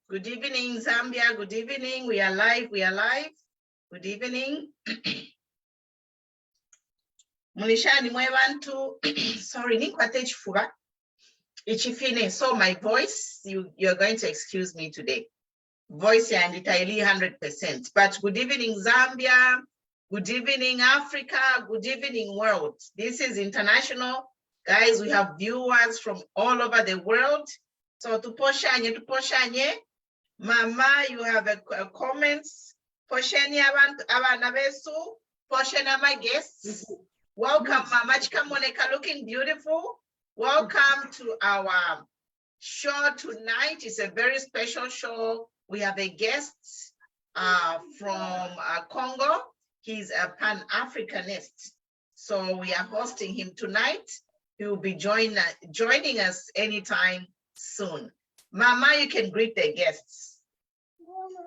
Good evening, Zambia. Good evening. We are live. We are live. Good evening. Munishani mwebantu. Sorry, nikwate chifuba. Ichifine. So my voice, you're going to excuse me today. Voice and Italy 100%. But good evening, Zambia. Good evening, Africa. Good evening, world. This is international. Guys, we have viewers from all over the world. So tuposhanye. Mama, you have a comments. Posheni abana besu. Poshena my guests. Welcome, Mama CHIKAMONEKA, looking beautiful. Welcome to our show tonight. It's a very special show. We have a guest from Congo. He's a Pan-Africanist. So we are hosting him tonight. He will be joining us anytime soon. Mama, you can greet the guests.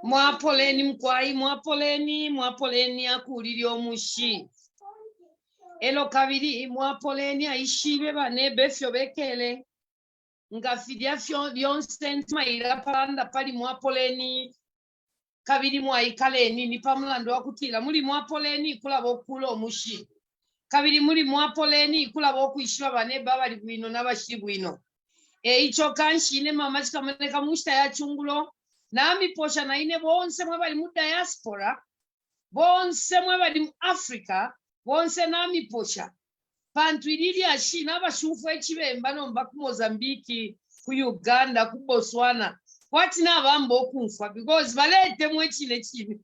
Mwapoleni mkwai, mwapoleni akuliri omushi. Elo kabiri mwapoleni aishibe bane befyo bekele. Ngafidia fyo byonsense maira panda pali mwapoleni. Kabiri mwaikaleni ni pamulando wakutila. Muri mwapoleni kula bokulo omushi. Kabiri muri mwapoleni kula bokuishiba bane babali bwino n'abashiri bwino. Icho kanshine Mama CHIKAMONEKA mushta ya chungulo. Nami posha na ine bonse mwa bali mu diaspora. Bonse mwa bali mu Africa. Bonse nami posha. Pantu ilili ashina abashufu echibemba nomba ku Mozambique, ku Uganda, ku Botswana. Wati na bambo kunfa because balete mwechile chile.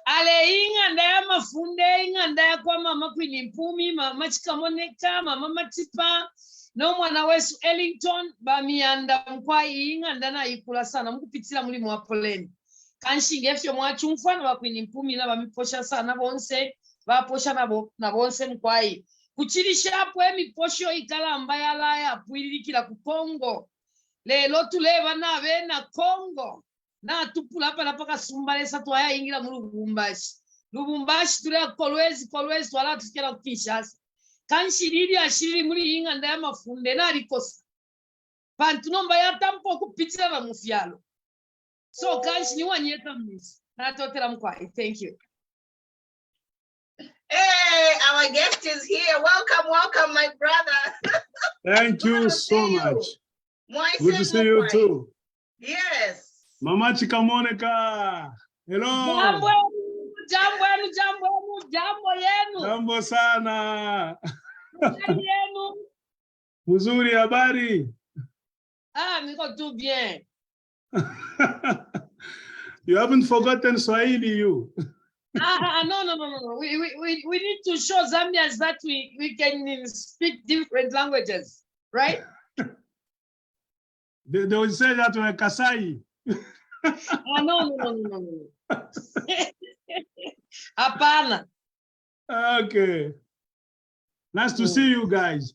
Ale inganda ya mafunde, inganda ya kwa Mama Queen Mpumi, Mama CHIKAMONEKA, Mama Matipa, no mwana wesu Ellington, bamianda mkwai inganda na ikula sana, mkupitila muli mwapoleni. Kanshinge fyo mwachumfwa na Queen Mpumi na bamiposha sana bonse, baposha na bonse mkwai. Kuchilisha pwe miposho ikalamba ya laya, puilikila ku Congo. Lelo tuleva na vena Congo. Na tupula pala paka sumbalesa tuaya ingira mu Lubumbashi. Lubumbashi tule Kolwezi twala tukela Kinshasa. Kanshiriri ashiriri muri inganda ya mafunde na rikosa. Pantu nomba ya tampo kupitira ba mufyalo. So kanshi ni wanyeta misi. Na totela mkwai. Thank you. Hey, our guest is here. Welcome, my brother. Thank you so much. Good to see you too. Yes. Mama CHIKAMONEKA. Hello. Jambo yenu. Jambo sana. Muzuri, habari? Niko tu bien. You haven't forgotten Swahili, you. No. We need to show Zambians that we can speak different languages, right? They would say that we're Kasai. No. Apana. Okay. Nice to see you guys.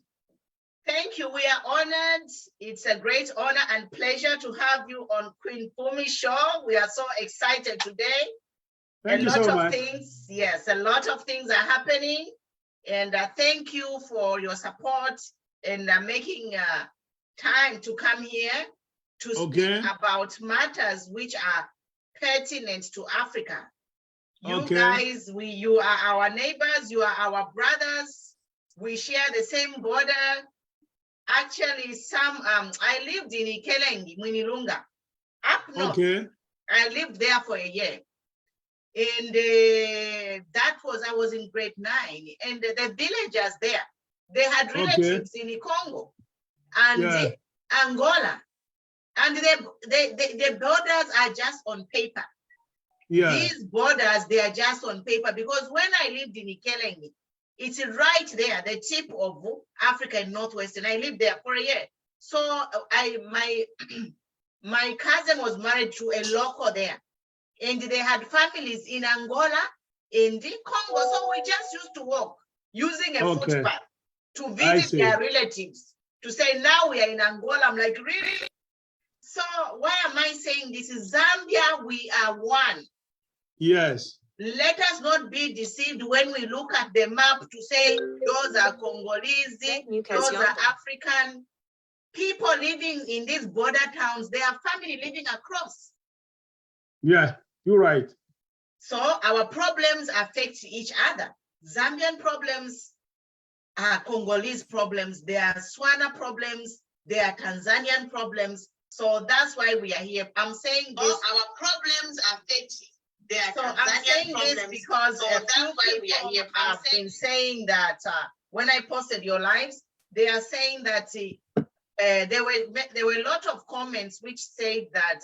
Thank you. We are honored. It's a great honor and pleasure to have you on Queen Mpumi show. We are so excited today. Thank you so much. Yes, a lot of things are happening. And thank you for your support and making time to come here to speak about matters which are pertinent to Africa. You guys, you are our neighbors, you are our brothers. We share the same border. Actually, I lived in Ikelengi, Mwinilunga, up north. I lived there for a year. And I was in grade 9. And the villagers there, they had relatives in Congo and Angola. And the borders are just on paper. Yeah. These borders, they are just on paper because when I lived in Ikelengi, it's right there, the tip of Africa and Northwest, and I lived there for a year. So my cousin was married to a local there, and they had families in Angola and in Congo. So we just used to walk using a footpath to visit their relatives to say, now we are in Angola. I'm like, really? So why am I saying this? Is Zambia, we are one. Yes. Let us not be deceived when we look at the map to say those are Congolese, those are African people living in these border towns, they are family living across. Yeah, you're right. So our problems affect each other. Zambian problems are Congolese problems, they are Swana problems, they are Tanzanian problems. So that's why we are here. I'm saying this. Our problems affect their I'm saying this because that's why we are here. I've been saying that when I posted your lives, they are saying that there were a lot of comments which said that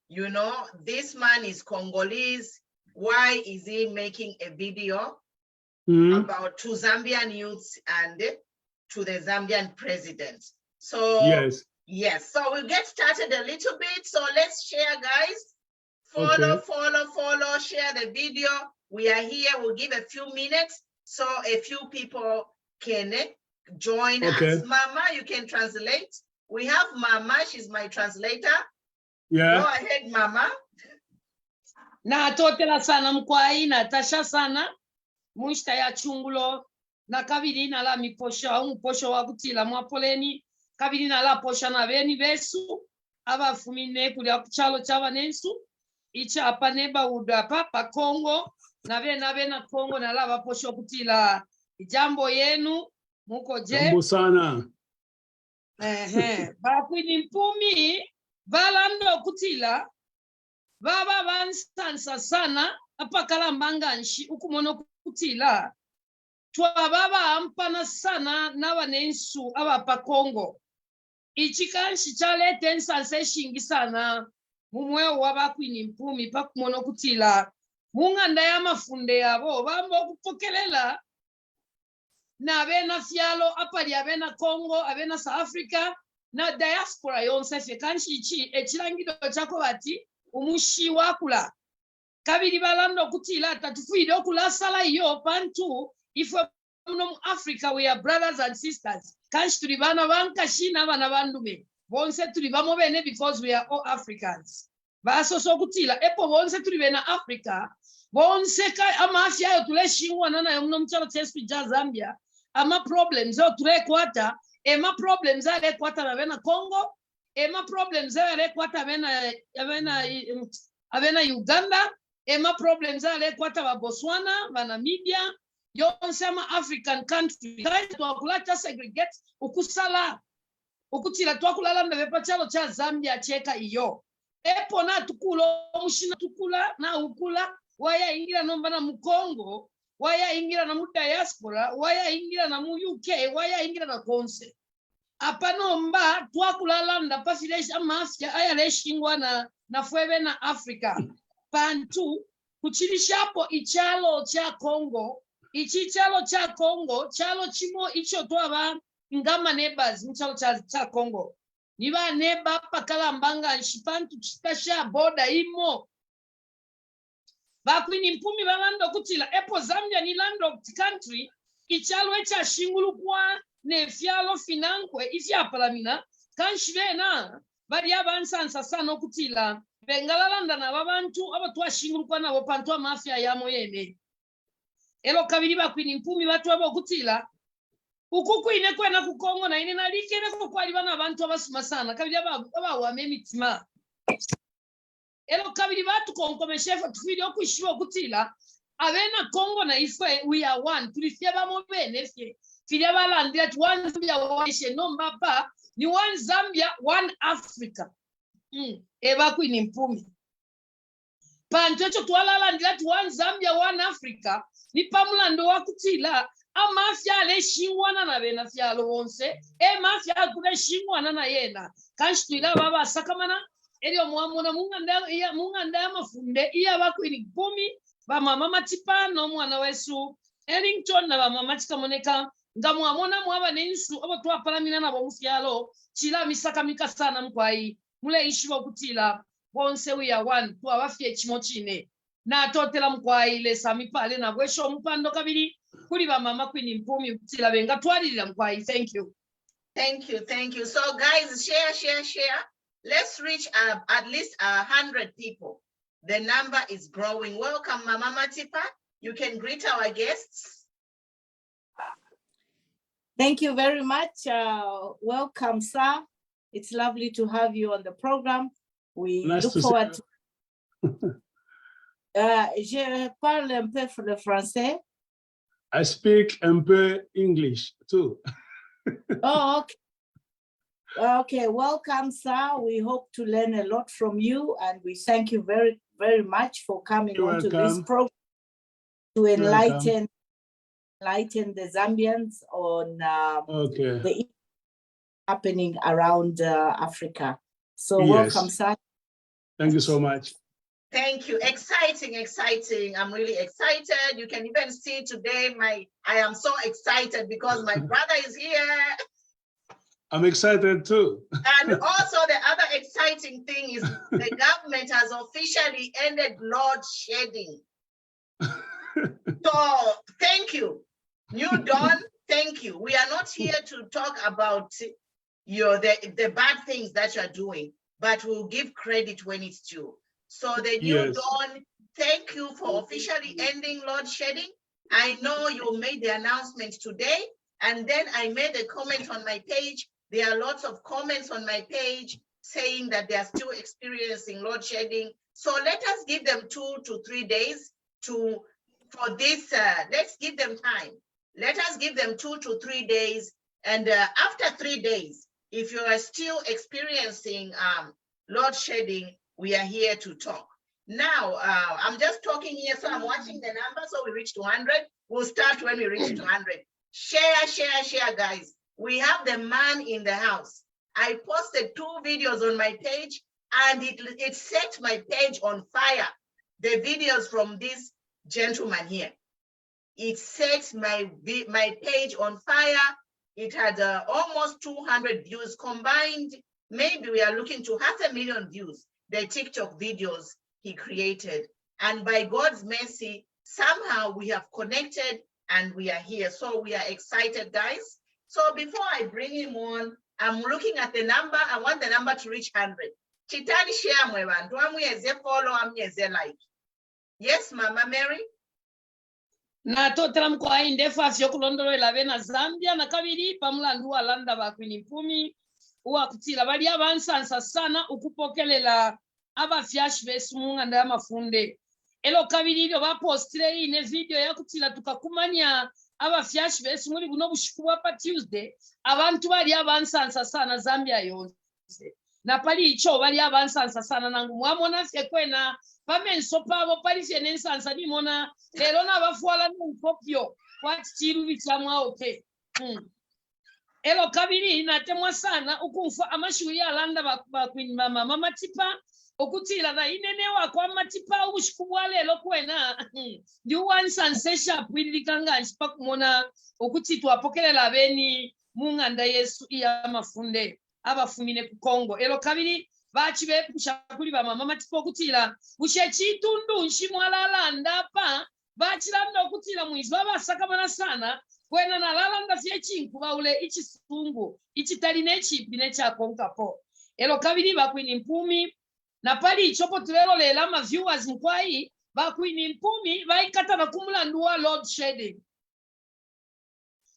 you know, this man is Congolese. Why is he making a video about two Zambian youths and to the Zambian president? So yes, so we'll get started a little bit. So let's share, guys. Follow, share the video. We are here. We'll give a few minutes so a few people can join us. Mama, you can translate. We have Mama, she's my translator. Yeah. Go ahead, Mama. Na totela sana mkwai na tasha sana mushta ya chungulo na kabiri na la mposho wa kutila mwapoleni kabiri na la posha na beni besu aba fumine kulia kuchalo chava nensu icha apaneba udapa pa Congo na bena Congo na la posho kutila jambo yenu muko je jambo sana bakwini mpumi valando kutila baba bansansa sana apakala mbanganshi ukumono kutila twa baba ampana sana nabanensu abapa Congo ichikanshi chale tensanse shingi sana mumwe wabakwini mpumi pakumono kutila munganda ya mafunde yabo bambo kupokelela na bena fialo apali abena Congo abena South Africa na diaspora yonse fekanshi ichi echilangido chako bati umushi wakula kabiri balando kutila tatufuide okula sala iyo pantu ifwe muno Africa we are brothers and sisters kanshi tuli bana bankashina bana bandume bonse tuli bamo bene because we are all Africans baso so kutila epo bonse tuli bena Africa bonse ka amafya yo tuleshingwa nana yo muno mchalo chespi ja Zambia ama problems yo tulekwata ema problems ale kwata na bena Congo ema problems ale kwata bena Uganda ema problems ale kwata ba Botswana ba Namibia yonse ama African country twakulata segregate ukusala ukutila twakulala mbepa chalo cha Zambia cheka iyo epo na tukulo mushina tukula na ukula waya ingira nomba na Mukongo waya ingira na mu diaspora waya ingira na mu UK waya ingira na konse apanomba twakulala ndapa filesh amafya ayaleshingwa na fwebe na Africa pantu kuchilishapo ichalo cha Congo ichi chalo cha Congo chalo chimo icho twaba ngama neighbors mchalo cha Congo niba neba pakala mbanga shipantu chitasha boda imo bakwini mpumi balando kutila epo Zambia ni land of country ichalo echa shingulu kwa ne fialo finankwe ifya palamina kanshibena bali abansansa sana kutila bengalalanda na babantu abatwa shingulu kwa nabo pantu amafya yamo yene elo kabiri bakwini mpumi batu abo kutila ukukwine kwena ku Congo na ine nalikene ko kwali bana abantu abasuma sana kabiri aba wa memitima elo kabiri batu konkomeshefa tufili okushiwa kutila abena Congo na ife we are one tulifia bamo bene fie filia balandira one Zambia one no mbapa ni one Zambia one Africa eba kwini mpumi panchocho twalalandira one Zambia one Africa ni pamulando wakutila amafya ale shingwana na bena fyalo bonse mafya kule shingwana na yena kanshitila baba sakamana elio mwamona munganda mafunde iya bakwini mpumi ba mama matipa no mwana wesu Ellington na ba mama CHIKAMONEKA ngamwamona mwaba nensu abo twapalamina nabo mufyalo chila misaka mikasana mkwai mule ishiwa kutila bonse we are one twabafye chimo chine na totela mkwai le sami pale na bwesho mpando kabiri kuli ba mama kwini mpumi kutila benga twalira mkwai. Thank you. So guys, share. Let's reach at least 100 people. The number is growing. Welcome, Mama. Mama Tipa. You can greet our guests. Thank you very much. Welcome, sir. It's lovely to have you on the program. We Nice look to see forward to... Je parle un peu le français. I speak un peu English too. Oh, okay. Okay, welcome, sir. We hope to learn a lot from you, and we thank you very, very much for coming You're onto this welcome. program to enlighten the Zambians on Okay. the happening around Africa. So Yes. welcome, sir. Thank you so much. Thank you. Exciting, exciting. I'm really excited. You can even see today I am so excited because my brother is here. I'm excited too. And also the other exciting thing is the government has officially ended load shedding. So thank you. New Dawn, thank you. We are not here to talk about the bad things that you're doing, but we'll give credit when it's due. So the New Dawn, thank you for officially ending load shedding. I know you made the announcement today, and then I made a comment on my page. There are lots of comments on my page saying that they are still experiencing load shedding. So let us give them 2 to 3 days for this. Let's give them time. Let us give them 2 to 3 days. And after 3 days, if you are still experiencing load shedding, we are here to talk. Now, I'm just talking here, so I'm watching the number, so we reach 200. We'll start when we reach 200. Share, share, share, guys. We have the man in the house. I posted 2 videos on my page, and it set my page on fire. The videos from this gentleman here. It set my page on fire. It had almost 200 views combined. Maybe we are looking to 500,000 views, the TikTok videos he created. And by God's mercy, somehow we have connected and we are here. So we are excited, guys. So before I bring him on, I'm looking at the number. I want the number to reach 100. Chitani share mwe bantu amuyeze follow amuyeze like. Yes, Mama Mary. Na totela mkwai ndefasi yokulondolera bena Zambia na kabiri pamulandu wa landa bakwini 10 uwa kutila bali abansansa sana ukupokelela abafyashi besu munganda ya mafunde. Elo kabiri ilio bapostile ine video ya kutila tukakumanya abafyashi besu muri buno bushikuwa pa Tuesday abantu bali abansansa sana Zambia yonse. Na pali icho bali abansansa sana nangu mwamona sekwena pamenso pabo palifye nensansa nimona lero nabafuala n'ukopyo kwatichiru bichamwa okay. Elo kabiri natemwa sana ukumfa amashuri alanda bakwini mama matipa okutila na inene wako amatipa ubushikubwa lelo kwena ndi wansansesha pwililikanga nshipa kumona okutitwa apokelela beni munganda Yesu iya mafunde abafumine ku Congo. Elo kabiri bachi bepusha kuli mama matipa okutila bushe chitundu nshimwalala ndapa bachilanda okutila mwizi babasakamana sana kwena nalalanda fye chinku baule ichisungu ichitaline chipi nechakonkapo. Elo kabiri bakwini 10 na pali ichopo tulelo lela ma viewers mkwai bakwini 10 baikata na kumulandu wa load shedding.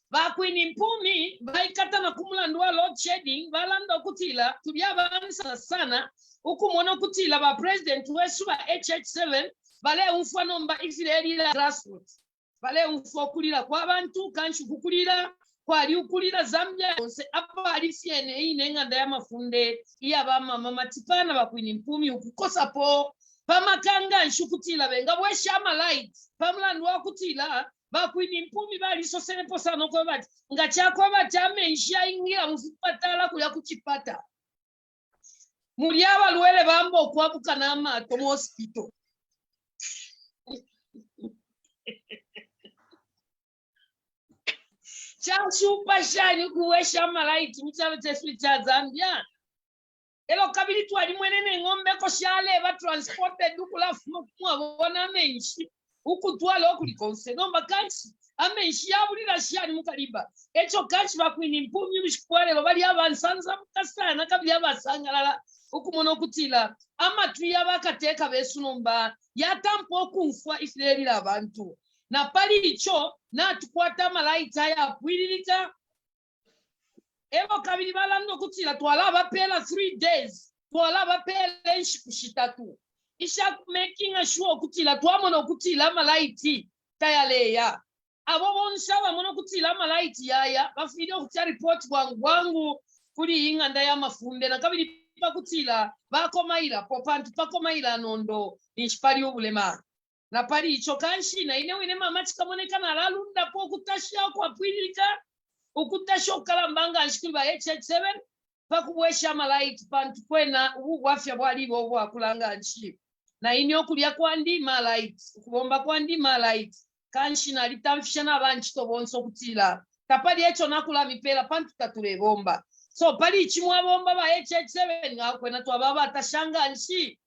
Bakwini 10 baikata na kumulandu wa load shedding balanda okutila tulyabansa sana ukumona okutila ba president wesu ba HH7 bale unfwa nomba ifireli la grassroots. Bale unfwa okulira kwa bantu kanshi kukulira kwali ukulira Zambia yonse apa alifyene inenganda ya mafunde iya bamama matipana bakwini 10 ukukosa po pamakanga nshukutila benga bweshama light pamlandu wakutila bakwini 10 bali sosene posano kwa bati ngachakwa batame nshya ingira mufipatala kuya kuchipata mulyaba lwele bambo kwabuka na amato mu hospital. Chashupa shani kuwesha malaiti mchalo chesu cha Zambia. Elo kabili tuwali mwenene ngombe ko shale ba transported dukula fumwa wana menshi huku tuwala okuli konse nomba kanchi amenshi yabulira shani mukaliba echo kanchi bakwini 10 bishkwale lo bali abansanza mukasana kabili abasangalala ukumona okutila amatu yabakateka besu nomba yatampo okunfwa ifireli la bantu. Na pali icho na tukwata malaita ya pwililika ebo kabiri balando kutila twala bapela 3 days twala bapela enshikushitatu isha making sure kutila twamona kutila malaiti tayaleya abo bonsaba mono kutila malaiti yaya bafide okutya report wangu kuli inganda ya mafunde na kabiri bakutila bakomaila popantu pakomaila nondo inspire obulema na pali icho kanshi na ine wine mama CHIKAMONEKA na lalunda po kutashia kwa pwilika ukutasha okalambanga nshikili ba HH7 pakubwesha malaiti pantu kwena ubwafya bwalibo obwakulanga nshi na ini okulya kwandi malaiti kubomba kwandi malaiti kanshi na litamfisha na banchi tobonso kutila tapali echo nakula mipela pantu tatule bomba so pali ichimwa bomba ba HH7 ngakwena twababa atashanga nshi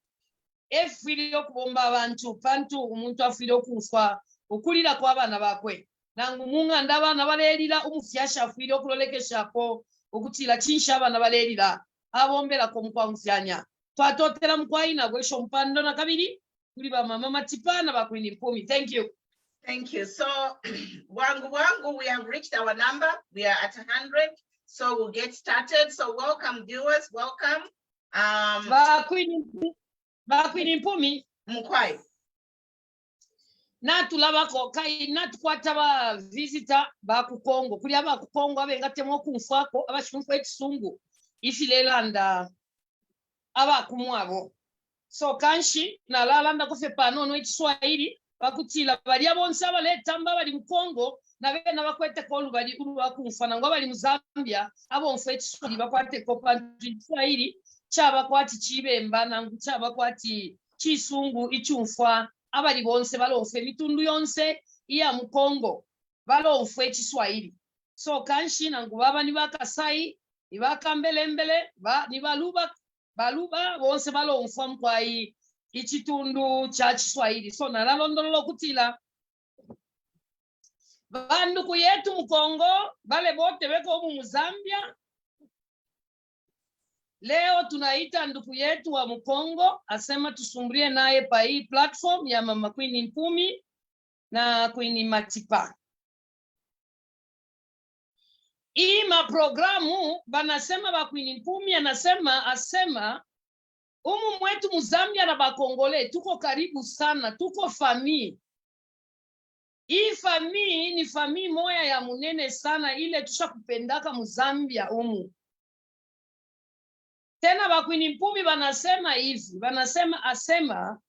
efiri okubomba abantu pantu umuntu afiri okufa okulira kwa bana bakwe nangu munga ndabana balelira umufyasha afiri okulolekeshapo okutila chinsha abana balelira abombera ko mukwa mufyanya twatotera mukwaina gwesho mpando na kabiri kuli ba mama matipana bakwini mpumi. Thank you. Thank you. So wangu, we have reached our number. We are at 100. So we'll get started. So welcome viewers, welcome. Bakwini mpumi Mkwai. Natulabako kai natukwata ba visitor ba ku Congo kuli aba ku Congo abengatemo kumfako abashumfu ekisungu ifilelanda aba kumwabo so kanshi na lalanda kufe pano no ekiswahili bakutila bali abonse abaletamba bali mu Congo na bena bakwete ko lubali kulwa kumfana ngo bali mu Zambia abonse ekiswahili bakwate ko Kiswahili chaba kwati chibemba nangu chaba kwati chisungu ichumfwa abali bonse balonfe mitundu yonse iya mu Congo balonfe ekiswahili so kanshi nangu baba ni bakasai ni bakambelembele ni baluba bonse balonfwa mkwai ichitundu cha Kiswahili so nalalondolo kutila banduku yetu mu Congo bale bote beko mu Zambia. Leo tunaita ndugu yetu wa Mkongo asema tusumbulie naye pa hii platform ya mama Queen Mpumi na Queen Matipa. Hii maprogramu banasema ba Queen Mpumi asema umu mwetu Muzambia na bakongole tuko karibu sana, tuko famii. Hii famii ni famii moya ya munene sana ile tushakupendaka Muzambia umu. Tena ba Queen Mpumi banasema hivi, asema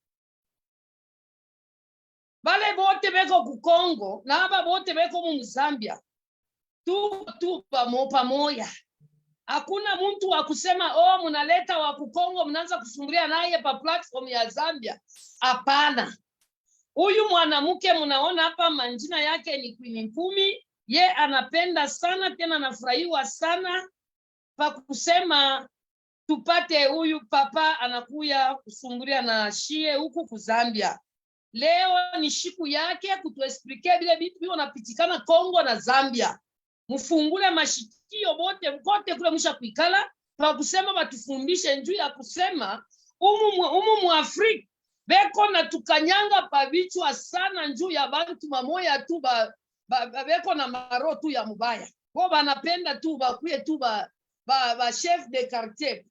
bale bote beko ku Congo na aba bote beko mu Zambia tu pamoja. Hakuna mtu wa kusema oh mnaleta wa ku Congo mnaanza kusumbulia naye pa platform ya Zambia. Hapana. Huyu mwanamke mnaona hapa manjina yake ni Queen Mpumi, ye anapenda sana tena anafurahiwa sana pa kusema tupate huyu papa anakuya kusumbulia na shie huku ku Zambia. Leo ni siku yake kutuexplique bile vitu vinapitikana Congo na Zambia. Mufungule mashikio bote kote kule musha kuikala pa kusema batufundishe njuu ya kusema umu mu Afrika beko na tukanyanga pa vichwa sana njuu ya bantu mamoya tu beko na maro tu ya mubaya. Bo banapenda tu bakuye tu ba chef de quartier.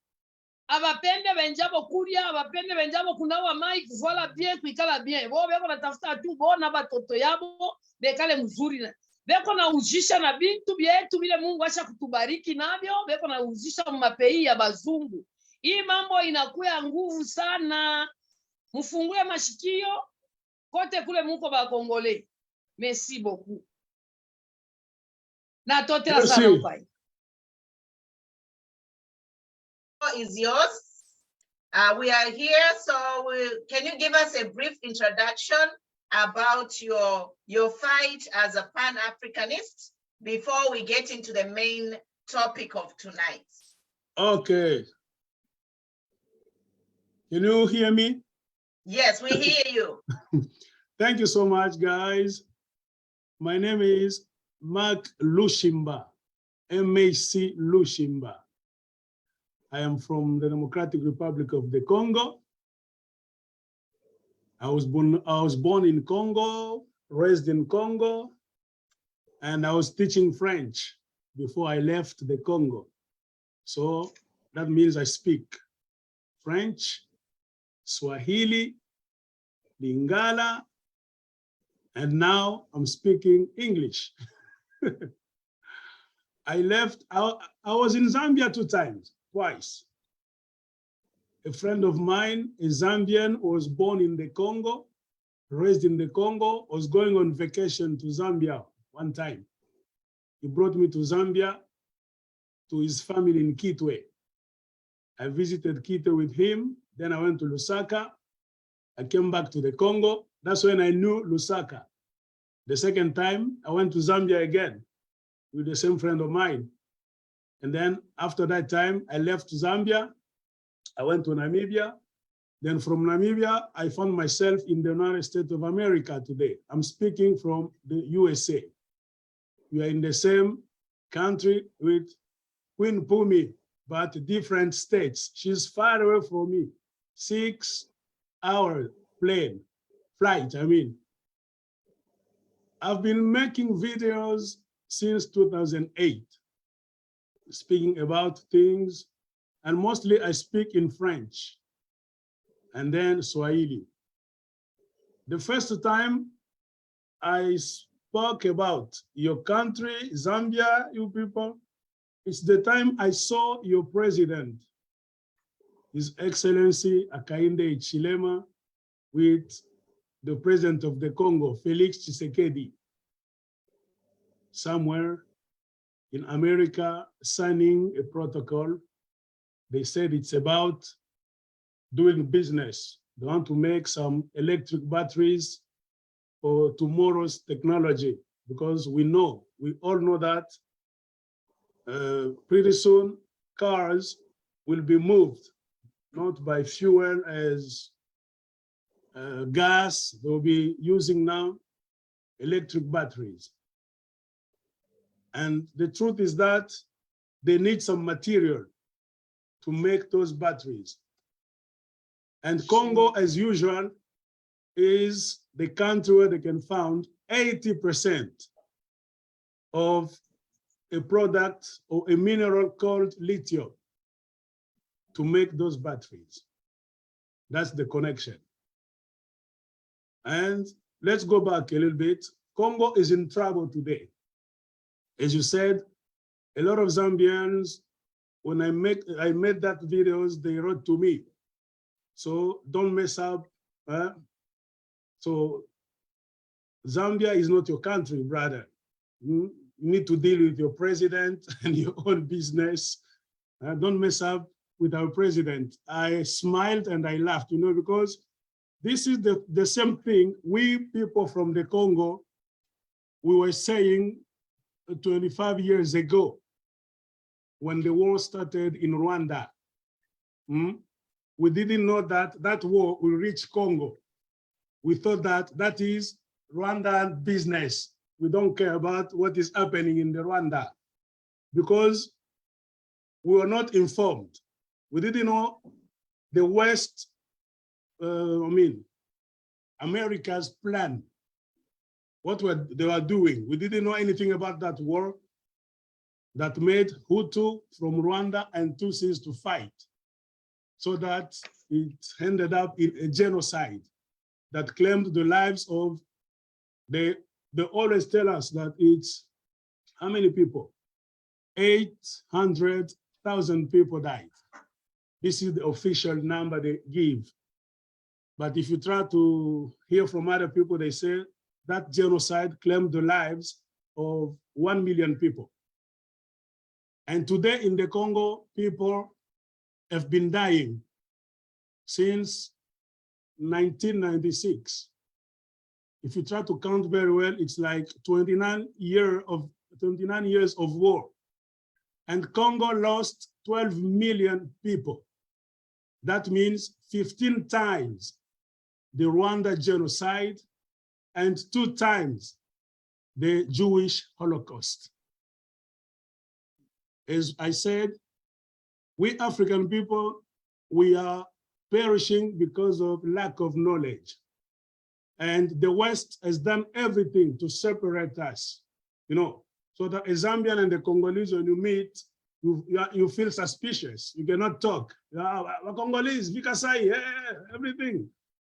Abapende benjabo kulia, abapende benjabo kunawa mai kuvala bien kuikala bien. Bo beko natafuta tu bona batoto yabo bekale mzuri. Beko na ujisha na bintu bietu bile Mungu acha kutubariki nabyo, beko na ujisha mapei ya bazungu. Hii mambo inakuya nguvu sana. Mfungue mashikio kote kule muko ba Congolais. Merci beaucoup. Na totela sana mpai. Is yours. We are here, so can you give us a brief introduction about your fight as a Pan-Africanist before we get into the main topic of tonight? Okay. Can you hear me? Yes, we hear you. Thank you so much, guys. My name is Mark Lushimba, M.A.C. Lushimba. I am from the Democratic Republic of the Congo. I was born in Congo, raised in Congo, and I was teaching French before I left the Congo. So that means I speak French, Swahili, Lingala, and now I'm speaking English. I was in Zambia twice. A friend of mine, a Zambian, was born in the Congo, raised in the Congo, was going on vacation to Zambia one time. He brought me to Zambia, to his family in Kitwe. I visited Kitwe with him, then I went to Lusaka. I came back to the Congo. That's when I knew Lusaka. The second time, I went to Zambia again with the same friend of mine. And then after that time, I left Zambia. I went to Namibia. Then from Namibia, I found myself in the United States of America today. I'm speaking from the USA. We are in the same country with Queen Pumi, but different states. She's far away from me. 6-hour flight, I mean. I've been making videos since 2008, speaking about things, and mostly I speak in French and then Swahili. The first time I spoke about your country, Zambia, you people, it's the time I saw your president, His Excellency Hakainde Hichilema, with the president of the Congo, Felix Tshisekedi, somewhere in America, signing a protocol. They said it's about doing business. They want to make some electric batteries for tomorrow's technology, because we all know that pretty soon cars will be moved, not by fuel as gas. They'll be using now electric batteries. And the truth is that they need some material to make those batteries. And Congo, as usual, is the country where they can find 80% of a product or a mineral called lithium to make those batteries. That's the connection. And let's go back a little bit. Congo is in trouble today. As you said, a lot of Zambians, when I made that videos, they wrote to me. So don't mess up. So Zambia is not your country, brother. You need to deal with your president and your own business. Don't mess up with our president. I smiled and I laughed, because this is the same thing we people from the Congo, we were saying 25 years ago when the war started in Rwanda. We didn't know that that war will reach Congo. We thought that is Rwandan business. We don't care about what is happening in the Rwanda, because we were not informed. We didn't know the West, America's plan, what they were doing. We didn't know anything about that war that made Hutu from Rwanda and Tutsis to fight, so that it ended up in a genocide that claimed the lives of, they always tell us that it's, how many people? 800,000 people died. This is the official number they give. But if you try to hear from other people, they say that genocide claimed the lives of 1 million people. And today in the Congo, people have been dying since 1996. If you try to count very well, it's like 29 years of war. And Congo lost 12 million people. That means 15 times the Rwanda genocide and 2 times the Jewish Holocaust. As I said, we African people, we are perishing because of lack of knowledge. And the West has done everything to separate us. So that a Zambian and the Congolese, when you meet, you feel suspicious. You cannot talk. Congolese, Vikasai, yeah, everything.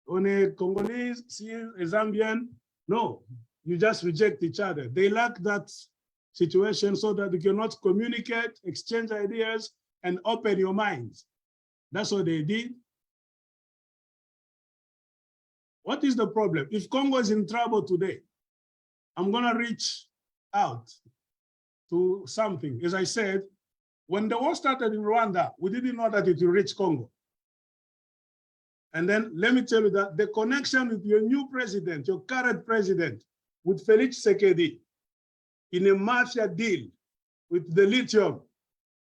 When a Congolese sees a Zambian, no, you just reject each other. They lack that situation so that you cannot communicate, exchange ideas, and open your minds. That's what they did. What is the problem? If Congo is in trouble today, I'm gonna reach out to something. As I said, when the war started in Rwanda, we didn't know that it will reach Congo. And then let me tell you that the connection with your new president, your current president, with Felix Tshisekedi, in a mafia deal with the lithium,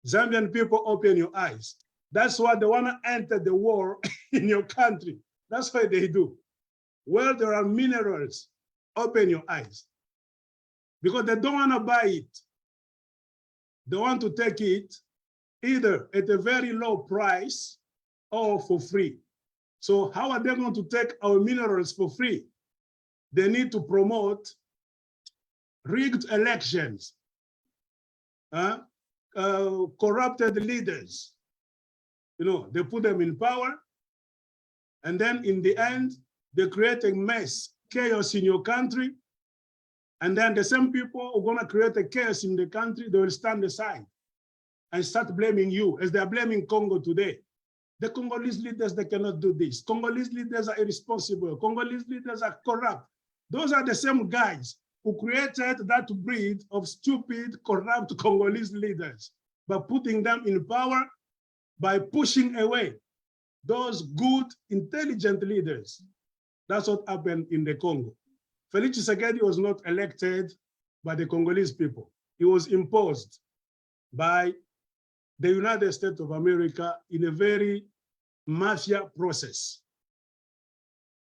Zambian people, open your eyes. That's why they want to enter the war in your country. That's why they do. Where there are minerals, open your eyes. Because they don't want to buy it. They want to take it either at a very low price or for free. So how are they going to take our minerals for free? They need to promote rigged elections, corrupted leaders. You know, they put them in power, and then in the end, they create a mess, chaos in your country, and then the same people who are gonna create a chaos in the country, they will stand aside and start blaming you, as they are blaming Congo today. The Congolese leaders, they cannot do this. Congolese leaders are irresponsible. Congolese leaders are corrupt. Those are the same guys who created that breed of stupid, corrupt Congolese leaders by putting them in power, by pushing away those good, intelligent leaders. That's what happened in the Congo. Felix Tshisekedi was not elected by the Congolese people. He was imposed by the United States of America in a very mafia process.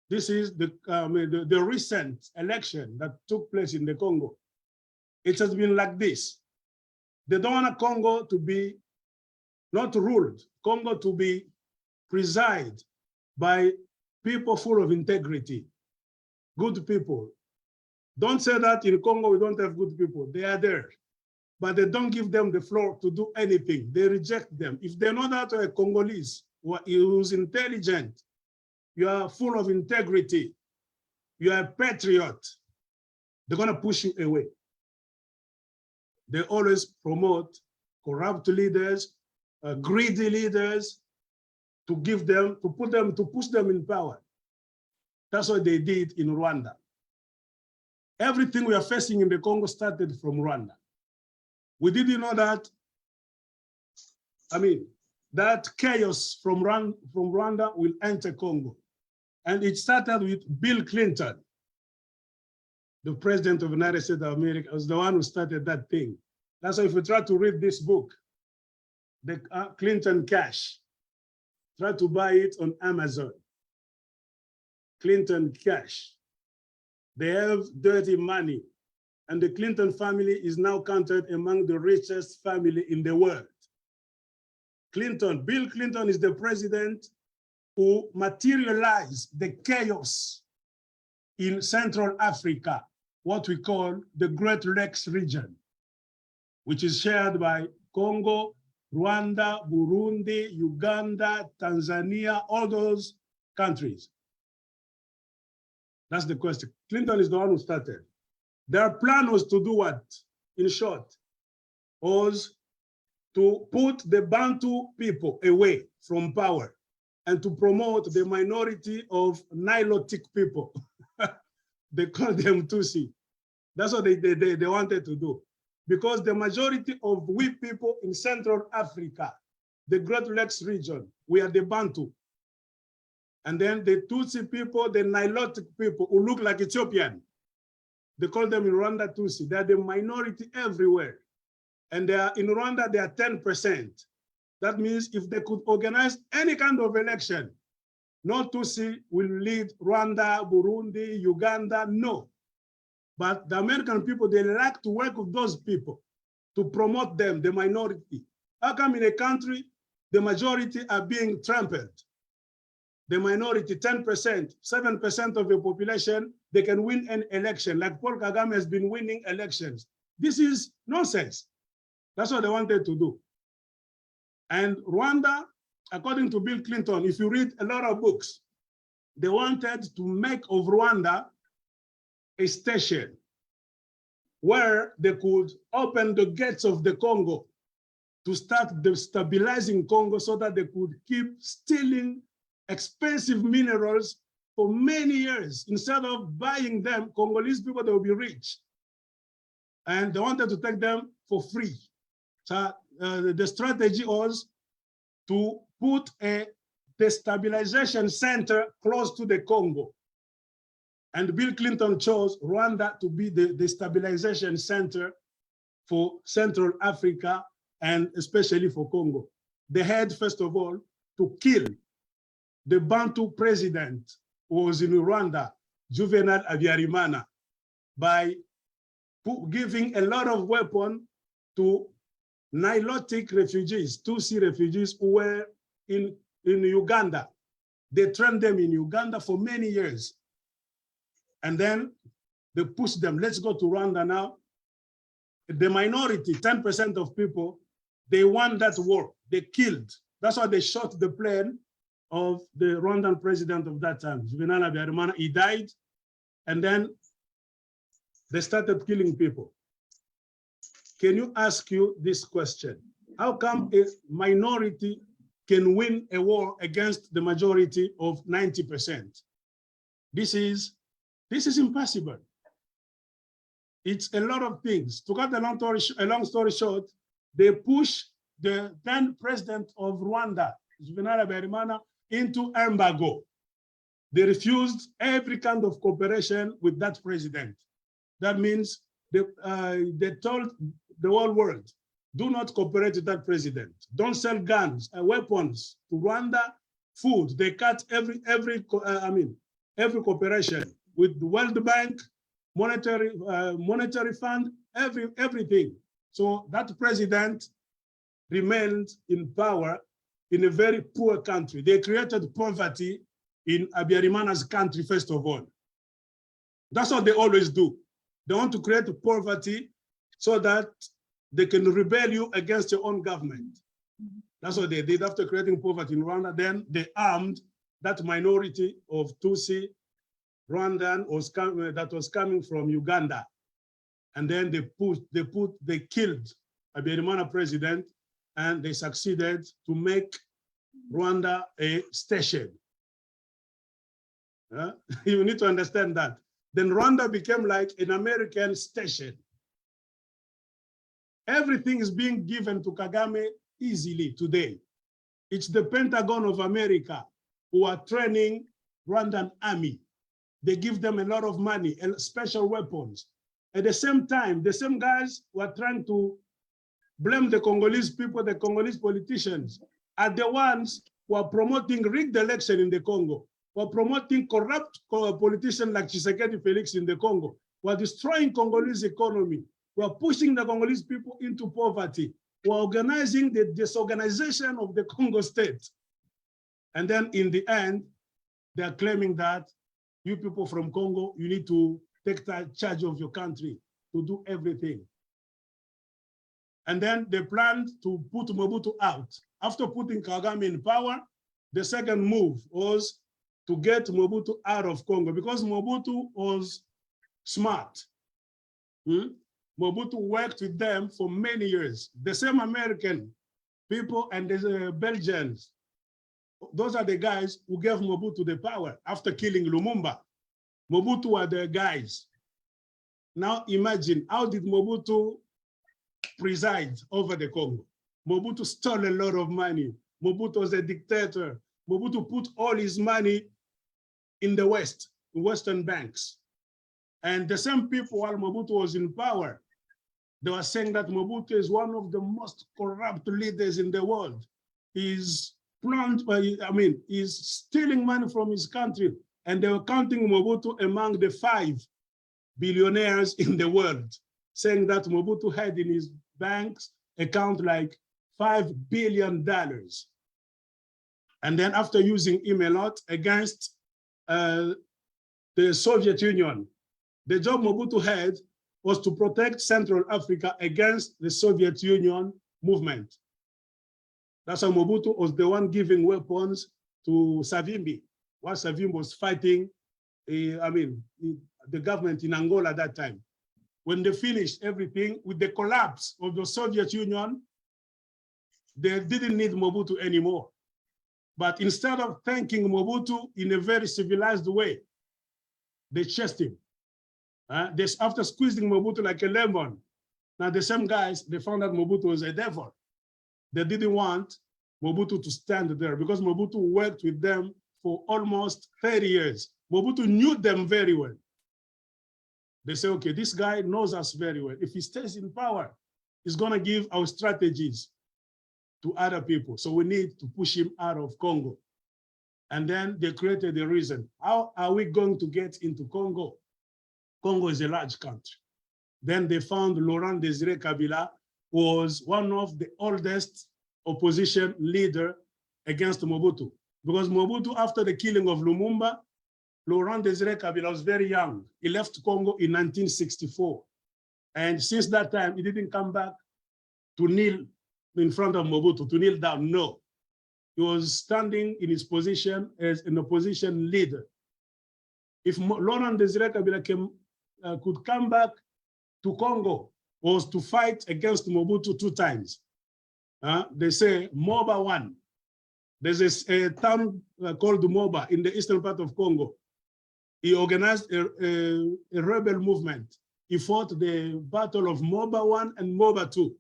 This is the recent election that took place in the Congo. It has been like this. They don't want Congo to be not ruled, Congo to be presided by people full of integrity, good people. Don't say that in Congo we don't have good people. They are there, but they don't give them the floor to do anything. They reject them. If they know that a Congolese who's intelligent, you are full of integrity, you are a patriot, they're gonna push you away. They always promote corrupt leaders, greedy leaders, to push them in power. That's what they did in Rwanda. Everything we are facing in the Congo started from Rwanda. We didn't know that, that chaos from Rwanda will enter Congo. And it started with Bill Clinton, the president of the United States of America, was the one who started that thing. That's why if you try to read this book, the Clinton Cash, try to buy it on Amazon. Clinton Cash. They have dirty money. And the Clinton family is now counted among the richest family in the world. Bill Clinton is the president who materialized the chaos in Central Africa, what we call the Great Lakes region, which is shared by Congo, Rwanda, Burundi, Uganda, Tanzania, all those countries. That's the question. Clinton is the one who started. Their plan was to do what? In short, was to put the Bantu people away from power and to promote the minority of Nilotic people. They call them Tutsi. That's what they wanted to do. Because the majority of we people in Central Africa, the Great Lakes region, we are the Bantu. And then the Tutsi people, the Nilotic people who look like Ethiopian, they call them in Rwanda Tutsi. They're the minority everywhere. And they are in Rwanda, they are 10%. That means if they could organize any kind of election, no Tutsi will lead Rwanda, Burundi, Uganda, no. But the American people, they like to work with those people to promote them, the minority. How come in a country, the majority are being trampled? The minority, 10%, 7% of the population, they can win an election, like Paul Kagame has been winning elections. This is nonsense. That's what they wanted to do. And Rwanda, according to Bill Clinton, if you read a lot of books, they wanted to make of Rwanda a station where they could open the gates of the Congo to start destabilizing Congo so that they could keep stealing expensive minerals for many years. Instead of buying them, Congolese people, they will be rich. And they wanted to take them for free. So the strategy was to put a destabilization center close to the Congo. And Bill Clinton chose Rwanda to be the destabilization center for Central Africa and especially for Congo. They had, first of all, to kill the Bantu president who was in Rwanda, Juvenal Habyarimana, by giving a lot of weapons to Nilotic refugees, Tutsi refugees who were in Uganda. They trained them in Uganda for many years. And then they pushed them, let's go to Rwanda now. The minority, 10% of people, they won that war. They killed. That's why they shot the plane of the Rwandan president of that time, Juvenal Habyarimana. He died, and then they started killing people. Can you ask you this question? How come a minority can win a war against the majority of 90%? This is impossible. It's a lot of things. To cut a long story short, they push the then president of Rwanda, Juvenal Habyarimana, into embargo. They refused every kind of cooperation with that president. That means they told the whole world, do not cooperate with that president. Don't sell guns and weapons to Rwanda. Food, they cut every cooperation with the World Bank, monetary fund, everything. So that president remained in power in a very poor country. They created poverty in Habyarimana's country, first of all. That's what they always do. They want to create poverty so that they can rebel you against your own government. That's what they did after creating poverty in Rwanda. Then they armed that minority of Tutsi Rwandan that was coming from Uganda. And then they killed Habyarimana president, and they succeeded to make Rwanda a station. You need to understand that. Then Rwanda became like an American station. Everything is being given to Kagame easily today. It's the Pentagon of America who are training Rwandan army. They give them a lot of money and special weapons. At the same time, the same guys who are trying to blame the Congolese people, the Congolese politicians, are the ones who are promoting rigged election in the Congo, who are promoting corrupt politicians like Tshisekedi Felix in the Congo, who are destroying Congolese economy, who are pushing the Congolese people into poverty, who are organizing the disorganization of the Congo state. And then in the end, they are claiming that you people from Congo, you need to take charge of your country, to do everything. And then they planned to put Mobutu out. After putting Kagame in power, the second move was to get Mobutu out of Congo, because Mobutu was smart. Mobutu worked with them for many years. The same American people and the Belgians, those are the guys who gave Mobutu the power after killing Lumumba. Mobutu were the guys. Now imagine, how did Mobutu preside over the Congo? Mobutu stole a lot of money. Mobutu was a dictator. Mobutu put all his money in the West, in Western banks. And the same people, while Mobutu was in power, they were saying that Mobutu is one of the most corrupt leaders in the world. He's stealing money from his country. And they were counting Mobutu among the 5 billionaires in the world, saying that Mobutu had in his bank's account like $5 billion. And then after using him a lot against the Soviet Union, the job Mobutu had was to protect Central Africa against the Soviet Union movement. That's why Mobutu was the one giving weapons to Savimbi, while Savimbi was fighting, the government in Angola at that time. When they finished everything with the collapse of the Soviet Union, they didn't need Mobutu anymore. But instead of thanking Mobutu in a very civilized way, they chased him. After squeezing Mobutu like a lemon, now the same guys, they found out Mobutu was a devil. They didn't want Mobutu to stand there because Mobutu worked with them for almost 30 years. Mobutu knew them very well. They say, okay, this guy knows us very well. If he stays in power, he's gonna give our strategies to other people. So we need to push him out of Congo. And then they created a reason. How are we going to get into Congo? Congo is a large country. Then they found Laurent Désiré Kabila was one of the oldest opposition leader against Mobutu. Because Mobutu, after the killing of Lumumba, Laurent Désiré Kabila was very young. He left Congo in 1964. And since that time, he didn't come back to kneel in front of Mobutu, to kneel down, no. He was standing in his position as an opposition leader. If Laurent Désiré Kabila could come back to Congo, was to fight against Mobutu 2 times. They say Moba won. There's a town called Moba in the eastern part of Congo. He organized a rebel movement. He fought the battle of Moba 1 and Moba 2.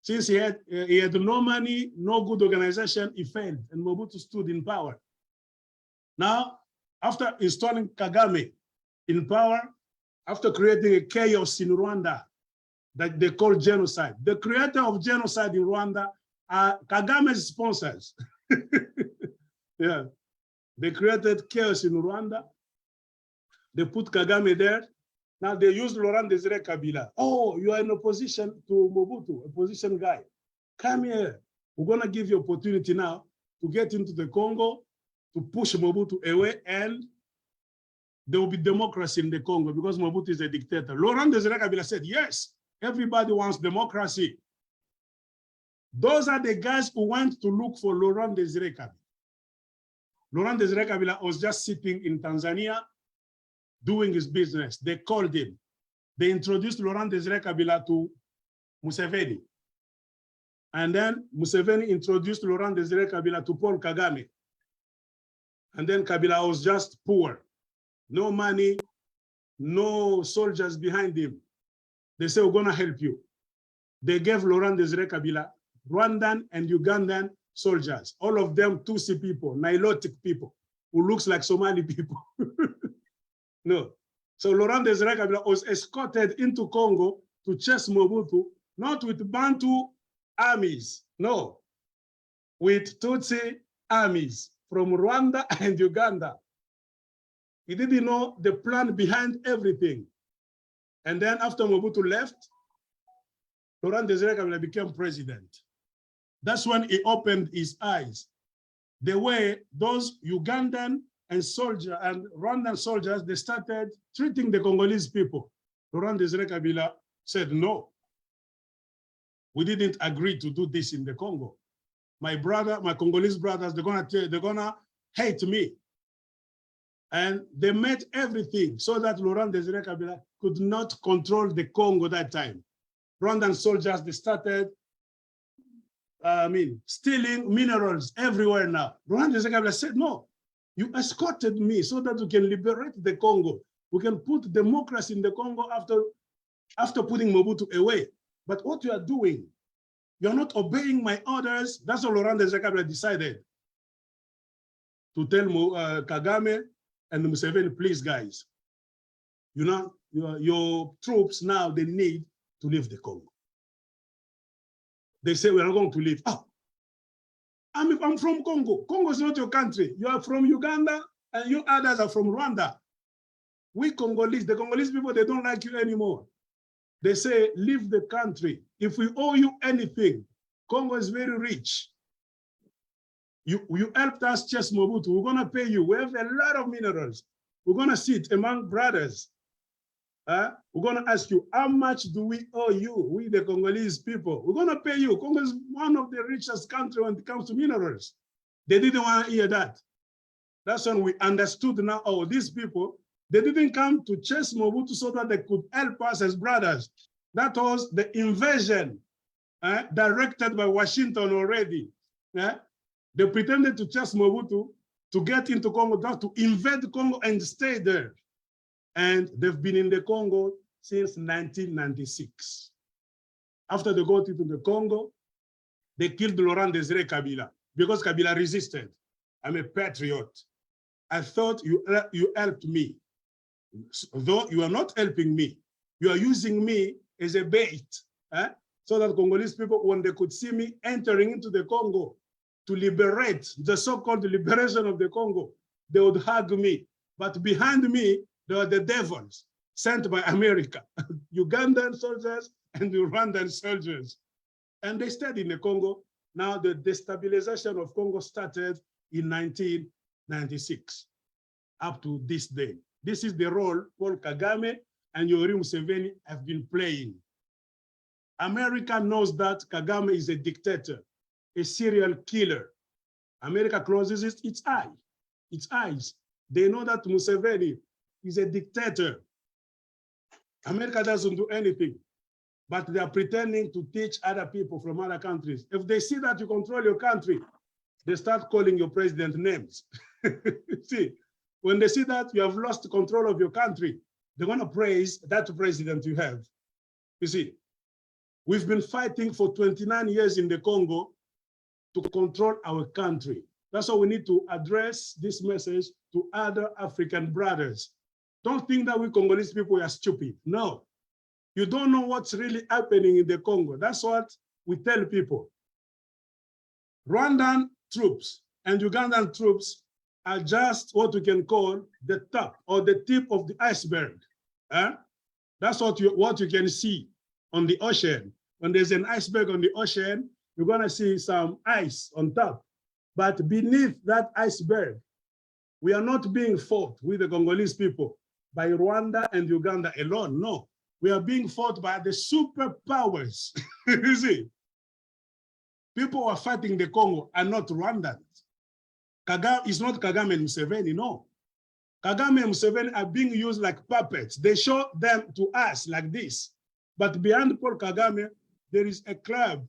Since he had no money, no good organization, he failed, and Mobutu stood in power. Now, after installing Kagame in power, after creating a chaos in Rwanda that they call genocide, the creator of genocide in Rwanda are Kagame's sponsors. Yeah, they created chaos in Rwanda. They put Kagame there. Now they use Laurent Désiré Kabila. Oh, you are in opposition to Mobutu, opposition guy. Come here. We're going to give you opportunity now to get into the Congo, to push Mobutu away, and there will be democracy in the Congo because Mobutu is a dictator. Laurent Désiré Kabila said, yes, everybody wants democracy. Those are the guys who went to look for Laurent Désiré Kabila. Laurent Désiré Kabila was just sitting in Tanzania doing his business. They called him. They introduced Laurent Désiré Kabila to Museveni. And then Museveni introduced Laurent Désiré Kabila to Paul Kagame. And then Kabila was just poor. No money, no soldiers behind him. They say, we're gonna help you. They gave Laurent Désiré Kabila Rwandan and Ugandan soldiers, all of them Tutsi people, Nilotic people, who looks like Somali people. No. So Laurent Désiré Kabila was escorted into Congo to chase Mobutu, not with Bantu armies, no, with Tutsi armies from Rwanda and Uganda. He didn't know the plan behind everything. And then after Mobutu left, Laurent Désiré Kabila became president. That's when he opened his eyes. The way those Ugandan and Rwandan soldiers, they started treating the Congolese people. Laurent Désiré Kabila said, no, we didn't agree to do this in the Congo. My Congolese brothers, they're gonna hate me. And they made everything so that Laurent Désiré Kabila could not control the Congo that time. Rwandan soldiers, they started stealing minerals everywhere now. Laurent Désiré Kabila said, no, you escorted me so that we can liberate the Congo. We can put democracy in the Congo after putting Mobutu away. But what you are doing, you're not obeying my orders. That's what Laurent Désiré Kabila decided to tell Kagame and Museveni, please guys, you know, your troops now, they need to leave the Congo. They say, we are going to leave. Oh, I'm from Congo. Congo is not your country. You are from Uganda and you others are from Rwanda. We Congolese, the Congolese people, they don't like you anymore. They say, leave the country. If we owe you anything, Congo is very rich. You helped us chase Mobutu. We're going to pay you. We have a lot of minerals. We're going to sit among brothers. we're going to ask you, how much do we owe you, we the Congolese people? We're going to pay you. Congo is one of the richest countries when it comes to minerals. They didn't want to hear that. That's when we understood now, oh, these people, they didn't come to chase Mobutu so that they could help us as brothers. That was the invasion directed by Washington already. They pretended to chase Mobutu to get into Congo, to invade Congo and stay there. And they've been in the Congo since 1996. After they got into the Congo, they killed Laurent Desire Kabila because Kabila resisted. I'm a patriot. I thought you helped me. Though you are not helping me, you are using me as a bait, so that Congolese people, when they could see me entering into the Congo to liberate the so-called liberation of the Congo, they would hug me. But behind me, there are the devils sent by America, Ugandan soldiers and the Rwandan soldiers. And they stayed in the Congo. Now the destabilization of Congo started in 1996 up to this day. This is the role Paul Kagame and Yoweri Museveni have been playing. America knows that Kagame is a dictator, a serial killer. America closes its eyes. They know that Museveni is a dictator. America doesn't do anything, but they are pretending to teach other people from other countries. If they see that you control your country, they start calling your president names. See, when they see that you have lost control of your country, they're going to praise that president you have. You see, we've been fighting for 29 years in the Congo to control our country. That's why we need to address this message to other African brothers. Don't think that we Congolese people are stupid. No, you don't know what's really happening in the Congo. That's what we tell people. Rwandan troops and Ugandan troops are just what we can call the top or the tip of the iceberg. That's what you can see on the ocean. When there's an iceberg on the ocean, you're gonna see some ice on top. But beneath that iceberg, we are not being fought with the Congolese people by Rwanda and Uganda alone. No, we are being fought by the superpowers. You see, people who are fighting the Congo are not Rwandans. Kagame is not Kagame and Museveni, no. Kagame and Museveni are being used like puppets. They show them to us like this. But behind Paul Kagame, there is a club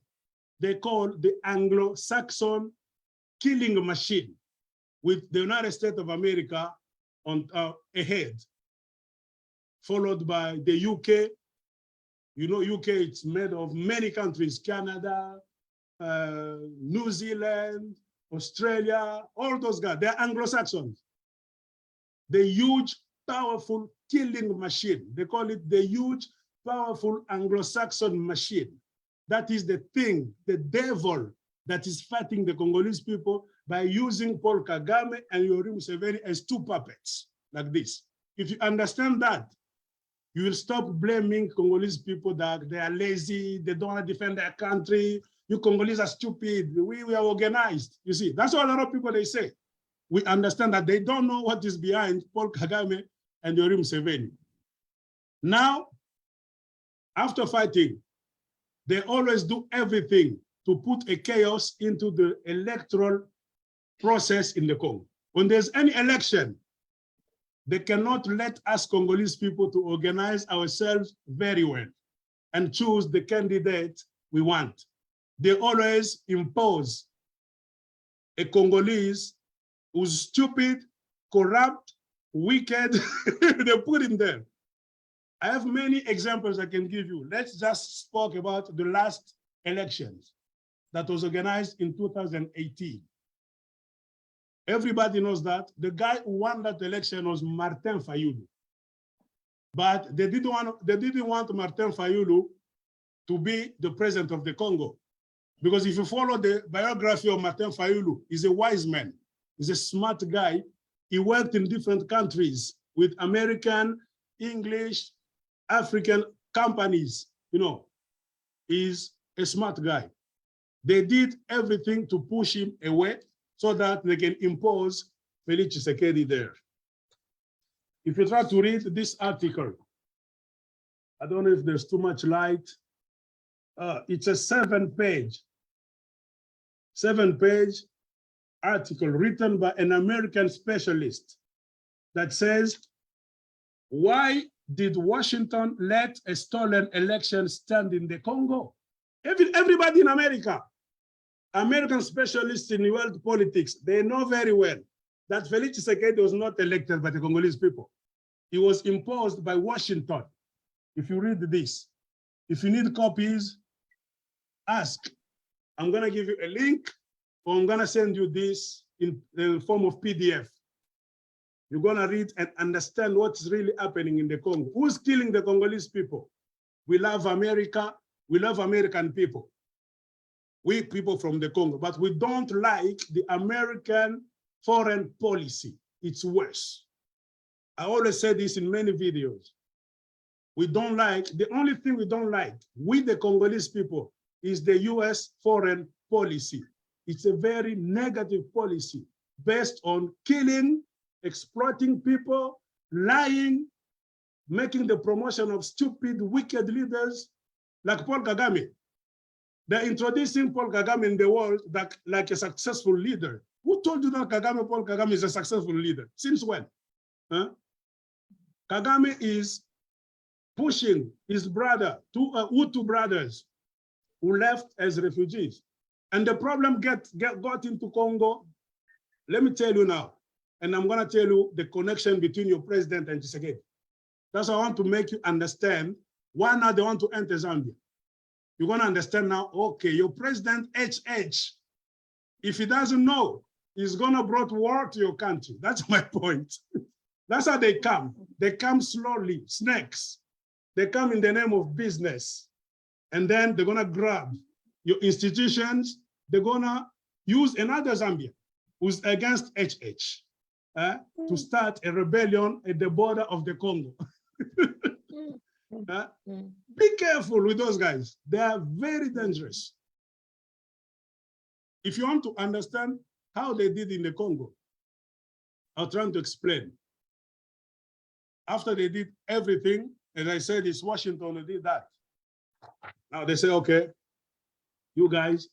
they call the Anglo-Saxon killing machine, with the United States of America on ahead, followed by the UK. You know, UK, it's made of many countries, Canada, New Zealand, Australia, all those guys, they're Anglo-Saxons. The huge, powerful killing machine. They call it the huge, powerful Anglo-Saxon machine. That is the thing, the devil that is fighting the Congolese people by using Paul Kagame and Yoweri Museveni as two puppets, like this. If you understand that, you will stop blaming Congolese people that they are lazy, they don't want to defend their country, you Congolese are stupid, we are organized. You see, that's what a lot of people they say. We understand that they don't know what is behind Paul Kagame and Yoweri Museveni. Now, after fighting, they always do everything to put a chaos into the electoral process in the Congo. When there's any election, they cannot let us Congolese people to organize ourselves very well and choose the candidate we want. They always impose a Congolese who's stupid, corrupt, wicked, they put him there. I have many examples I can give you. Let's just talk about the last elections that was organized in 2018. Everybody knows that the guy who won that election was Martin Fayulu. But they didn't want Martin Fayulu to be the president of the Congo. Because if you follow the biography of Martin Fayulu, he's a wise man. He's a smart guy. He worked in different countries with American, English, African companies. You know, he's a smart guy. They did everything to push him away so that they can impose Felix Tshisekedi there. If you try to read this article, I don't know if there's too much light. It's a 7-page article written by an American specialist that says, why did Washington let a stolen election stand in the Congo? Everybody in America, American specialists in world politics, they know very well that Felix Tshisekedi was not elected by the Congolese people. He was imposed by Washington. If you read this, if you need copies, ask. I'm gonna give you a link, or I'm gonna send you this in the form of PDF. You're gonna read and understand what's really happening in the Congo. Who's killing the Congolese people? We love America, we love American people. We people from the Congo, but we don't like the American foreign policy. It's worse. I always say this in many videos. We don't like, the only thing we don't like, we the Congolese people, is the US foreign policy. It's a very negative policy based on killing, exploiting people, lying, making the promotion of stupid, wicked leaders like Paul Kagame. They're introducing Paul Kagame in the world like a successful leader. Who told you that Paul Kagame is a successful leader? Since when? Huh? Kagame is pushing his brother, two Hutu brothers who left as refugees. And the problem got into Congo. Let me tell you now, and I'm gonna tell you the connection between your president and Tshisekedi. That's what I want to make you understand why now they want to enter Zambia. You're gonna understand now, okay, your president HH, if he doesn't know, he's gonna brought war to your country. That's my point. That's how they come. They come slowly, snakes. They come in the name of business. And then they're gonna grab your institutions. They're gonna use another Zambia who's against HH to start a rebellion at the border of the Congo. Be careful with those guys. They are very dangerous. If you want to understand how they did in the Congo, I'm trying to explain. After they did everything, as I said, it's Washington who did that. Now they say, okay, you guys,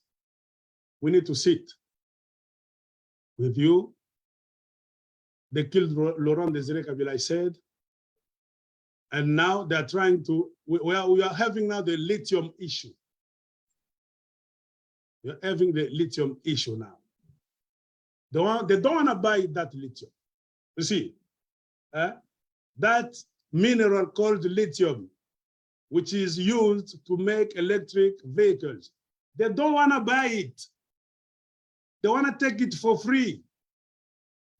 we need to sit with you. They killed Laurent Desire Kabila, I said. And now they're trying to, we are having now the lithium issue. We're having the lithium issue now. They don't want to buy that lithium. You see, that mineral called lithium, which is used to make electric vehicles. They don't want to buy it. They want to take it for free.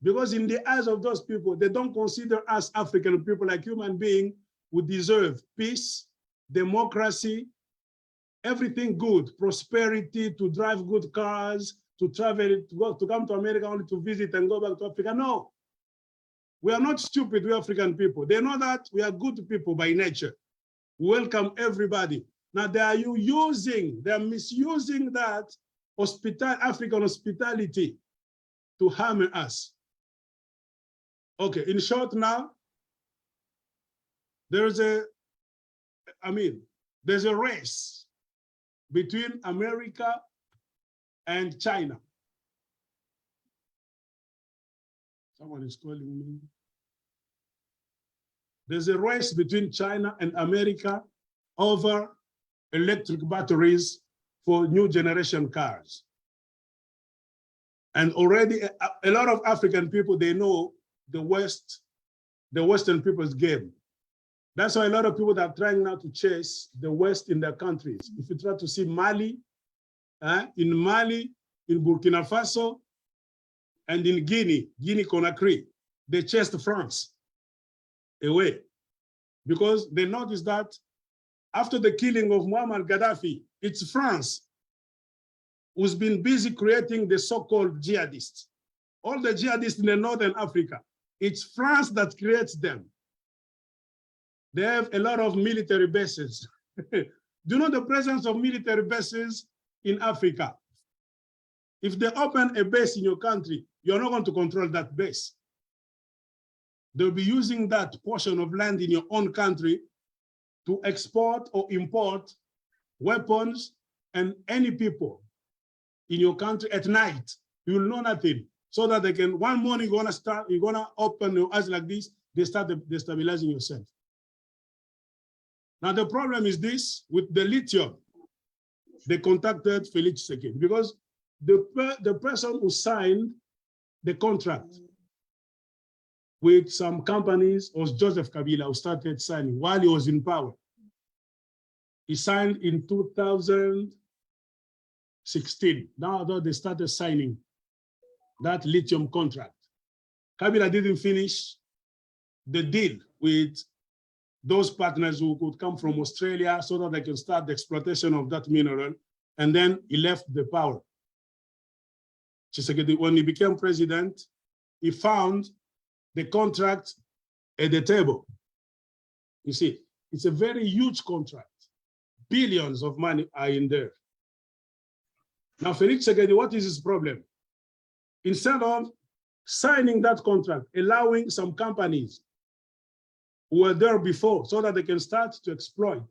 Because in the eyes of those people, they don't consider us African people like human beings who deserve peace, democracy, everything good, prosperity, to drive good cars, to travel, to come to America only to visit and go back to Africa. No, we are not stupid, we African people. They know that we are good people by nature. We welcome everybody. Now they are misusing that African hospitality to harm us. Okay, in short now, there's a race between America and China. Someone is calling me. There's a race between China and America over electric batteries for new generation cars. And already a lot of African people, they know the Western people's game. That's why a lot of people that are trying now to chase the West in their countries. If you try to see Mali, in Burkina Faso, and in Guinea-Conakry, they chased France away because they noticed that after the killing of Muammar Gaddafi, it's France who's been busy creating the so-called jihadists. All the jihadists in the Northern Africa, it's France that creates them. They have a lot of military bases. Do you know the presence of military bases in Africa? If they open a base in your country, you're not going to control that base. They'll be using that portion of land in your own country to export or import weapons and any people in your country at night. You will know nothing. So that they can, one morning you're gonna open your eyes like this, they start destabilizing yourself. Now the problem is this, with the lithium, they contacted Felix Tshisekedi because the person who signed the contract with some companies was Joseph Kabila, who started signing while he was in power. He signed in 2016. Now they started signing that lithium contract. Kabila didn't finish the deal with those partners who could come from Australia so that they can start the exploitation of that mineral, and then he left the power. Tshisekedi, when he became president, he found the contract at the table. You see, it's a very huge contract. Billions of money are in there. Now, Felix Tshisekedi, what is his problem? Instead of signing that contract, allowing some companies who were there before so that they can start to exploit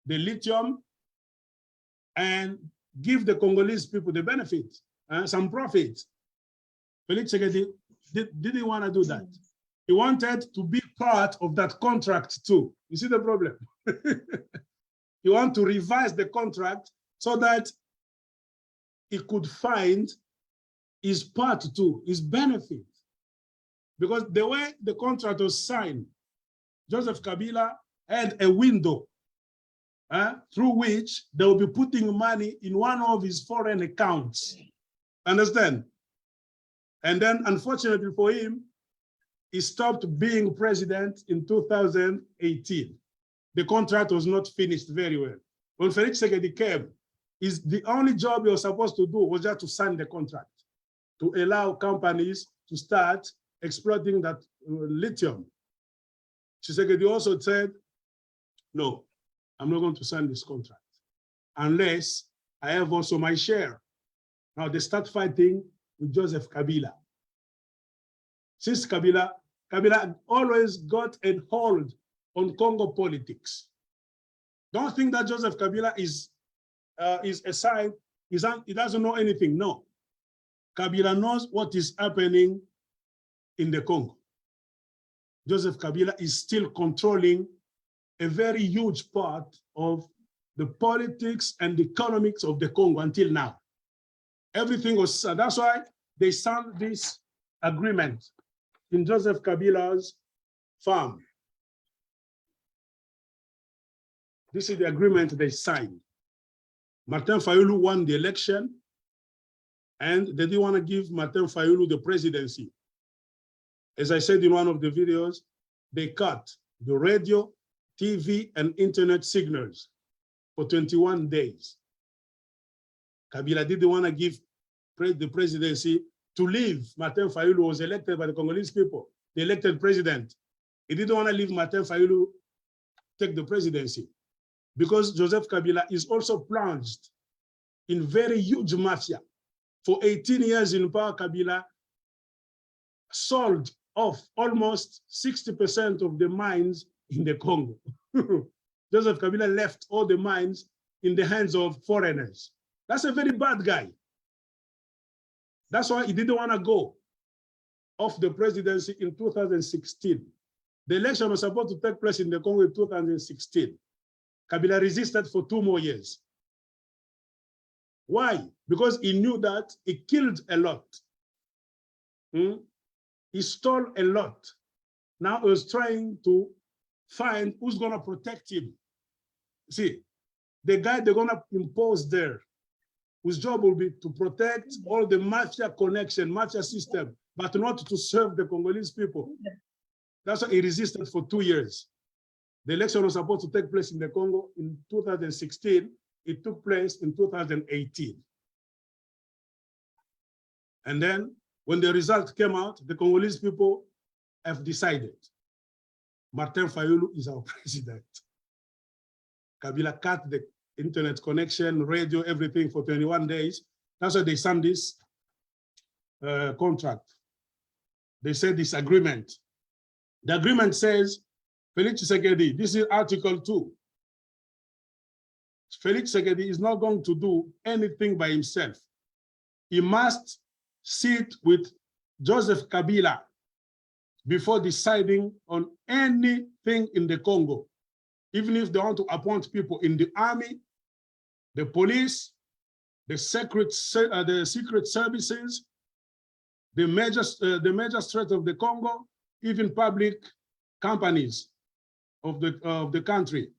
the lithium and give the Congolese people the benefit, some profit. Felix Tshisekedi didn't want to do that. He wanted to be part of that contract too. You see the problem? He wanted to revise the contract so that he could find his part too, his benefit. Because the way the contract was signed, Joseph Kabila had a window through which they will be putting money in one of his foreign accounts. Understand? And then, unfortunately for him, he stopped being president in 2018. The contract was not finished very well. When Felix Tshisekedi came, the only job he was supposed to do was just to sign the contract, to allow companies to start exploiting that lithium. Tshisekedi also said, no, I'm not going to sign this contract unless I have also my share. Now they start fighting with Joseph Kabila. Since Kabila always got a hold on Congo politics. Don't think that Joseph Kabila is aside, he doesn't know anything. No. Kabila knows what is happening in the Congo. Joseph Kabila is still controlling a very huge part of the politics and the economics of the Congo until now. Everything was, that's why they signed this agreement in Joseph Kabila's farm. This is the agreement they signed. Martin Fayulu won the election, and they didn't want to give Martin Fayulu the presidency. As I said in one of the videos, they cut the radio, TV, and internet signals for 21 days. Kabila didn't want to give the presidency to leave. Martin Fayulu was elected by the Congolese people, the elected president. He didn't want to leave Martin Fayulu take the presidency because Joseph Kabila is also plunged in very huge mafia. For 18 years in power, Kabila sold off almost 60% of the mines in the Congo. Joseph Kabila left all the mines in the hands of foreigners. That's a very bad guy. That's why he didn't want to go off the presidency in 2016. The election was supposed to take place in the Congo in 2016. Kabila resisted for 2 more years. Why? Because he knew that he killed a lot. He stole a lot. Now he was trying to find who's going to protect him. See, the guy they're going to impose there, whose job will be to protect all the mafia connection, mafia system, but not to serve the Congolese people. That's why he resisted for 2 years. The election was supposed to take place in the Congo in 2016. It took place in 2018. And then when the result came out, the Congolese people have decided Martin Fayulu is our president. Kabila cut the internet connection, radio, everything for 21 days. That's why they signed this contract. They said this agreement. The agreement says Felix Tshisekedi, this is Article 2. Felix Tshisekedi is not going to do anything by himself. He must sit with Joseph Kabila before deciding on anything in the Congo. Even if they want to appoint people in the army, the police, the secret services, the magistrate of the Congo, even public companies of the country,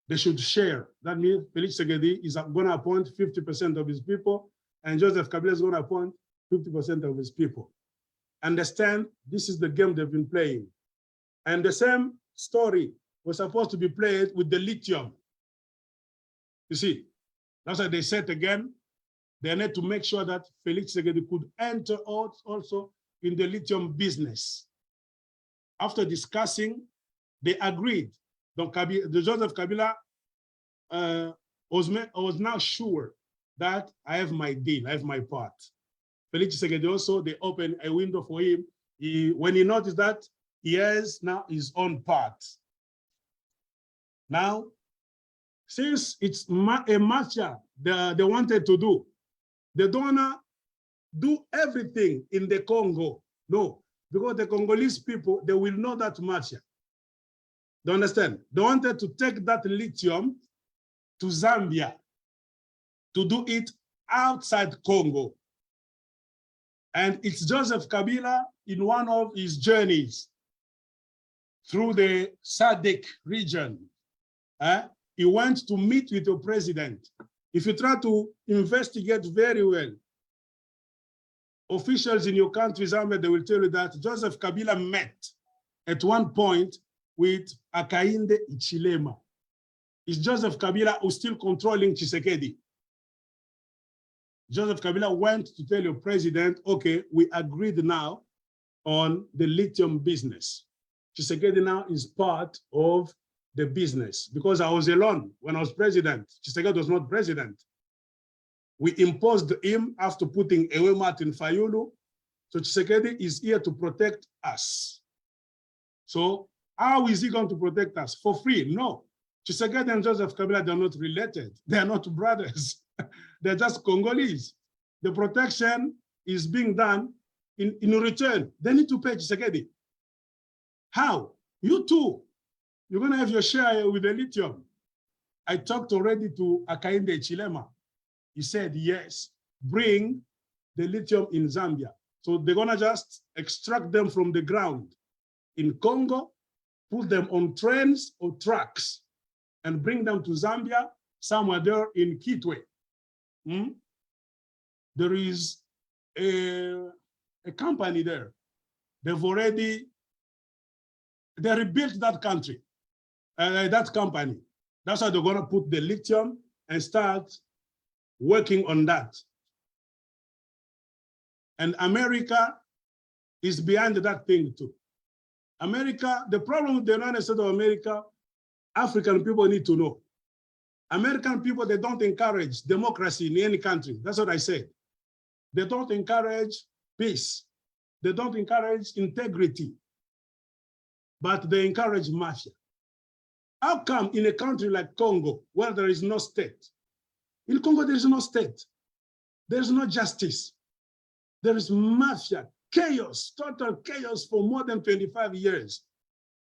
they should share. That means Felix Tshisekedi is going to appoint 50% of his people, and Joseph Kabila is going to appoint 50% of his people. Understand, this is the game they've been playing. And the same story was supposed to be played with the lithium. You see, that's why they said again, they need to make sure that Felix Tshisekedi could enter also in the lithium business. After discussing, they agreed. The Joseph Kabila was now sure that I have my deal, I have my part. Felix Tshisekedi also, they opened a window for him. When he noticed that he has now his own part. Now, since it's a matcha they wanted to do, they don't want to do everything in the Congo. No, because the Congolese people, they will know that matcha. They understand? They wanted to take that lithium to Zambia to do it outside Congo. And it's Joseph Kabila in one of his journeys through the SADC region. He went to meet with the president. If you try to investigate very well, officials in your country, Zambia, they will tell you that Joseph Kabila met at one point with Hakainde Hichilema. It's Joseph Kabila who's still controlling Tshisekedi. Joseph Kabila went to tell your president, okay, we agreed now on the lithium business. Tshisekedi now is part of the business because I was alone when I was president. Tshisekedi was not president. We imposed him after putting away Martin Fayulu. So Tshisekedi is here to protect us. So how is he going to protect us? For free? No. Tshisekedi and Joseph Kabila, they're not related. They are not brothers. They're just Congolese. The protection is being done in return. They need to pay Tshisekedi. How? You too. You're going to have your share with the lithium. I talked already to Hakainde Hichilema. He said, yes, bring the lithium in Zambia. So they're going to just extract them from the ground in Congo, put them on trains or trucks, and bring them to Zambia, somewhere there in Kitwe. There is a company there. They rebuilt that country, that company. That's how they're going to put the lithium and start working on that. And America is behind that thing too. America, the problem with the United States of America, African people need to know. American people, they don't encourage democracy in any country. That's what I said. They don't encourage peace. They don't encourage integrity, but they encourage mafia. How come in a country like Congo, where there is no state? In Congo, there is no state. There is no justice. There is mafia, chaos, total chaos for more than 25 years.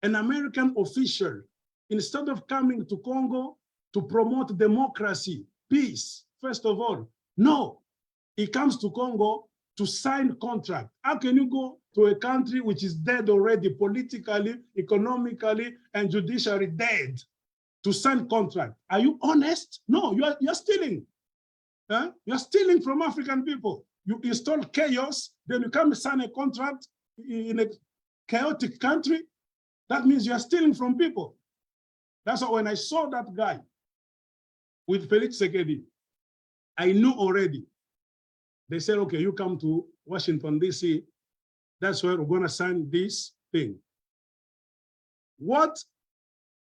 An American official, instead of coming to Congo to promote democracy, peace, first of all, no, he comes to Congo to sign contract. How can you go to a country which is dead already politically, economically, and judicially dead to sign contract? Are you honest? No, you're stealing. Huh? You're stealing from African people. You install chaos, then you come and sign a contract in a chaotic country. That means you're stealing from people. That's why when I saw that guy with Felix Tshisekedi, I knew already. They said, okay, you come to Washington, D.C. That's where we're going to sign this thing. What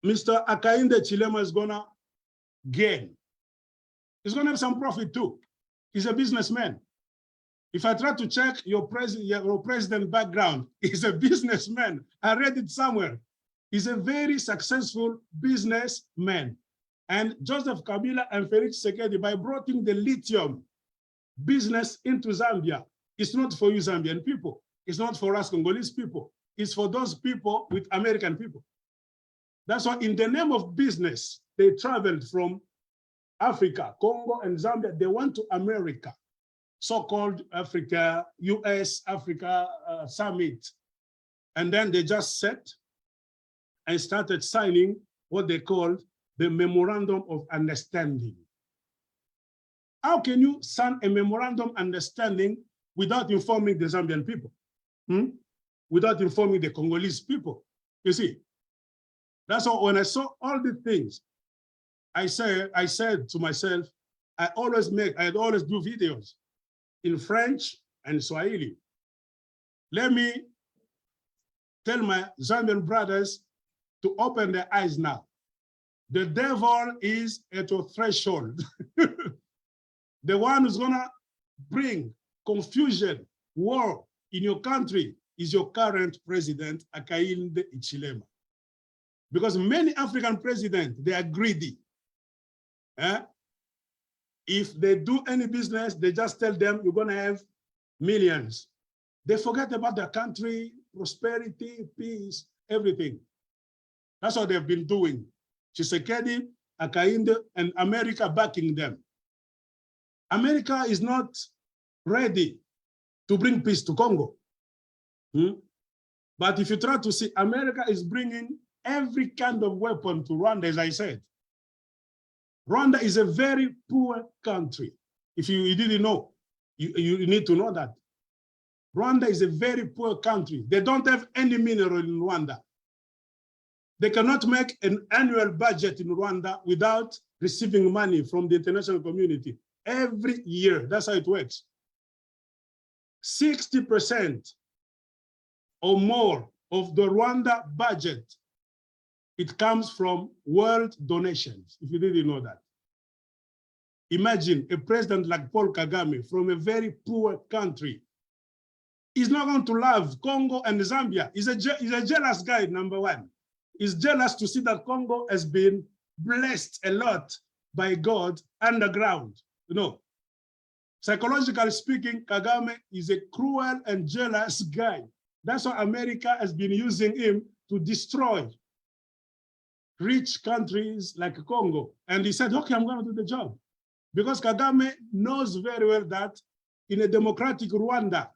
Mr. Hakainde Hichilema is going to gain, he's going to have some profit too. He's a businessman. If I try to check your president background, he's a businessman. I read it somewhere. is a very successful businessman. And Joseph Kabila and Felix Tshisekedi, by bringing the lithium business into Zambia, it's not for you Zambian people. It's not for us Congolese people. It's for those people with American people. That's why in the name of business, they traveled from Africa, Congo and Zambia. They went to America, so-called Africa, US, Africa summit. And then they just sat and started signing what they called the Memorandum of Understanding. How can you sign a Memorandum of Understanding without informing the Zambian people? Without informing the Congolese people? You see, that's why when I saw all the things, I said to myself, I always do videos in French and Swahili. Let me tell my Zambian brothers to open their eyes now. The devil is at your threshold. The one who's gonna bring confusion, war in your country is your current president, Hakainde Hichilema. Because many African presidents, they are greedy. If they do any business, they just tell them you're gonna have millions. They forget about their country, prosperity, peace, everything. That's what they've been doing. Tshisekedi, Hakainde, and America backing them. America is not ready to bring peace to Congo. But if you try to see, America is bringing every kind of weapon to Rwanda, as I said. Rwanda is a very poor country. If you didn't know, you need to know that. Rwanda is a very poor country. They don't have any mineral in Rwanda. They cannot make an annual budget in Rwanda without receiving money from the international community every year. That's how it works. 60% or more of the Rwanda budget, it comes from world donations, if you didn't know that. Imagine a president like Paul Kagame from a very poor country. He's not going to love Congo and Zambia. He's a jealous guy, number one. He's jealous to see that Congo has been blessed a lot by God underground. You know, psychologically speaking, Kagame is a cruel and jealous guy. That's why America has been using him to destroy rich countries like Congo. And he said, okay, I'm going to do the job. Because Kagame knows very well that in a democratic Rwanda,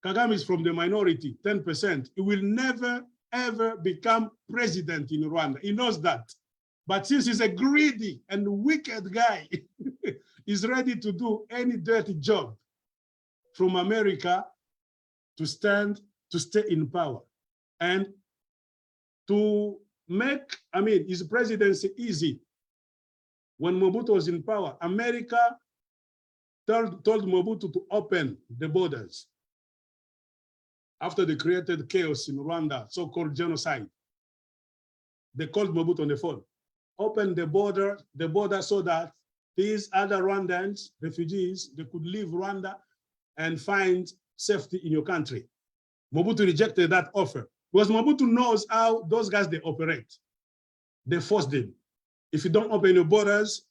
Kagame is from the minority, 10%. He will never, ever become president in Rwanda. He knows that. But since he's a greedy and wicked guy, he's ready to do any dirty job from America to stay in power and to make, his presidency easy. When Mobutu was in power, America told Mobutu to open the borders. After they created chaos in Rwanda, so-called genocide, they called Mobutu on the phone. Open the border so that these other Rwandans, refugees, they could leave Rwanda and find safety in your country. Mobutu rejected that offer because Mobutu knows how those guys, they operate. They forced them. If you don't open your borders,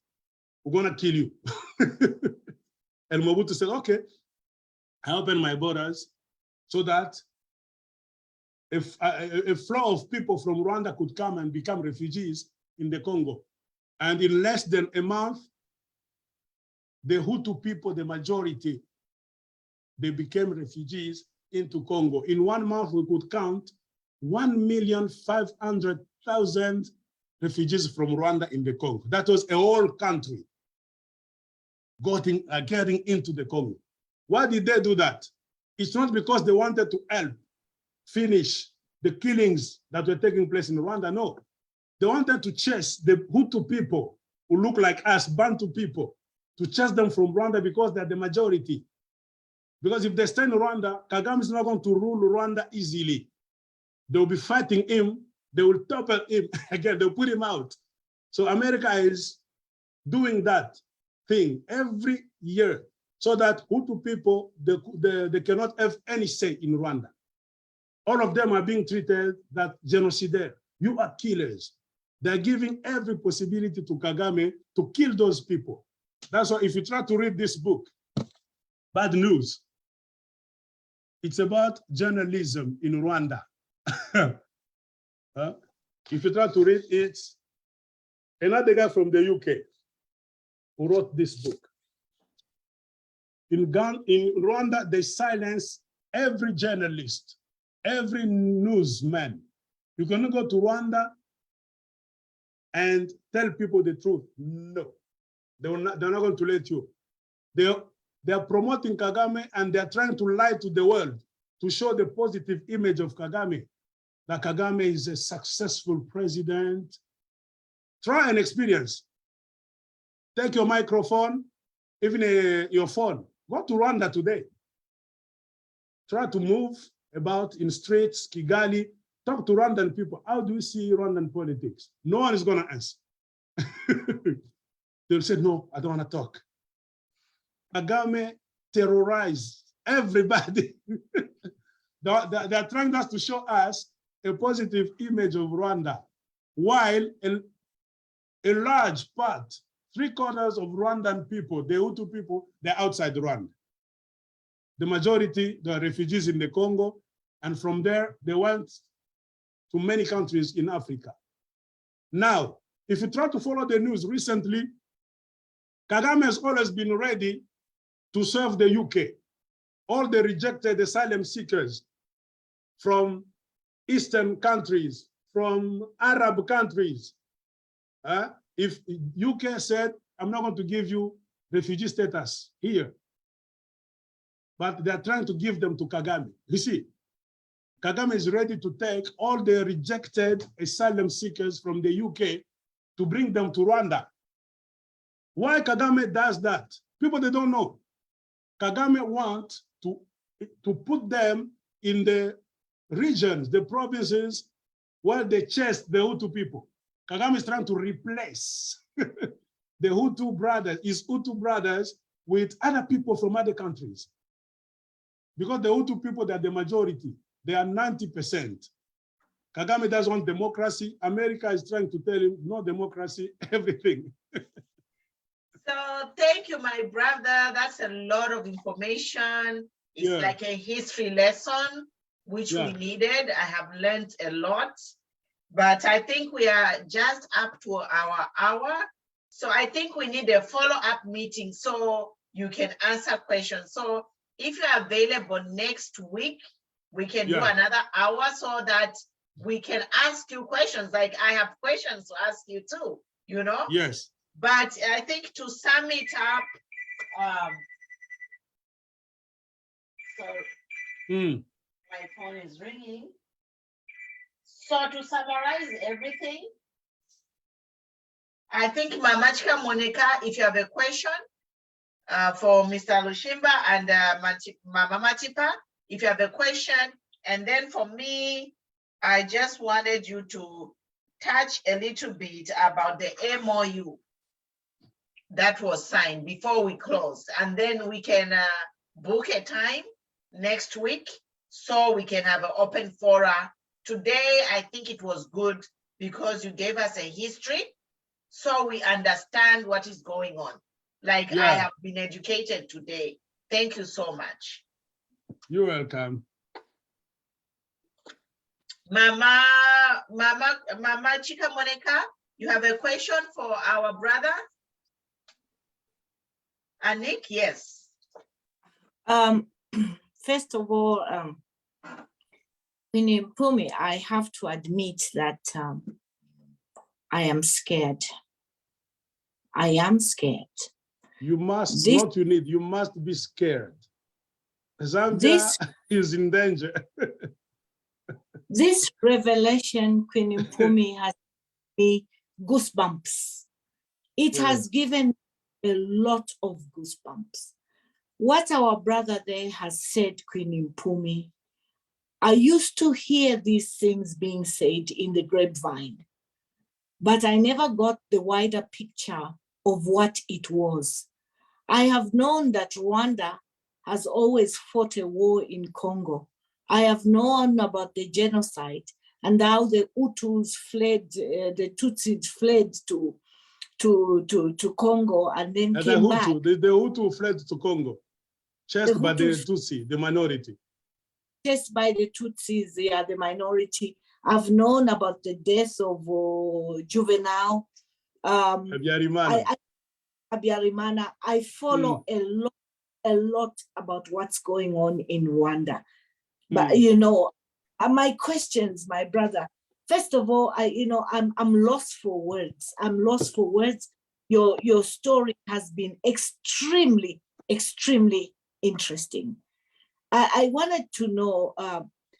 we're gonna kill you. And Mobutu said, okay, I open my borders so that if a flow of people from Rwanda could come and become refugees in the Congo. And in less than a month, the Hutu people, the majority, they became refugees into Congo. In 1 month, we could count 1,500,000 refugees from Rwanda in the Congo. That was a whole country getting into the Congo. Why did they do that? It's not because they wanted to help finish the killings that were taking place in Rwanda, no. They wanted to chase the Hutu people who look like us, Bantu people, to chase them from Rwanda because they're the majority. Because if they stay in Rwanda, Kagame is not going to rule Rwanda easily. They'll be fighting him, they will topple him, again, they'll put him out. So America is doing that thing every year so that Hutu people, they cannot have any say in Rwanda. All of them are being treated that genocidaire. You are killers. They're giving every possibility to Kagame to kill those people. That's why if you try to read this book, Bad News, it's about journalism in Rwanda. If you try to read it, another guy from the UK who wrote this book. In Rwanda, they silence every journalist, every newsman. You cannot go to Rwanda and tell people the truth. No, they're not going to let you. They are promoting Kagame and they're trying to lie to the world to show the positive image of Kagame, that Kagame is a successful president. Try and experience. Take your microphone, even your phone. Go to Rwanda today. Try to move about in streets, Kigali, talk to Rwandan people. How do you see Rwandan politics? No one is going to answer. They'll say, no, I don't want to talk. Kagame terrorized everybody. They're trying us to show us a positive image of Rwanda, while a large part, 3/4 of Rwandan people, the Hutu people, they're outside Rwanda. The majority, the refugees in the Congo, and from there, they went to many countries in Africa. Now, if you try to follow the news recently, Kagame has always been ready to serve the UK. All the rejected asylum seekers from Eastern countries, from Arab countries. If UK said, I'm not going to give you refugee status here, but they're trying to give them to Kagame. You see, Kagame is ready to take all the rejected asylum seekers from the UK to bring them to Rwanda. Why Kagame does that? People, they don't know. Kagame wants to put them in the regions, the provinces where they chase the Hutu people. Kagame is trying to replace the Hutu brothers, his Hutu brothers, with other people from other countries. Because the Hutu people, they're the majority. They are 90%. Kagame doesn't want democracy. America is trying to tell him, no democracy, everything. So thank you, my brother. That's a lot of information. It's like a history lesson, which we needed. I have learned a lot, but I think we are just up to our hour. So I think we need a follow-up meeting so you can answer questions. So if you're available next week, we can do another hour so that we can ask you questions. Like I have questions to ask you too, you know? Yes. But I think to sum it up, my phone is ringing. So to summarize everything, I think Mama CHIKAMONEKA, if you have a question for Mr. Lushimba and Mama Matipa, if you have a question, and then for me, I just wanted you to touch a little bit about the MOU that was signed before we close, and then we can book a time next week so we can have an open forum. Today, I think it was good because you gave us a history so we understand what is going on. Like I have been educated today. Thank you so much. You're welcome. Mama CHIKAMONEKA, you have a question for our brother? Anik, yes. First of all, Winnie Pumi, I have to admit that I am scared. I am scared. You must, you must be scared. Zambia is in danger. This revelation, Queen Mpumi, has given me goosebumps. It has given a lot of goosebumps. What our brother there has said, Queen Mpumi, I used to hear these things being said in the grapevine, but I never got the wider picture of what it was. I have known that Rwanda has always fought a war in Congo I have known about the genocide and how the Hutus fled, the Tutsis fled to Congo and then And came the back. Hutu, the Hutu fled to Congo, chased by the Hutus- Tutsi, the minority. Just by the Tutsis, they are the minority. I've known about the death of Juvenal. Habyarimana. Habyarimana. I follow a lot about what's going on in Rwanda. But you know, my questions, my brother. First of all, I'm lost for words. I'm lost for words. Your story has been extremely, extremely interesting. I wanted to know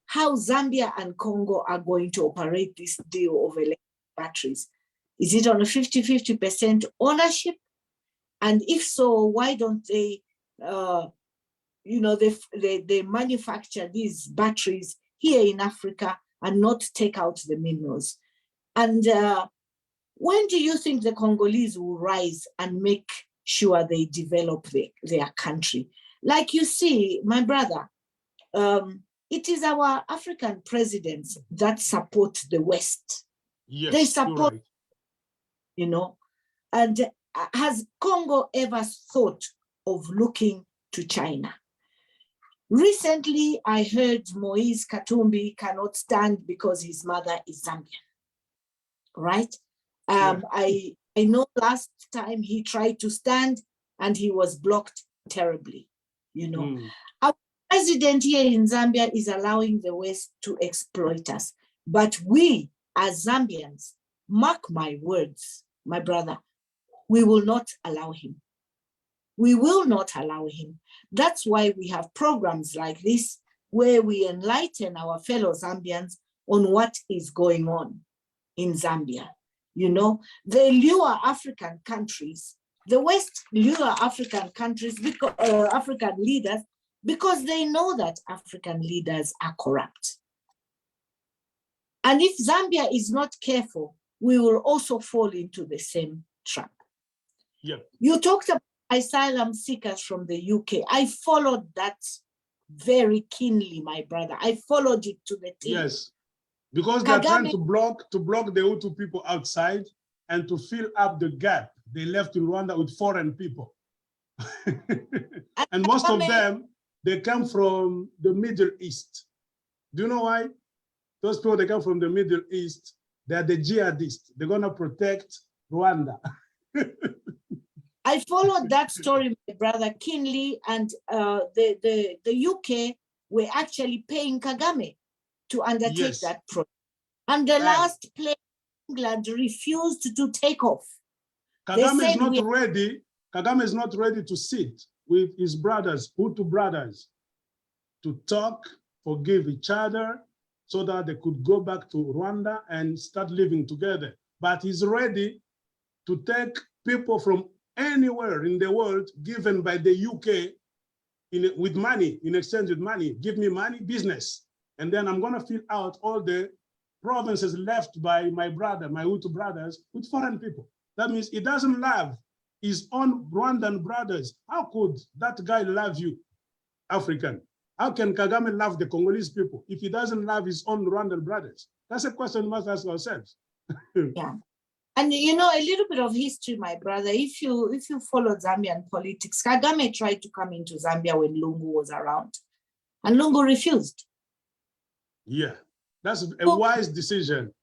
how Zambia and Congo are going to operate this deal of electric batteries. Is it on a 50-50% ownership? And if so, why don't they, they manufacture these batteries here in Africa and not take out the minerals? And when do you think the Congolese will rise and make sure they develop their country? Like you see, my brother, it is our African presidents that support the West. Yes, they support, right. And has Congo ever thought of looking to China? Recently, I heard Moise Katumbi cannot stand because his mother is Zambian, right? I know last time he tried to stand and he was blocked terribly, Our president here in Zambia is allowing the West to exploit us. But we, as Zambians, mark my words, my brother, we will not allow him. We will not allow him. That's why we have programs like this, where we enlighten our fellow Zambians on what is going on in Zambia. They lure African countries, the West lure African countries, because African leaders, because they know that African leaders are corrupt. And if Zambia is not careful, we will also fall into the same trap. Yep. You talked about asylum seekers from the UK. I followed that very keenly, my brother. I followed it to the T. Yes, because they're trying to block the Hutu people outside and to fill up the gap they left in Rwanda with foreign people. And most of them, they come from the Middle East. Do you know why? Those people, they come from the Middle East. They're the jihadists. They're gonna protect Rwanda. I followed that story, my brother, keenly, and the UK were actually paying Kagame to undertake that project. And the last plane, England, refused to take off. Kagame is not ready. Kagame is not ready to sit with his brothers, Hutu brothers, to talk, forgive each other, so that they could go back to Rwanda and start living together. But he's ready to take people from anywhere in the world, given by the UK with money, in exchange with money. Give me money, business. And then I'm gonna fill out all the provinces left by my brother, my Hutu brothers, with foreign people. That means he doesn't love his own Rwandan brothers. How could that guy love you, African? How can Kagame love the Congolese people if he doesn't love his own Rwandan brothers? That's a question we must ask ourselves. Yeah. And a little bit of history, my brother, if you follow Zambian politics, Kagame tried to come into Zambia when Lungu was around, and Lungu refused. Yeah, that's a wise decision.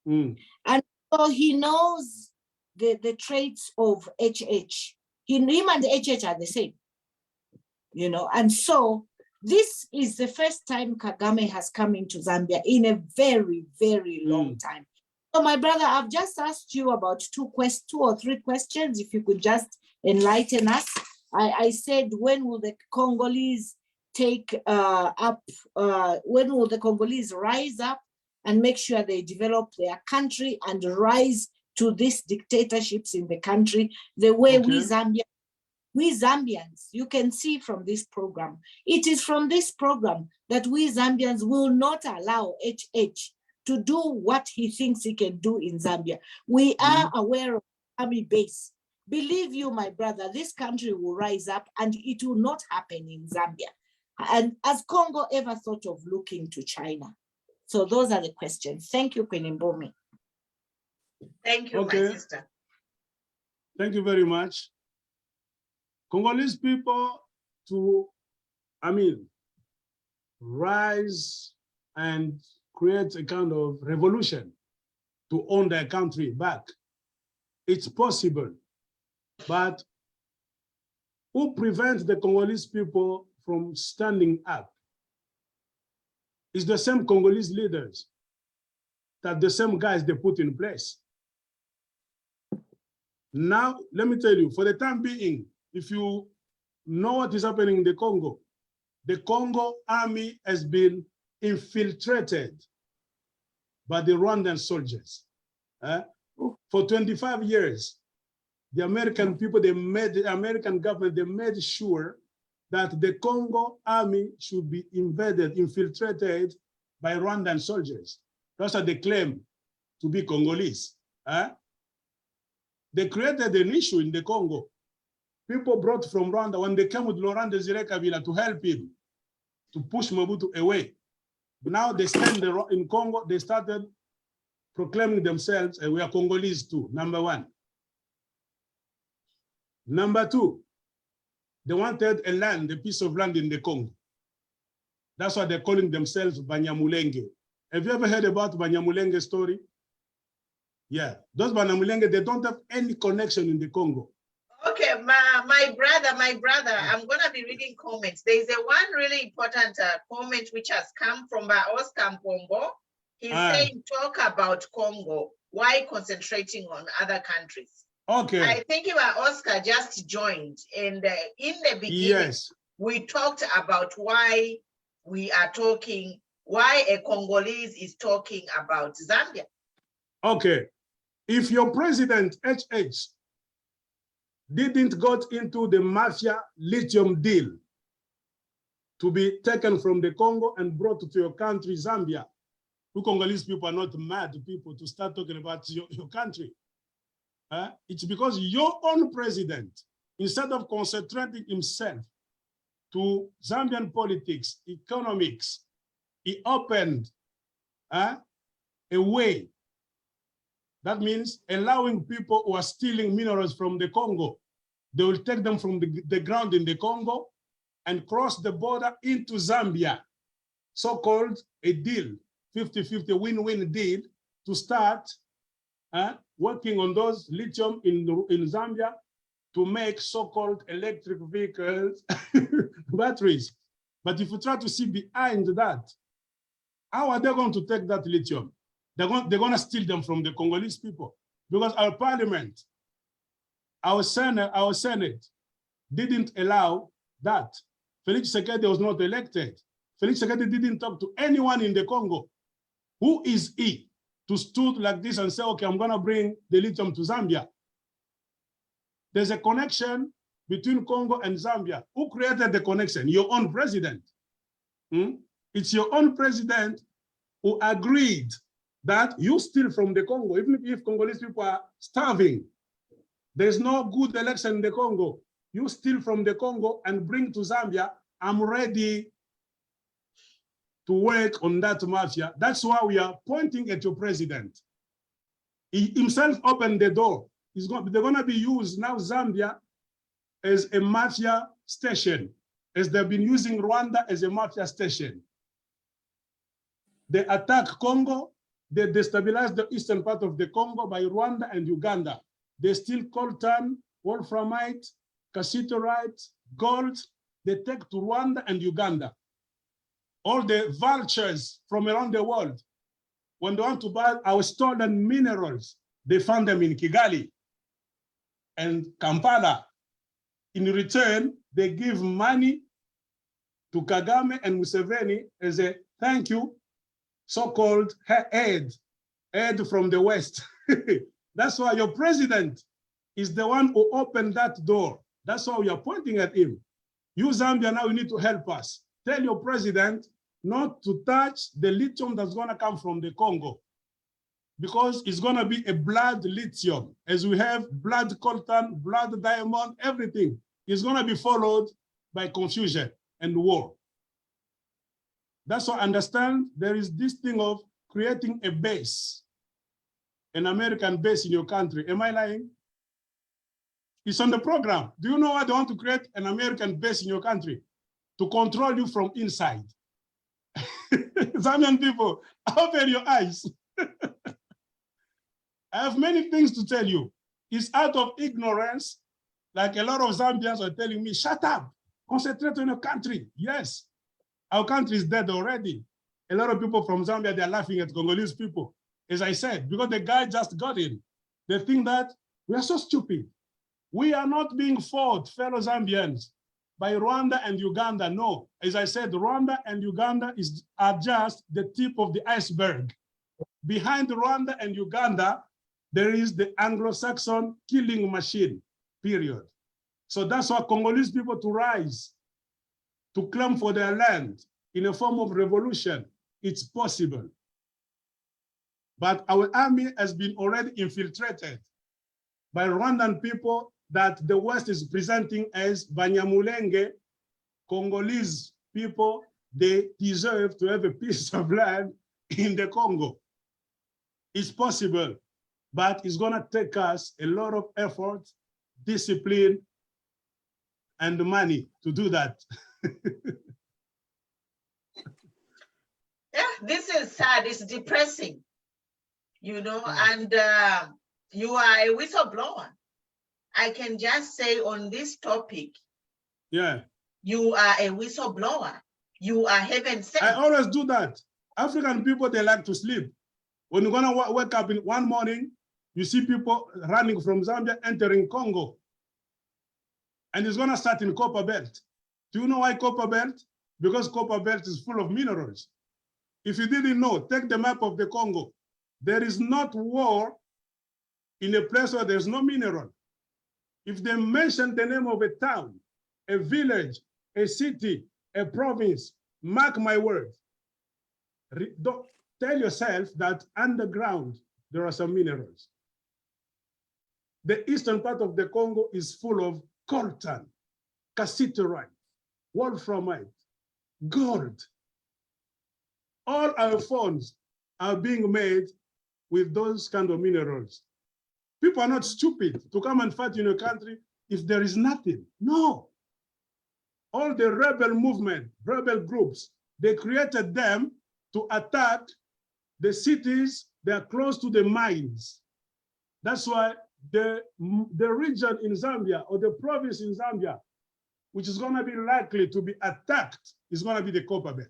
And so he knows the traits of HH. Him and HH are the same, and so this is the first time Kagame has come into Zambia in a very, very long time. So my brother, I've just asked you about two or three questions. If you could just enlighten us. I said, when will the Congolese when will the Congolese rise up and make sure they develop their country and rise to these dictatorships in the country, the way we Zambians, you can see from this program. It is from this program that we Zambians will not allow HH to do what he thinks he can do in Zambia. We are aware of army base. Believe you, my brother, this country will rise up and it will not happen in Zambia. And has Congo ever thought of looking to China? So those are the questions. Thank you, Queen Mbumi. Thank you, Okay. my sister. Thank you very much. Congolese people rise and create a kind of revolution to own their country back. It's possible, but who prevents the Congolese people from standing up? It's the same Congolese leaders, that the same guys they put in place. Now, let me tell you, for the time being, if you know what is happening in the Congo army has been infiltrated by the Rwandan soldiers. For 25 years, the American people, the American government, they made sure that the Congo army should be invaded, infiltrated by Rwandan soldiers. That's what they claim to be Congolese. They created an issue in the Congo. People brought from Rwanda, when they came with Laurent Desire Kabila to help him, to push Mobutu away. Now they stand in Congo, they started proclaiming themselves, and we are Congolese too, number one. Number two, they wanted a land, a piece of land in the Congo. That's why they're calling themselves Banyamulenge. Have you ever heard about Banyamulenge story? Yeah, those Banyamulenge, they don't have any connection in the Congo. Okay, my brother, I'm gonna be reading comments. There's a one really important comment which has come from Oscar Mpombo. He's saying, talk about Congo. Why concentrating on other countries? Okay. I think Oscar just joined, and in the beginning, yes, we talked about why we are talking, why a Congolese is talking about Zambia. Okay, if your president, HH, didn't got into the mafia lithium deal to be taken from the Congo and brought to your country, Zambia, you Congolese people are not mad people to start talking about your country. It's because your own president, instead of concentrating himself to Zambian politics, economics, he opened a way. That means allowing people who are stealing minerals from the Congo, they will take them from the ground in the Congo and cross the border into Zambia, so-called a deal, 50-50 win-win deal to start working on those lithium in Zambia to make so-called electric vehicles, batteries. But if you try to see behind that, how are they going to take that lithium? They're going to steal them from the Congolese people, because our parliament, our Senate didn't allow that. Felix Tshisekedi was not elected. Felix Tshisekedi didn't talk to anyone in the Congo. Who is he to stood like this and say, okay, I'm going to bring the lithium to Zambia? There's a connection between Congo and Zambia. Who created the connection? Your own president. It's your own president who agreed that you steal from the Congo, even if Congolese people are starving. There's no good election in the Congo. You steal from the Congo and bring to Zambia. I'm ready to work on that mafia. That's why we are pointing at your president. He himself opened the door. They're going to be used now, Zambia, as a mafia station, as they've been using Rwanda as a mafia station. They attack Congo. They destabilize the eastern part of the Congo by Rwanda and Uganda. They steal coltan, wolframite, cassiterite, gold. They take to Rwanda and Uganda. All the vultures from around the world, when they want to buy our stolen minerals, they found them in Kigali and Kampala. In return, they give money to Kagame and Museveni as a thank you, so-called aid from the West. That's why your president is the one who opened that door. That's why we are pointing at him. You, Zambia, now you need to help us. Tell your president not to touch the lithium that's going to come from the Congo, because it's going to be a blood lithium. As we have blood coltan, blood diamond, everything is going to be followed by confusion and war. That's why I understand there is this thing of creating a base, an American base in your country. Am I lying? It's on the program. Do you know why they want to create an American base in your country? To control you from inside. Zambian people, open your eyes. I have many things to tell you. It's out of ignorance, like a lot of Zambians are telling me, shut up, concentrate on your country. Yes, our country is dead already. A lot of people from Zambia, they're laughing at Congolese people, as I said, because the guy just got in. They think that we are so stupid. We are not being fought, fellow Zambians, by Rwanda and Uganda. No, as I said, Rwanda and Uganda are just the tip of the iceberg. Behind Rwanda and Uganda, there is the Anglo-Saxon killing machine, period. So that's why Congolese people to rise, to claim for their land in a form of revolution. It's possible. But our army has been already infiltrated by Rwandan people that the West is presenting as Banyamulenge, Congolese people. They deserve to have a piece of land in the Congo. It's possible, but it's gonna take us a lot of effort, discipline, and money to do that. Yeah, this is sad, it's depressing, you know, and you are a whistleblower. I can just say on this topic, Yeah. you are a whistleblower. You are heaven sent. I always do that. African people, they like to sleep. When you're gonna wake up in one morning, you see people running from Zambia, entering Congo. And it's gonna start in Copper Belt. Do you know why Copper Belt? Because Copper Belt is full of minerals. If you didn't know, take the map of the Congo. There is not war in a place where there's no mineral. If they mention the name of a town, a village, a city, a province, mark my words. Tell yourself that underground, there are some minerals. The eastern part of the Congo is full of coltan, cassiterite, wolframite, gold. All our phones are being made with those kind of minerals. People are not stupid to come and fight in a country if there is nothing. No. All the rebel movement, rebel groups, they created them to attack the cities that are close to the mines. That's why the region in Zambia or the province in Zambia, which is going to be likely to be attacked, is going to be the Copper Belt.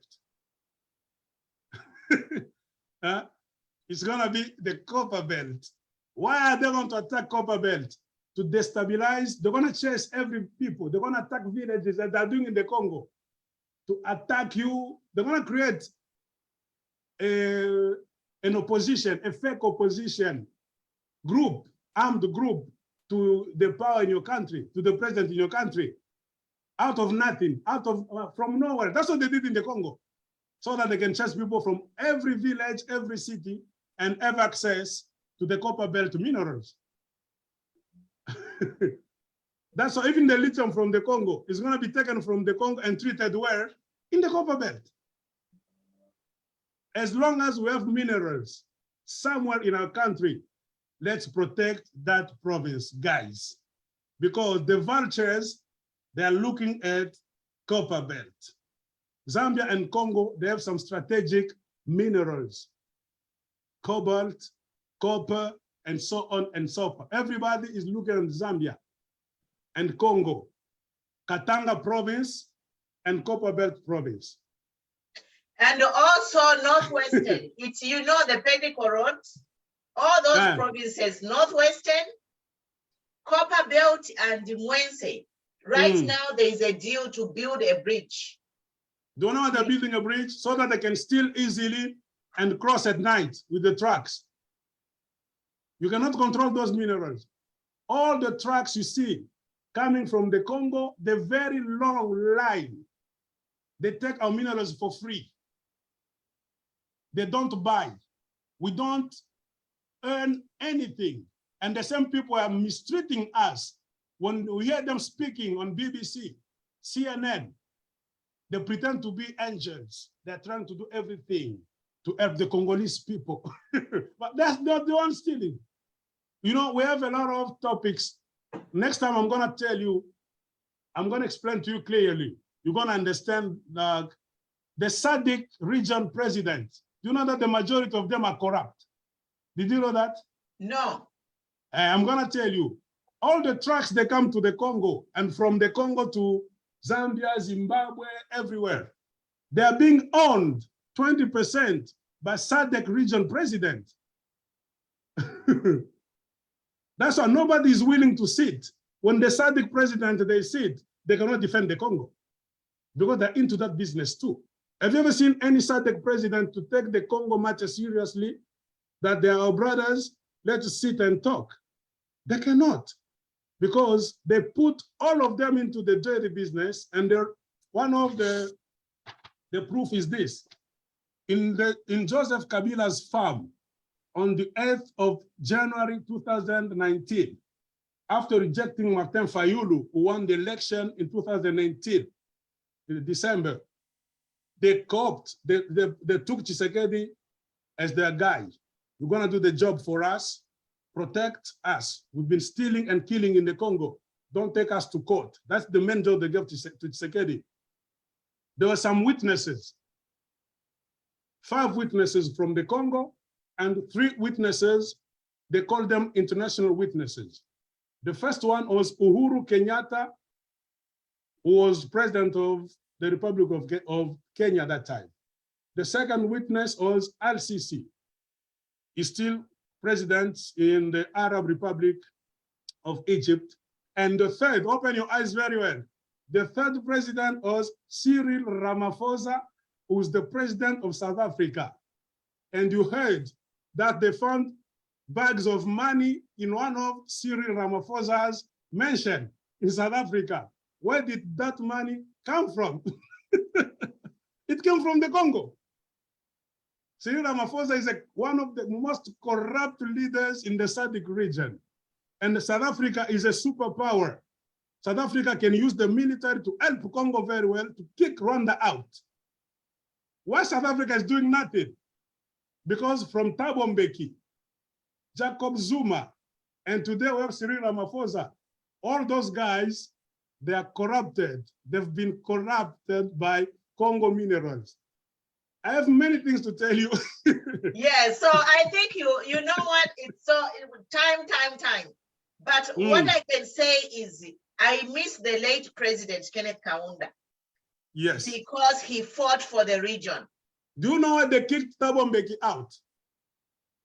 It's going to be the Copper Belt. Why are they going to attack Copper Belt? To destabilize. They're going to chase every people. They're going to attack villages that they're doing in the Congo. To attack you. They're going to create an opposition, a fake opposition group, armed group to the power in your country, to the president in your country, out of nothing, from nowhere. That's what they did in the Congo, so that they can chase people from every village, every city, and have access to the Copper Belt minerals. That's why even the lithium from the Congo is going to be taken from the Congo and treated where? In the Copper Belt. As long as we have minerals somewhere in our country, let's protect that province, guys. Because the vultures, they are looking at Copper Belt. Zambia and Congo, they have some strategic minerals, cobalt, copper, and so on and so forth. Everybody is looking at Zambia and Congo, Katanga province and Copper Belt province. And also Northwestern. It's, you know, the Pedicle Road, all those provinces, Northwestern, Copper Belt, and Mwense. Right now, there is a deal to build a bridge. Do you know why they're building a bridge? So that they can steal easily and cross at night with the trucks. You cannot control those minerals. All the trucks you see coming from the Congo, the very long line, they take our minerals for free. They don't buy. We don't earn anything. And the same people are mistreating us when we hear them speaking on BBC, CNN, They pretend to be angels. They're trying to do everything to help the Congolese people. But that's not the one stealing. You know, we have a lot of topics. Next time I'm gonna tell you, I'm gonna explain to you clearly. You're gonna understand the SADC region president. Do you know that the majority of them are corrupt? Did you know that? No. I'm gonna tell you, all the trucks, they come to the Congo, and from the Congo to Zambia, Zimbabwe, everywhere. They are being owned 20% by SADC region president. That's why nobody is willing to sit. When the SADC president, they sit, they cannot defend the Congo because they're into that business too. Have you ever seen any SADC president to take the Congo matter seriously? That they are our brothers, let's sit and talk. They cannot, because they put all of them into the dirty business, and one of the proof is this. In Joseph Kabila's farm, on the 8th of January 2019, after rejecting Martin Fayulu, who won the election in 2019, in December, they took Tshisekedi as their guy. You're gonna do the job for us, protect us. We've been stealing and killing in the Congo. Don't take us to court. That's the main job they gave to Tshisekedi. There were some witnesses, 5 witnesses from the Congo, and 3 witnesses, they called them international witnesses. The first one was Uhuru Kenyatta, who was president of the Republic of Kenya at that time. The second witness was Al-Sisi. He's still president in the Arab Republic of Egypt. And the third, open your eyes very well. The third president was Cyril Ramaphosa, who's the president of South Africa. And you heard that they found bags of money in one of Cyril Ramaphosa's mansion in South Africa. Where did that money come from? It came from the Congo. Cyril Ramaphosa is one of the most corrupt leaders in the SADC region. And South Africa is a superpower. South Africa can use the military to help Congo very well to kick Rwanda out. Why South Africa is doing nothing? Because from Thabo Mbeki, Jacob Zuma, and today we have Cyril Ramaphosa, all those guys, they are corrupted. They've been corrupted by Congo minerals. I have many things to tell you. Yeah, so I think you know what, it's so time. But what I can say is I miss the late President Kenneth Kaunda. Yes. Because he fought for the region. Do you know why they kicked Thabo Mbeki out?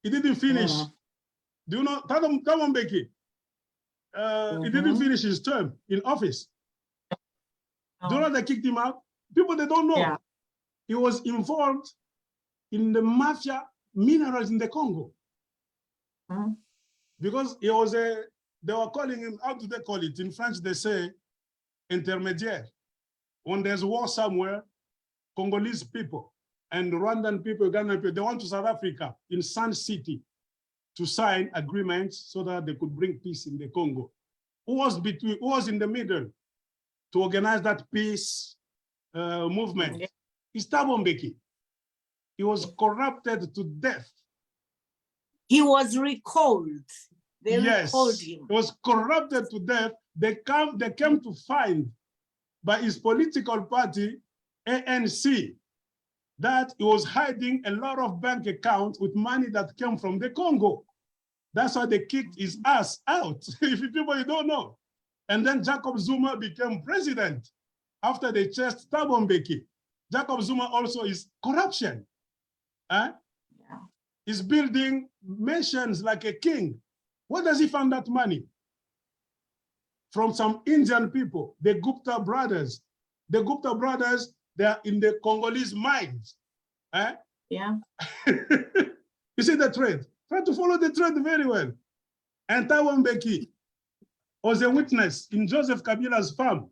He didn't finish. Do you know Thabo Mbeki? He didn't finish his term in office. Do you know they kicked him out? People, they don't know. Yeah. He was involved in the mafia minerals in the Congo. Because he was they were calling him, how do they call it? In French, they say intermédiaire. When there's war somewhere, Congolese people and Rwandan people, Ugandan people, they went to South Africa in Sun City to sign agreements so that they could bring peace in the Congo. Who was in the middle to organize that peace movement? It's Thabo Mbeki. He was corrupted to death. He was recalled. They recalled him. He was corrupted to death. They came to find by his political party, ANC, that he was hiding a lot of bank accounts with money that came from the Congo. That's why they kicked his ass out, if people you don't know. And then Jacob Zuma became president after they chased Thabo Mbeki. Jacob Zuma also is corruption. He's building mansions like a king. Where does he find that money? From some Indian people, the Gupta brothers. The Gupta brothers, they are in the Congolese mines. Yeah. You see the trade? Try to follow the trade very well. And Thabo Mbeki was a witness in Joseph Kabila's farm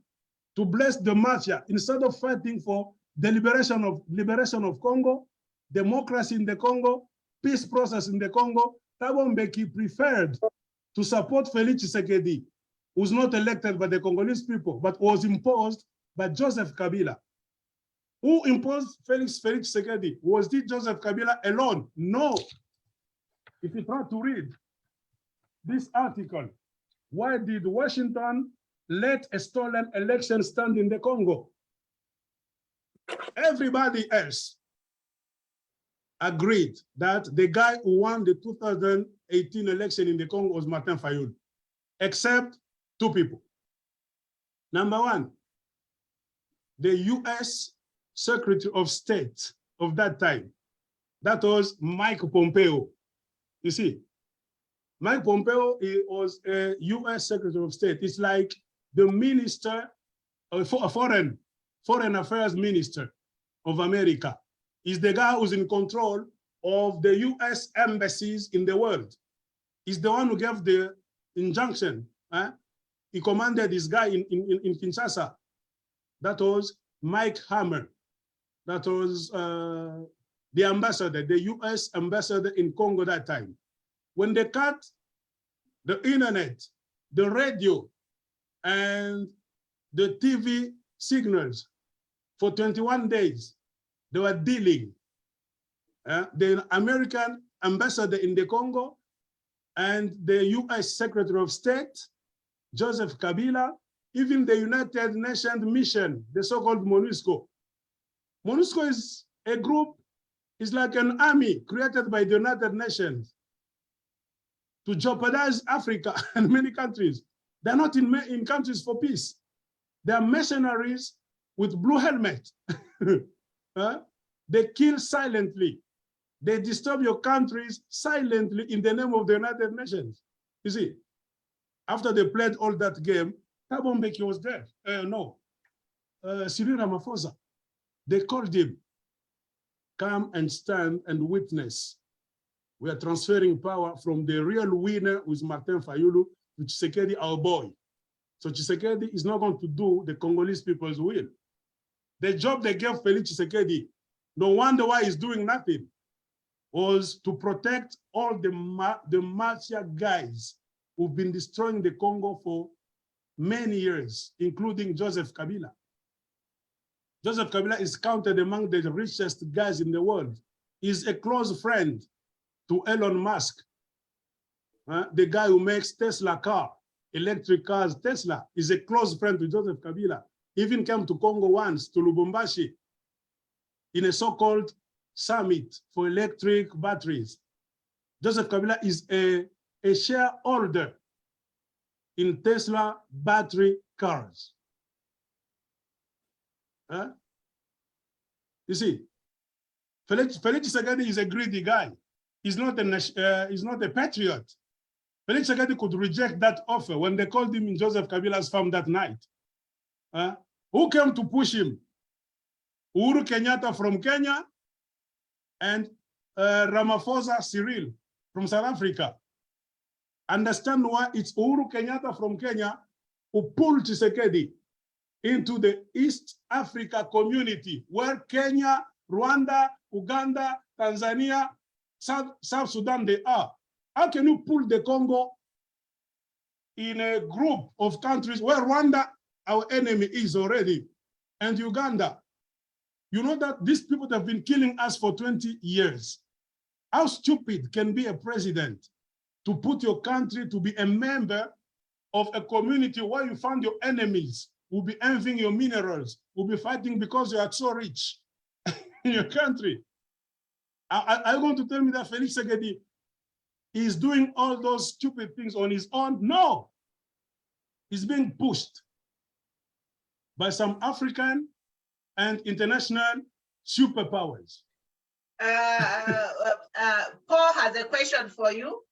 to bless the mafia instead of fighting for the liberation of Congo, democracy in the Congo, peace process in the Congo. Thabo Mbeki preferred to support Felix Tshisekedi, who's not elected by the Congolese people, but was imposed by Joseph Kabila. Who imposed Felix Tshisekedi? Was it Joseph Kabila alone? No. If you try to read this article, why did Washington let a stolen election stand in the Congo? Everybody else agreed that the guy who won the 2018 election in the Congo was Martin Fayulu, except two people. Number one, the US Secretary of State of that time, that was Mike Pompeo. You see, Mike Pompeo was a US Secretary of State. It's like the minister, foreign affairs minister of America. He's the guy who's in control of the US embassies in the world. He's the one who gave the injunction. He commanded this guy in Kinshasa. That was Mike Hammer. That was the ambassador, the US ambassador in Congo that time. When they cut the internet, the radio, and the TV signals for 21 days, they were dealing. The American ambassador in the Congo and the US Secretary of State, Joseph Kabila, even the United Nations mission, the so-called MONUSCO. MONUSCO is a group, it's like an army created by the United Nations to jeopardize Africa and many countries. They're not in countries for peace. They're mercenaries with blue helmets. They kill silently. They disturb your countries silently in the name of the United Nations. You see, after they played all that game, Thabo Mbeki was there. Cyril Ramaphosa. They called him, come and stand and witness. We are transferring power from the real winner, who is Martin Fayulu, to Tshisekedi, our boy. So Tshisekedi is not going to do the Congolese people's will. The job they gave Felix Tshisekedi, no wonder why he's doing nothing, was to protect all the mafia guys who've been destroying the Congo for many years, including Joseph Kabila. Joseph Kabila is counted among the richest guys in the world. He's a close friend to Elon Musk, the guy who makes Tesla car, electric cars. Tesla is a close friend to Joseph Kabila. Even came to Congo once, to Lubumbashi, in a so-called summit for electric batteries. Joseph Kabila is a shareholder in Tesla battery cars. You see, Felix Tshisekedi is a greedy guy. He's not a patriot. Felix Tshisekedi could reject that offer when they called him in Joseph Kabila's farm that night. Who came to push him? Uhuru Kenyatta from Kenya and Ramaphosa Cyril from South Africa. Understand why it's Uhuru Kenyatta from Kenya who pulled Tshisekedi into the East Africa community, where Kenya, Rwanda, Uganda, Tanzania, South Sudan, they are. How can you pull the Congo in a group of countries where Rwanda, our enemy, is already, and Uganda? You know that these people have been killing us for 20 years. How stupid can be a president to put your country to be a member of a community where you find your enemies, will be envying your minerals, will be fighting because you are so rich in your country? Are you going to tell me that Felix Tshisekedi is doing all those stupid things on his own? No. He's being pushed by some African and international superpowers. Paul has a question for you.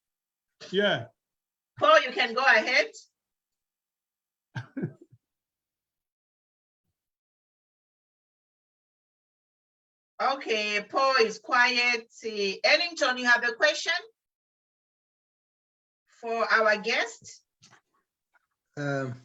Yeah. Paul, you can go ahead. Okay, Paul is quiet. Ellington, you have a question for our guest?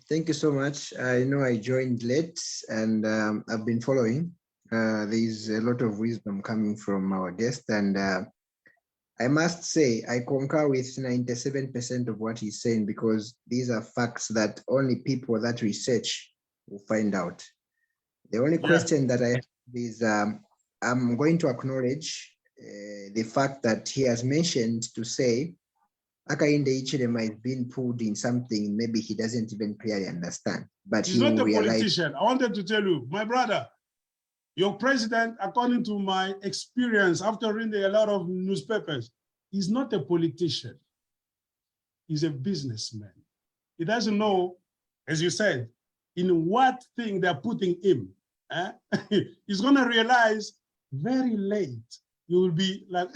Thank you so much. I know I joined late and I've been following. There's a lot of wisdom coming from our guest, and I must say I concur with 97% of what he's saying, because these are facts that only people that research will find out. The only question that I have I'm going to acknowledge the fact that he has mentioned to say Hakainde Hichilema is being pulled in something maybe he doesn't even clearly understand. But he's not a politician. I wanted to tell you, my brother, your president, according to my experience after reading a lot of newspapers, is not a politician. He's a businessman. He doesn't know, as you said, in what thing they're putting him. He's gonna realize very late. You will be like,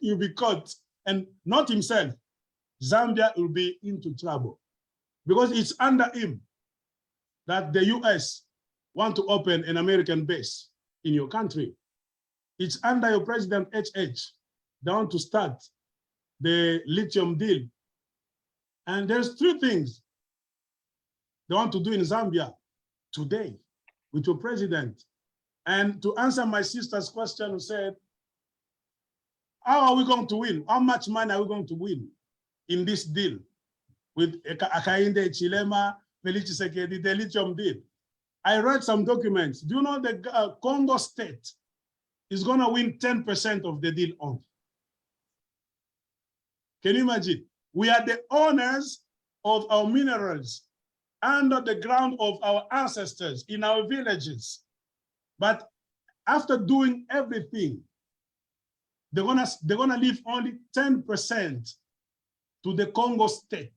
you'll be caught, and not himself. Zambia will be into trouble because it's under him that the US want to open an American base in your country. It's under your president, HH. They want to start the lithium deal. And there's three things they want to do in Zambia today with your president. And to answer my sister's question, who said, how are we going to win? How much money are we going to win in this deal with Hakainde Hichilema, Felix Tshisekedi, the lithium deal? I read some documents. Do you know the Congo state is going to win 10% of the deal only? Can you imagine? We are the owners of our minerals under the ground of our ancestors in our villages. But after doing everything, they're gonna leave only 10% to the Congo state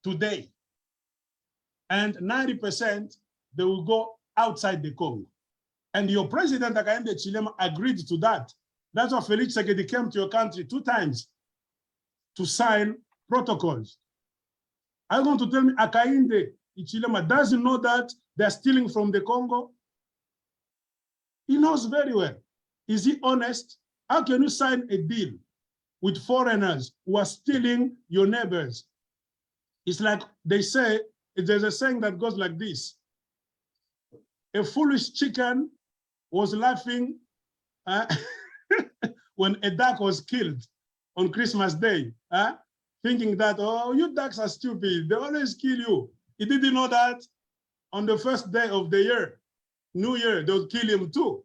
today. And 90% they will go outside the Congo. And your president, Hakainde Hichilema, agreed to that. That's why Felix Tshisekedi came to your country 2 times to sign protocols. Are you going to tell me Hakainde Hichilema doesn't know that they're stealing from the Congo? He knows very well. Is he honest? How can you sign a deal with foreigners who are stealing your neighbors? It's like they say, there's a saying that goes like this. A foolish chicken was laughing when a duck was killed on Christmas Day, thinking that, oh, you ducks are stupid, they always kill you. He didn't know that on the first day of the year, New Year, they'll kill him too.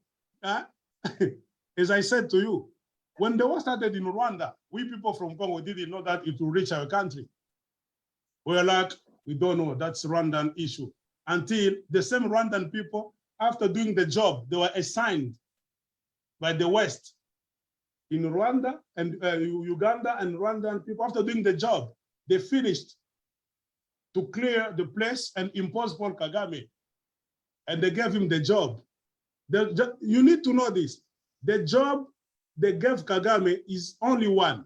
As I said to you, when the war started in Rwanda, we people from Congo didn't know that it will reach our country. We're like, we don't know, that's Rwandan issue. Until the same Rwandan people, after doing the job, they were assigned by the West in Rwanda and Uganda and Rwandan people, after doing the job, they finished to clear the place and impose Paul Kagame. And they gave him the job. You need to know this. The job they gave Kagame is only one.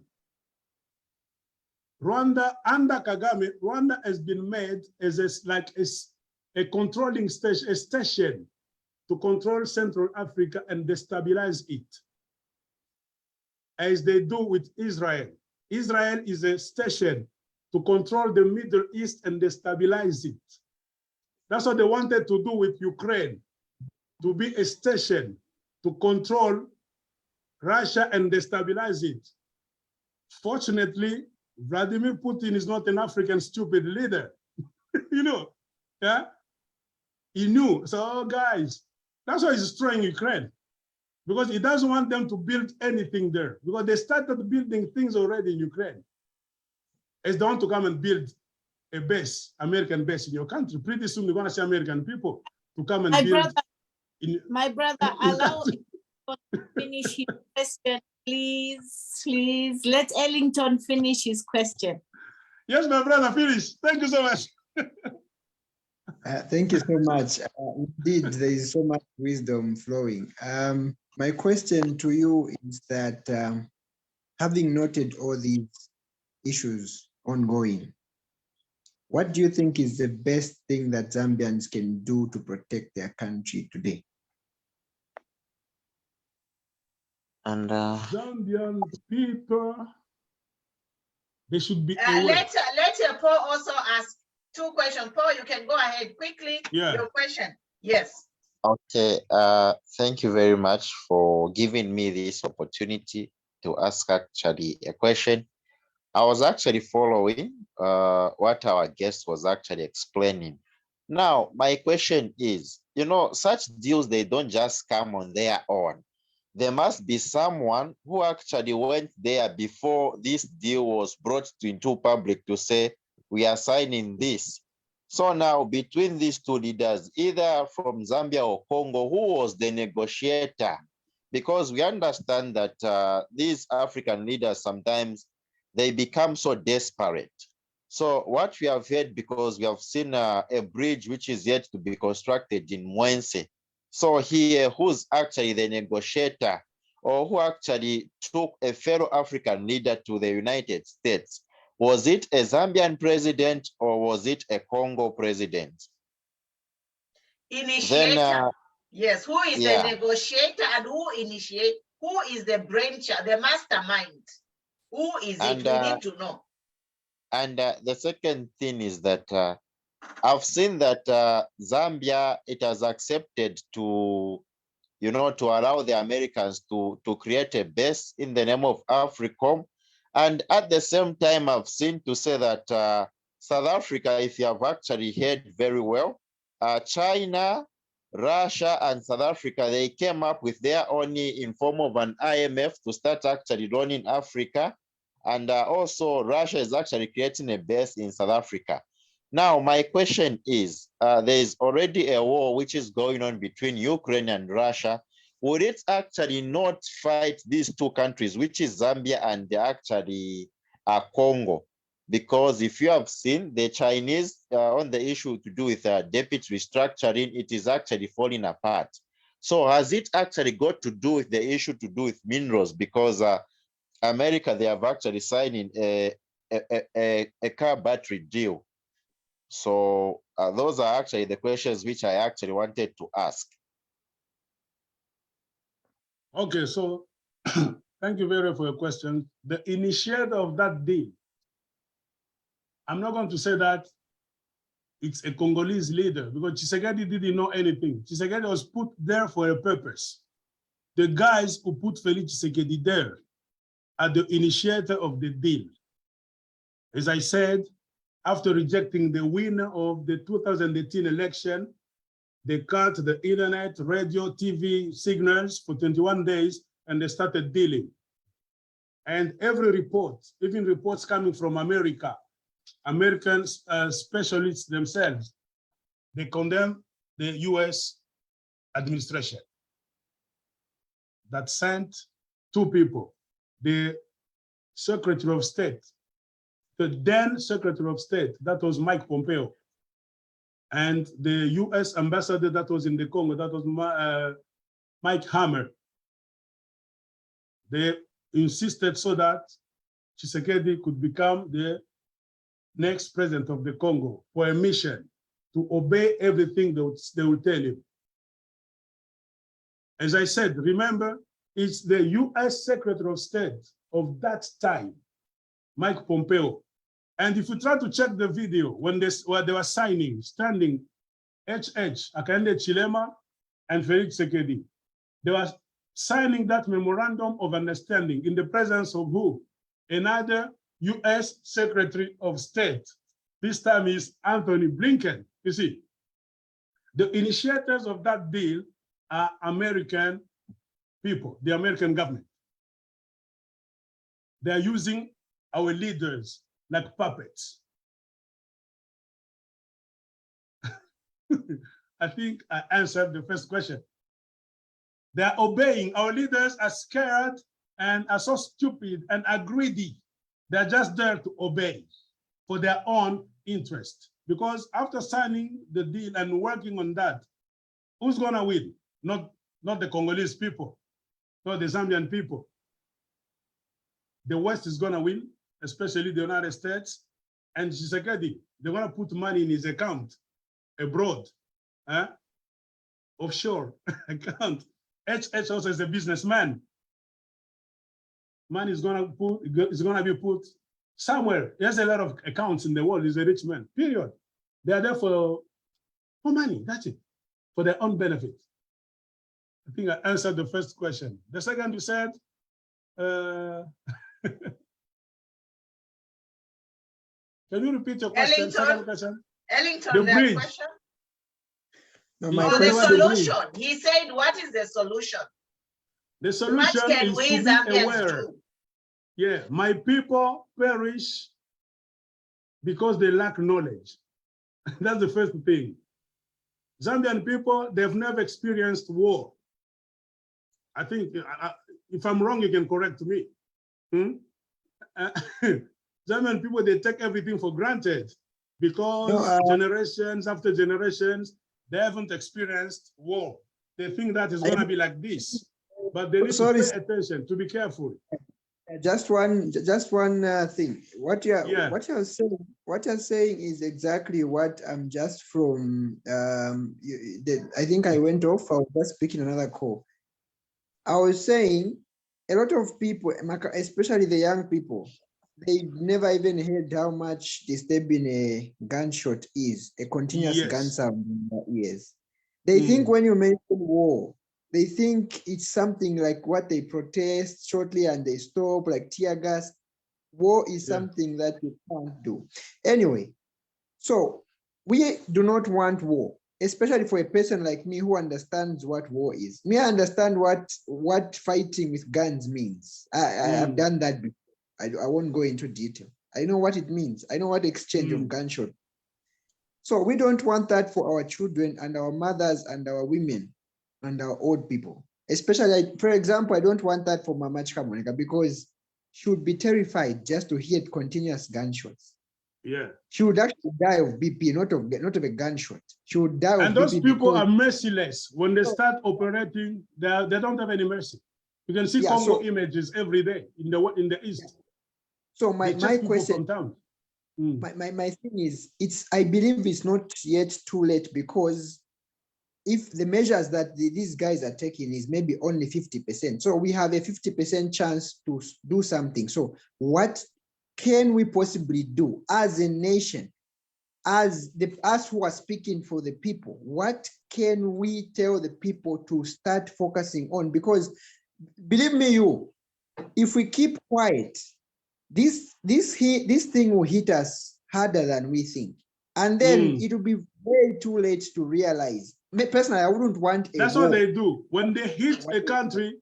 Rwanda, under Kagame, Rwanda has been made as a controlling station, a station to control Central Africa and destabilize it, as they do with Israel. Israel is a station to control the Middle East and destabilize it. That's what they wanted to do with Ukraine, to be a station to control Russia and destabilize it. Fortunately, Vladimir Putin is not an African stupid leader. You know, yeah? He knew, so guys, that's why he's destroying Ukraine, because he doesn't want them to build anything there, because they started building things already in Ukraine. As they want to come and build a base, American base in your country. Pretty soon they're gonna see American people to come and build. My brother, allow me to finish his question, please, please. Let Ellington finish his question. Yes, my brother, finish. Thank you so much. Thank you so much. Indeed, there is so much wisdom flowing. My question to you is that having noted all these issues ongoing, what do you think is the best thing that Zambians can do to protect their country today? And Zambian people, they should be let Paul also ask 2 questions. Paul, you can go ahead quickly. Yeah. Your question. Yes. okay, thank you very much for giving me this opportunity to ask actually a question. I was actually following what our guest was actually explaining. Now, my question is, you know, such deals, they don't just come on their own. There must be someone who actually went there before this deal was brought into public to say, we are signing this. So now between these two leaders, either from Zambia or Congo, who was the negotiator? Because we understand that these African leaders, sometimes they become so desperate. So what we have heard, because we have seen a bridge which is yet to be constructed in Mwense. So here, who's actually the negotiator, or who actually took a fellow African leader to the United States? Was it a Zambian president or was it a Congo president? Initiator. Then, yes, who is yeah. the negotiator and who initiate? Who is the brainchild, the mastermind? Who is it? And, We need to know. And the second thing is that I've seen that Zambia, it has accepted to, you know, to allow the Americans to create a base in the name of AFRICOM. And at the same time, I've seen to say that South Africa, if you have actually heard very well, China, Russia, and South Africa, they came up with their own in form of an IMF to start actually running Africa. And also Russia is actually creating a base in South Africa. Now, my question is, there is already a war which is going on between Ukraine and Russia. Would it actually not fight these two countries, which is Zambia and actually Congo? Because if you have seen the Chinese on the issue to do with debt restructuring, it is actually falling apart. So has it actually got to do with the issue to do with minerals? Because America, they have actually signed a car battery deal. So those are actually the questions which I actually wanted to ask. Okay, so thank you very much for your question. The initiator of that deal, I'm not going to say that it's a Congolese leader because Tshisekedi didn't know anything. Tshisekedi was put there for a purpose. The guys who put Felix Tshisekedi there are the initiator of the deal. As I said, after rejecting the winner of the 2018 election, they cut the internet, radio, TV signals for 21 days, and they started dealing. And every report, even reports coming from America, American specialists themselves, they condemn the US administration that sent two people, the Secretary of State, the then Secretary of State, that was Mike Pompeo, and the US ambassador that was in the Congo, that was Mike Hammer. They insisted so that Tshisekedi could become the next president of the Congo for a mission to obey everything they will tell him. As I said, remember, it's the US Secretary of State of that time, Mike Pompeo. And if you try to check the video when they were signing, standing, Akande Chilema and Felix Tshisekedi, they were signing that memorandum of understanding in the presence of who? Another US Secretary of State. This time is Anthony Blinken. You see, the initiators of that deal are American people, the American government. They are using our leaders like puppets. I think I answered the first question. They are obeying. Our leaders are scared and are so stupid and are greedy. They're just there to obey for their own interest. Because after signing the deal and working on that, who's gonna win? Not the Congolese people, not the Zambian people. The West is gonna win, especially the United States, and Tshisekedi, they're gonna put money in his account abroad, offshore account. HH also is a businessman. Money is gonna be put somewhere. There's a lot of accounts in the world. He's a rich man, period. They are there for money, that's it, for their own benefit. I think I answered the first question. The second you said, can you repeat your question? Ellington, Second question. Ellington, The that bridge. question? No, my So the Whatever they do. solution, he said, what is the solution? The What solution can is we to be Zambians aware. do? Yeah, my people perish because they lack knowledge. That's the first thing. Zambian people, they've never experienced war. I think, if I'm wrong, you can correct me. Zambian people, they take everything for granted because generations after generations, they haven't experienced war. They think that is gonna be like this, but they need to pay attention, to be careful. Just one thing. What you're saying is exactly what I'm just from. I think I went off. I was just speaking another call. I was saying a lot of people, especially the young people, they've never even heard how much disturbing a gunshot is, a continuous gun sound in their ears. They think when you mention war, they think it's something like what they protest shortly and they stop, like tear gas. War is something that you can't do. Anyway, so we do not want war, especially for a person like me who understands what war is. Me, I understand what fighting with guns means. I have done that before. I won't go into detail. I know what it means. I know what exchange of gunshot. So we don't want that for our children and our mothers and our women and our old people. Especially, for example, I don't want that for Mama CHIKAMONEKA because she would be terrified just to hear continuous gunshots. Yeah. She would actually die of BP, not of a gunshot. She would die of BP. And those people are merciless. When they start operating, they don't have any mercy. You can see Congo images every day in the east. So my question, my thing is, I believe it's not yet too late, because if the measures that these guys are taking is maybe only 50%, so we have a 50% chance to do something. So what can we possibly do as a nation, as us who are speaking for the people? What can we tell the people to start focusing on? Because believe me, if we keep quiet, this thing will hit us harder than we think, and then it will be way too late to realize. Me personally, I wouldn't want a That's war. what they do. When they hit a country,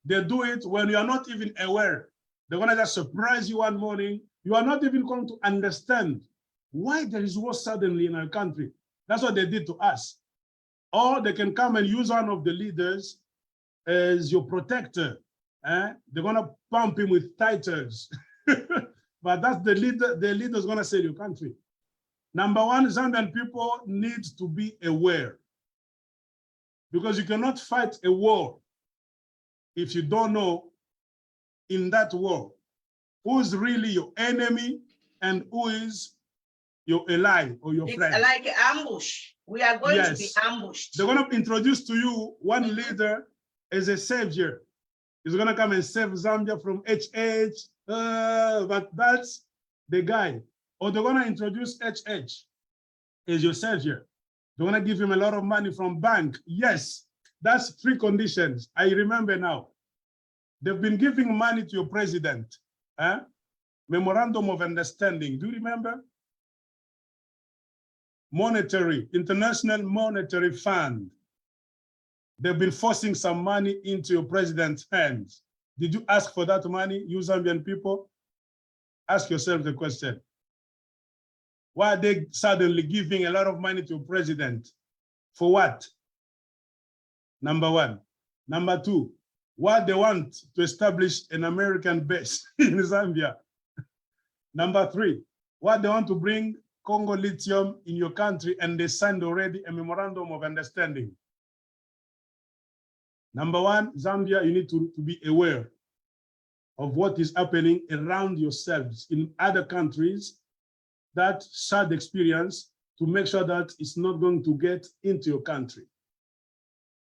they do it when you are not even aware. They're gonna just surprise you one morning. You are not even going to understand why there is war suddenly in our country. That's what they did to us. Or they can come and use one of the leaders as your protector. They're gonna pump him with titles. But that's the leader's gonna sell your country. Number one, Zambian people need to be aware, because you cannot fight a war if you don't know in that war who's really your enemy and who is your ally or your friend. It's like ambush. We are going to be ambushed. They're going to introduce to you one leader as a savior. He's going to come and save Zambia from HH, but that's the guy. Or they're going to introduce HH as your savior. They're going to give him a lot of money from bank. Yes, that's 3 conditions. I remember now. They've been giving money to your president. Memorandum of Understanding. Do you remember? International Monetary Fund. They've been forcing some money into your president's hands. Did you ask for that money, you Zambian people? Ask yourself the question. Why are they suddenly giving a lot of money to your president? For what? Number one. Number two, why they want to establish an American base in Zambia? Number three, why they want to bring Congo lithium in your country, and they signed already a memorandum of understanding. Number one, Zambia, you need to be aware of what is happening around yourselves in other countries, that sad experience, to make sure that it's not going to get into your country.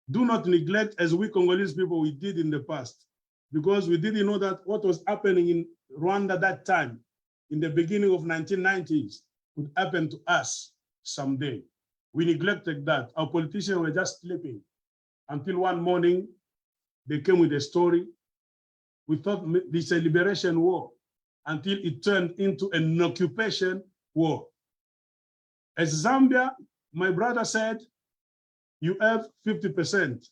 Do not neglect, as we Congolese people, we did in the past, because we didn't know that what was happening in Rwanda that time, in the beginning of 1990s, would happen to us someday. We neglected that. Our politicians were just sleeping until one morning they came with a story. We thought this is a liberation war, until it turned into an occupation war. As Zambia, my brother said, you have 50%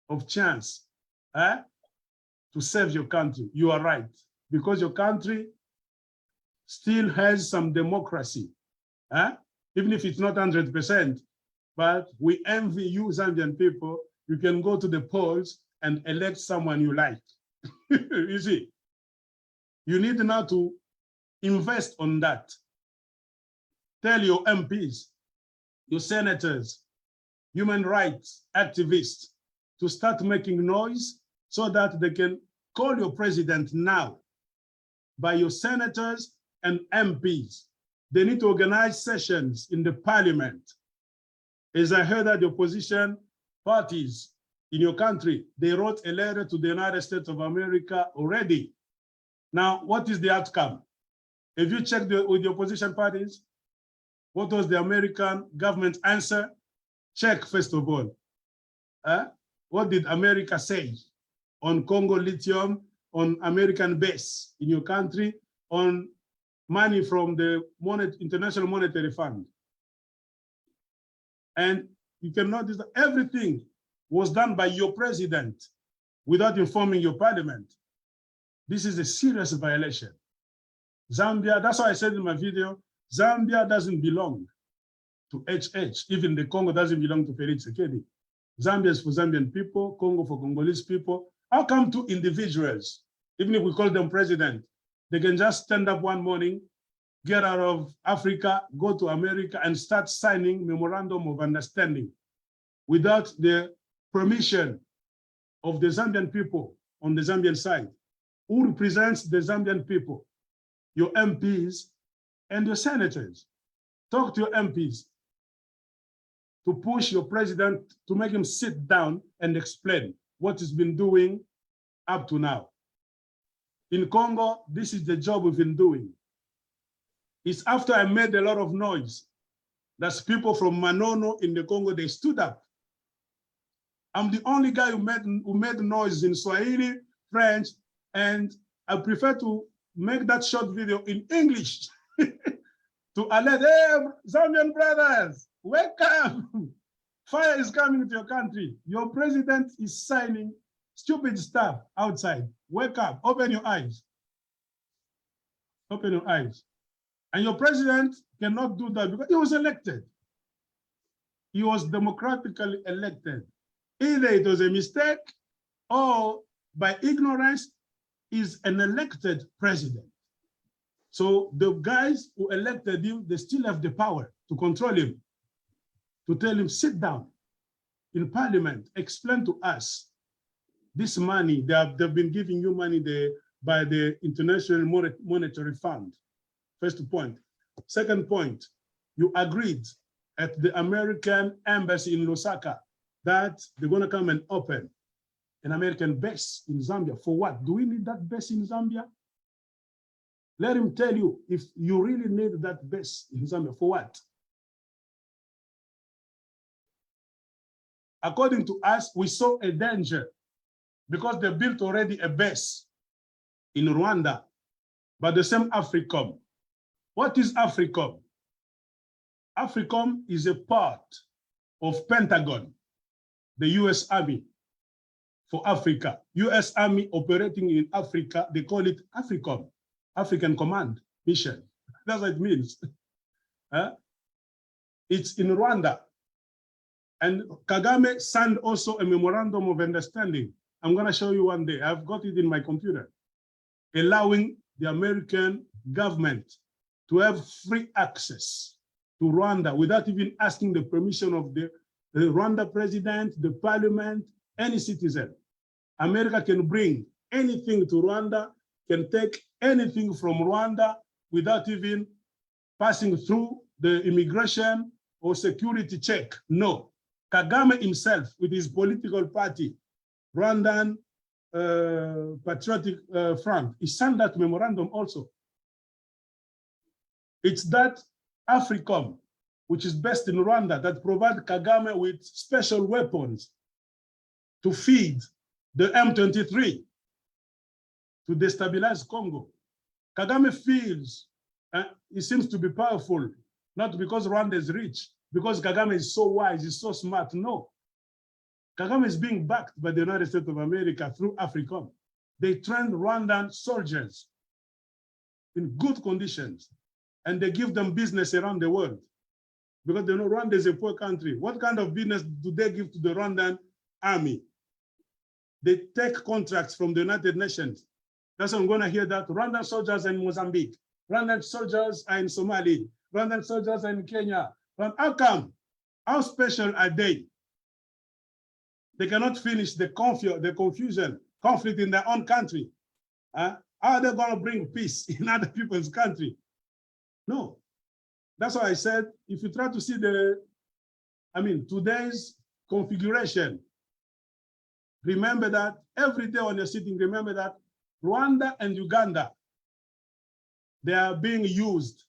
of chance to save your country. You are right, because your country still has some democracy, even if it's not 100%, but we envy you, Zambian people. You can go to the polls and elect someone you like. You see, you need now to invest on that. Tell your MPs, your senators, human rights activists to start making noise so that they can call your president now by your senators and MPs. They need to organize sessions in the parliament. As I heard that the opposition parties in your country, they wrote a letter to the United States of America already. Now, what is the outcome? If you check with the opposition parties, what was the American government answer? Check, first of all. What did America say on Congo lithium, on American base in your country, on money from the International Monetary Fund? And you can notice that everything was done by your president without informing your parliament. This is a serious violation. Zambia, that's why I said in my video, Zambia doesn't belong to HH. Even the Congo doesn't belong to Felix Tshisekedi. Zambia is for Zambian people, Congo for Congolese people. How come two individuals, even if we call them president, they can just stand up one morning, get out of Africa, go to America and start signing memorandum of understanding without the permission of the Zambian people on the Zambian side? Who represents the Zambian people? Your MPs and your senators. Talk to your MPs to push your president to make him sit down and explain what he's been doing up to now. In Congo, this is the job we've been doing. It's after I made a lot of noise that people from Manono in the Congo, they stood up. I'm the only guy who made noise in Swahili, French, and I prefer to make that short video in English to alert, hey, Zambian brothers, wake up. Fire is coming to your country. Your president is signing stupid stuff outside. Wake up, open your eyes. Open your eyes. And your president cannot do that because he was elected. He was democratically elected. Either it was a mistake or by ignorance, is an elected president. So the guys who elected him, they still have the power to control him, to tell him, sit down in parliament, explain to us this money, they've been giving you money by the International Monetary Fund. First point. Second point, you agreed at the American embassy in Lusaka that they're gonna come and open an American base in Zambia. For what? Do we need that base in Zambia? Let him tell you if you really need that base in Zambia. For what? According to us, we saw a danger because they built already a base in Rwanda, but the same AFRICOM. What is AFRICOM? AFRICOM is a part of Pentagon, the US Army for Africa. US Army operating in Africa, they call it AFRICOM, African Command Mission. That's what it means. It's in Rwanda. And Kagame signed also a memorandum of understanding. I'm gonna show you one day, I've got it in my computer, allowing the American government to have free access to Rwanda without even asking the permission of the Rwanda president, the parliament, any citizen. America can bring anything to Rwanda, can take anything from Rwanda without even passing through the immigration or security check. No, Kagame himself with his political party, Rwandan Patriotic Front, he signed that memorandum also. It's that AFRICOM, which is based in Rwanda, that provide Kagame with special weapons to feed the M23 to destabilize Congo. Kagame feels he seems to be powerful, not because Rwanda is rich, because Kagame is so wise, he's so smart. No. Kagame is being backed by the United States of America through AFRICOM. They trained Rwandan soldiers in good conditions, and they give them business around the world because they know Rwanda is a poor country. What kind of business do they give to the Rwandan army? They take contracts from the United Nations. That's what I'm going to hear that Rwandan soldiers are in Mozambique, Rwandan soldiers are in Somalia, Rwandan soldiers are in Kenya. But how come? How special are they? They cannot finish the confusion, conflict in their own country. How are they going to bring peace in other people's country? No. That's why I said, if you try to see today's configuration, remember that every day when you're sitting, remember that Rwanda and Uganda, they are being used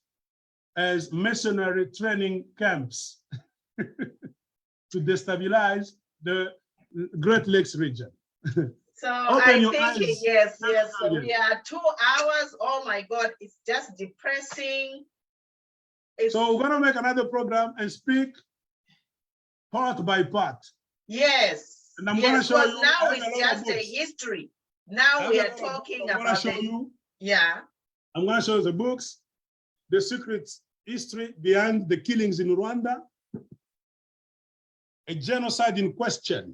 as mercenary training camps to destabilize the Great Lakes region. So Open I think, yes. So Yes. we are 2 hours. Oh my God, it's just depressing. So we're going to make another program and speak part by part. Yes. And I'm going to show you. Now I have it's a lot of just a books. history. Now we are talking I'm going to about show you. Yeah. I'm going to show you the books, the secret history behind the killings in Rwanda, a genocide in question,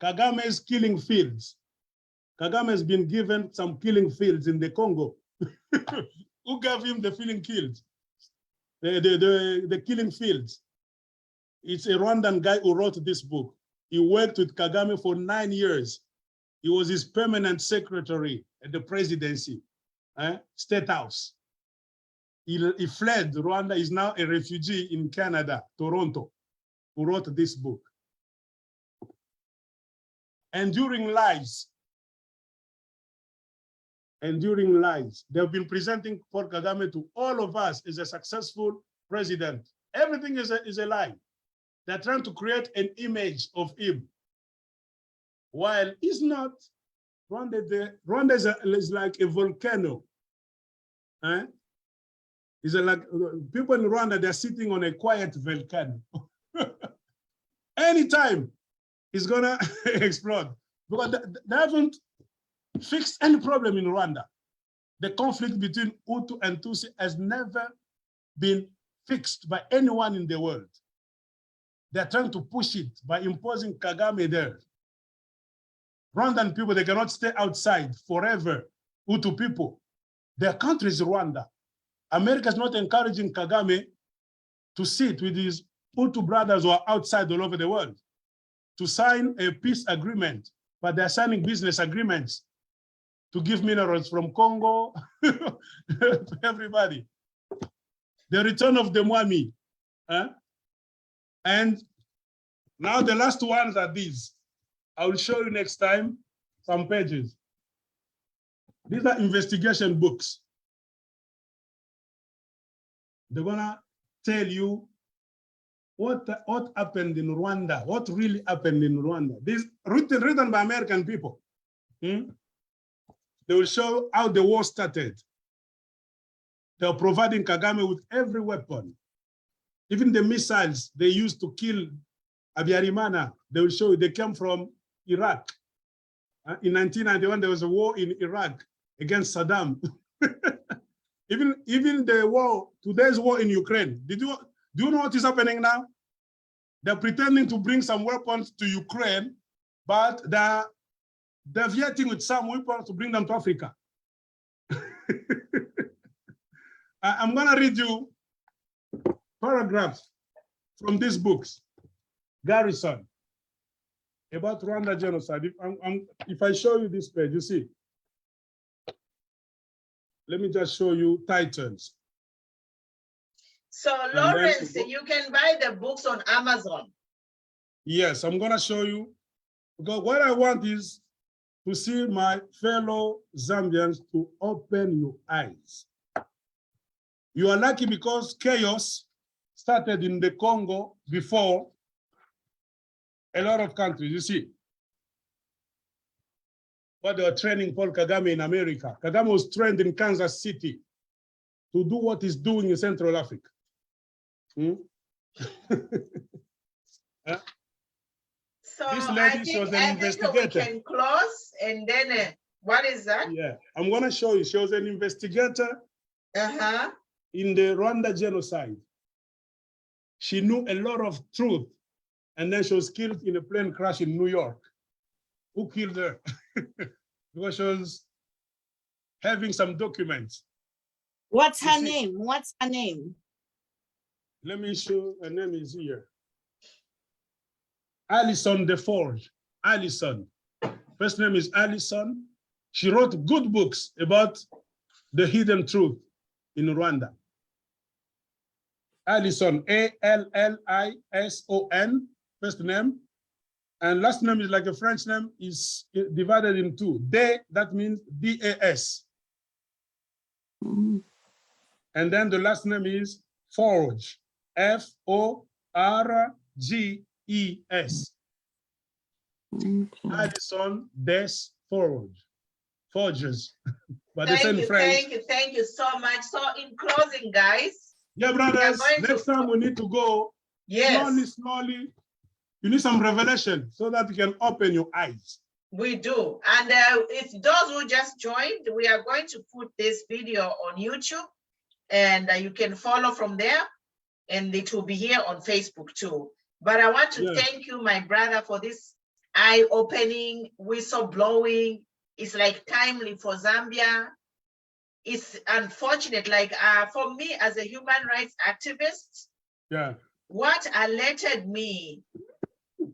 Kagame's killing fields. Kagame has been given some killing fields in the Congo. Who gave him the killing fields? The killing fields. It's a Rwandan guy who wrote this book. He worked with Kagame for 9 years. He was his permanent secretary at the presidency, State House. He fled Rwanda, is now a refugee in Canada, Toronto, who wrote this book. Enduring lies. Enduring lies. They've been presenting Paul Kagame to all of us as a successful president. Everything is a lie. They're trying to create an image of him. While he's not, Rwanda is like a volcano. It's like people in Rwanda, they're sitting on a quiet volcano. Anytime it's gonna explode, because they haven't fixed any problem in Rwanda. The conflict between Hutu and Tutsi has never been fixed by anyone in the world. They're trying to push it by imposing Kagame there. Rwandan people, they cannot stay outside forever. Hutu people, their country is Rwanda. America is not encouraging Kagame to sit with his Hutu brothers who are outside all over the world to sign a peace agreement, but they're signing business agreements to give minerals from Congo to everybody. The return of the Mwami. And now the last ones are these. I will show you next time some pages. These are investigation books. They're gonna tell you what happened in Rwanda, what really happened in Rwanda. This written by American people. They will show how the war started. They are providing Kagame with every weapon. Even the missiles they used to kill Abiyarimana, they will show you they came from Iraq. In 1991, there was a war in Iraq against Saddam. Even the war, today's war in Ukraine, do you know what is happening now? They're pretending to bring some weapons to Ukraine, but they're deviating with some weapons to bring them to Africa. I'm gonna read you paragraphs from these books. Garrison, about Rwanda genocide. If I show you this page, you see. Let me just show you titles. So Lawrence, you can buy the books on Amazon. Yes, I'm gonna show you, because what I want is to see my fellow Zambians to open your eyes. You are lucky because chaos started in the Congo before a lot of countries, you see. But they were training Paul Kagame in America. Kagame was trained in Kansas City to do what he's doing in Central Africa. Hmm? So This I lady, she think, was an I think we investigator. can close, and then what is that? Yeah, I'm gonna show you. She was an investigator Uh-huh. in the Rwanda genocide. She knew a lot of truth, and then she was killed in a plane crash in New York. Who killed her? Because she was having some documents. What's You her see- name? What's her name? Let me show, her name is here. Alison DeForge. Alison. First name is Alison. She wrote good books about the hidden truth in Rwanda. Alison, A-L-L-I-S-O-N, first name. And last name is like a French name, is divided in two. De, that means D-A-S. And then the last name is Forge, F-O-R-G-E-S. Alison Des Forge, Forges. But they say in French. Thank you so much. So in closing, guys. Yeah, brothers, going to- next time we need to go Yes, slowly. You need some revelation so that you can open your eyes. we do. And if those who just joined, we are going to put this video on YouTube, and you can follow from there, and it will be here on Facebook too. But I want to Yes. thank you, my brother, for this eye-opening, whistle-blowing. It's like timely for Zambia. It's unfortunate, like for me as a human rights activist, Yeah. what alerted me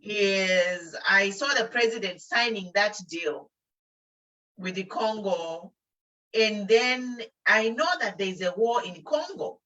is I saw the president signing that deal with the Congo, and then I know that there's a war in Congo.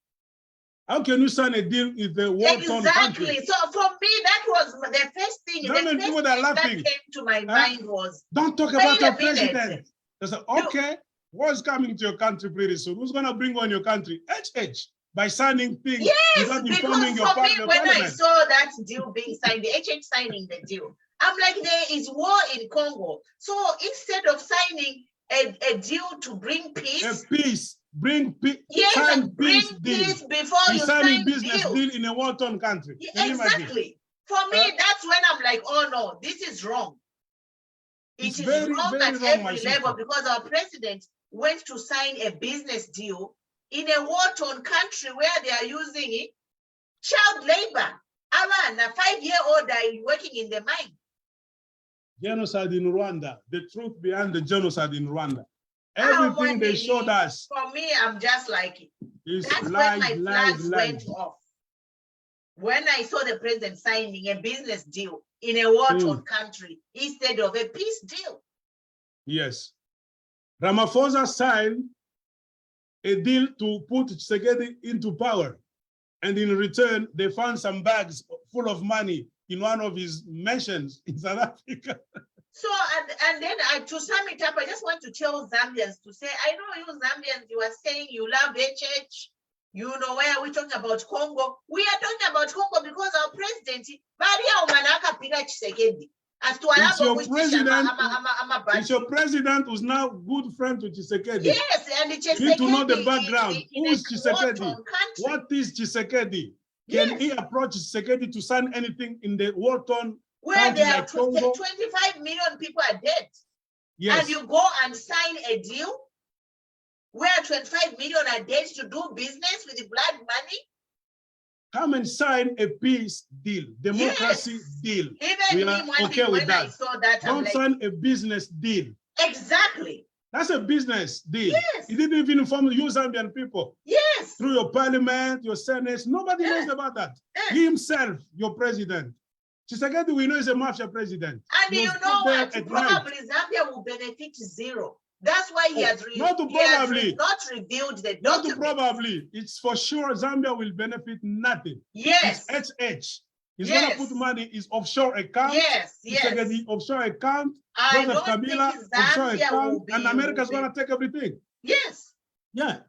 How can you sign a deal with the war-torn country? Exactly. So for me, that was the first thing. Zambian people that are that laughing. came to my mind was, Don't talk Wait about a your minute. president. They say, okay, what's coming to your country pretty soon? Who's gonna bring on your country? HH, by signing things yes, without because informing your for me, when I parliament. saw that deal being signed, the HH signing the deal, I'm like, there is war in Congo. So instead of signing a deal to bring A peace, peace, bring peace, yes, sign bring peace deal. peace before He's you signing sign business deal. deal in a war-torn country. Yeah, Can you imagine? exactly. For me, that's when I'm like, oh no, this is wrong. It's It is very, wrong very at wrong, my every level, sister. because our president went to sign a business deal in a war-torn country where they are using child labor. A 5-year-old working in the mine. Genocide in Rwanda, the truth behind the genocide in Rwanda. Ah, Everything they showed us For me, I'm just like, is that's when lies, my lies, flags lies. went off. When I saw the president signing a business deal in a war-torn country instead of a peace deal. Yes. Ramaphosa signed a deal to put Tshisekedi into power. And in return, they found some bags full of money in one of his mansions in South Africa. So, and then to sum it up, I just want to tell Zambians to say, I know you Zambians, you are saying you love HH, you know, where we're talking about Congo. We are talking about Congo because our president, It's your president who's now good friend to Tshisekedi. Yes, and Tshisekedi, You need to know the background. in Who is Tshisekedi? war-torn country. What is Tshisekedi? Can Yes. he approach Tshisekedi to sign anything in the war-torn Where country there are like Congo? 25 million people are dead. Yes. And you go and sign a deal where 25 million are dead to do business with the blood money. Come and sign a peace deal, democracy Yes. deal. Even We me, are one okay thing, with when I that. saw that, I'm Don't like, sign a business deal. exactly. That's a business deal. Yes. You didn't even inform you Zambian people Yes. through your parliament, your senate. Nobody knows about that. He himself, your president. Tshisekedi, we know is a mafia president. And He you was know put there what? at night. Probably Zambia will benefit zero. That's why he has not he has probably. not revealed the Not document. probably. It's for sure Zambia will benefit nothing. Yes. It's HH. He's Yes. gonna put money in his offshore account. Yes, yes. Tshisekedi offshore account. I Joseph don't Kabila think offshore Zambia account, will be. and America's gonna take everything. Yes. Yeah.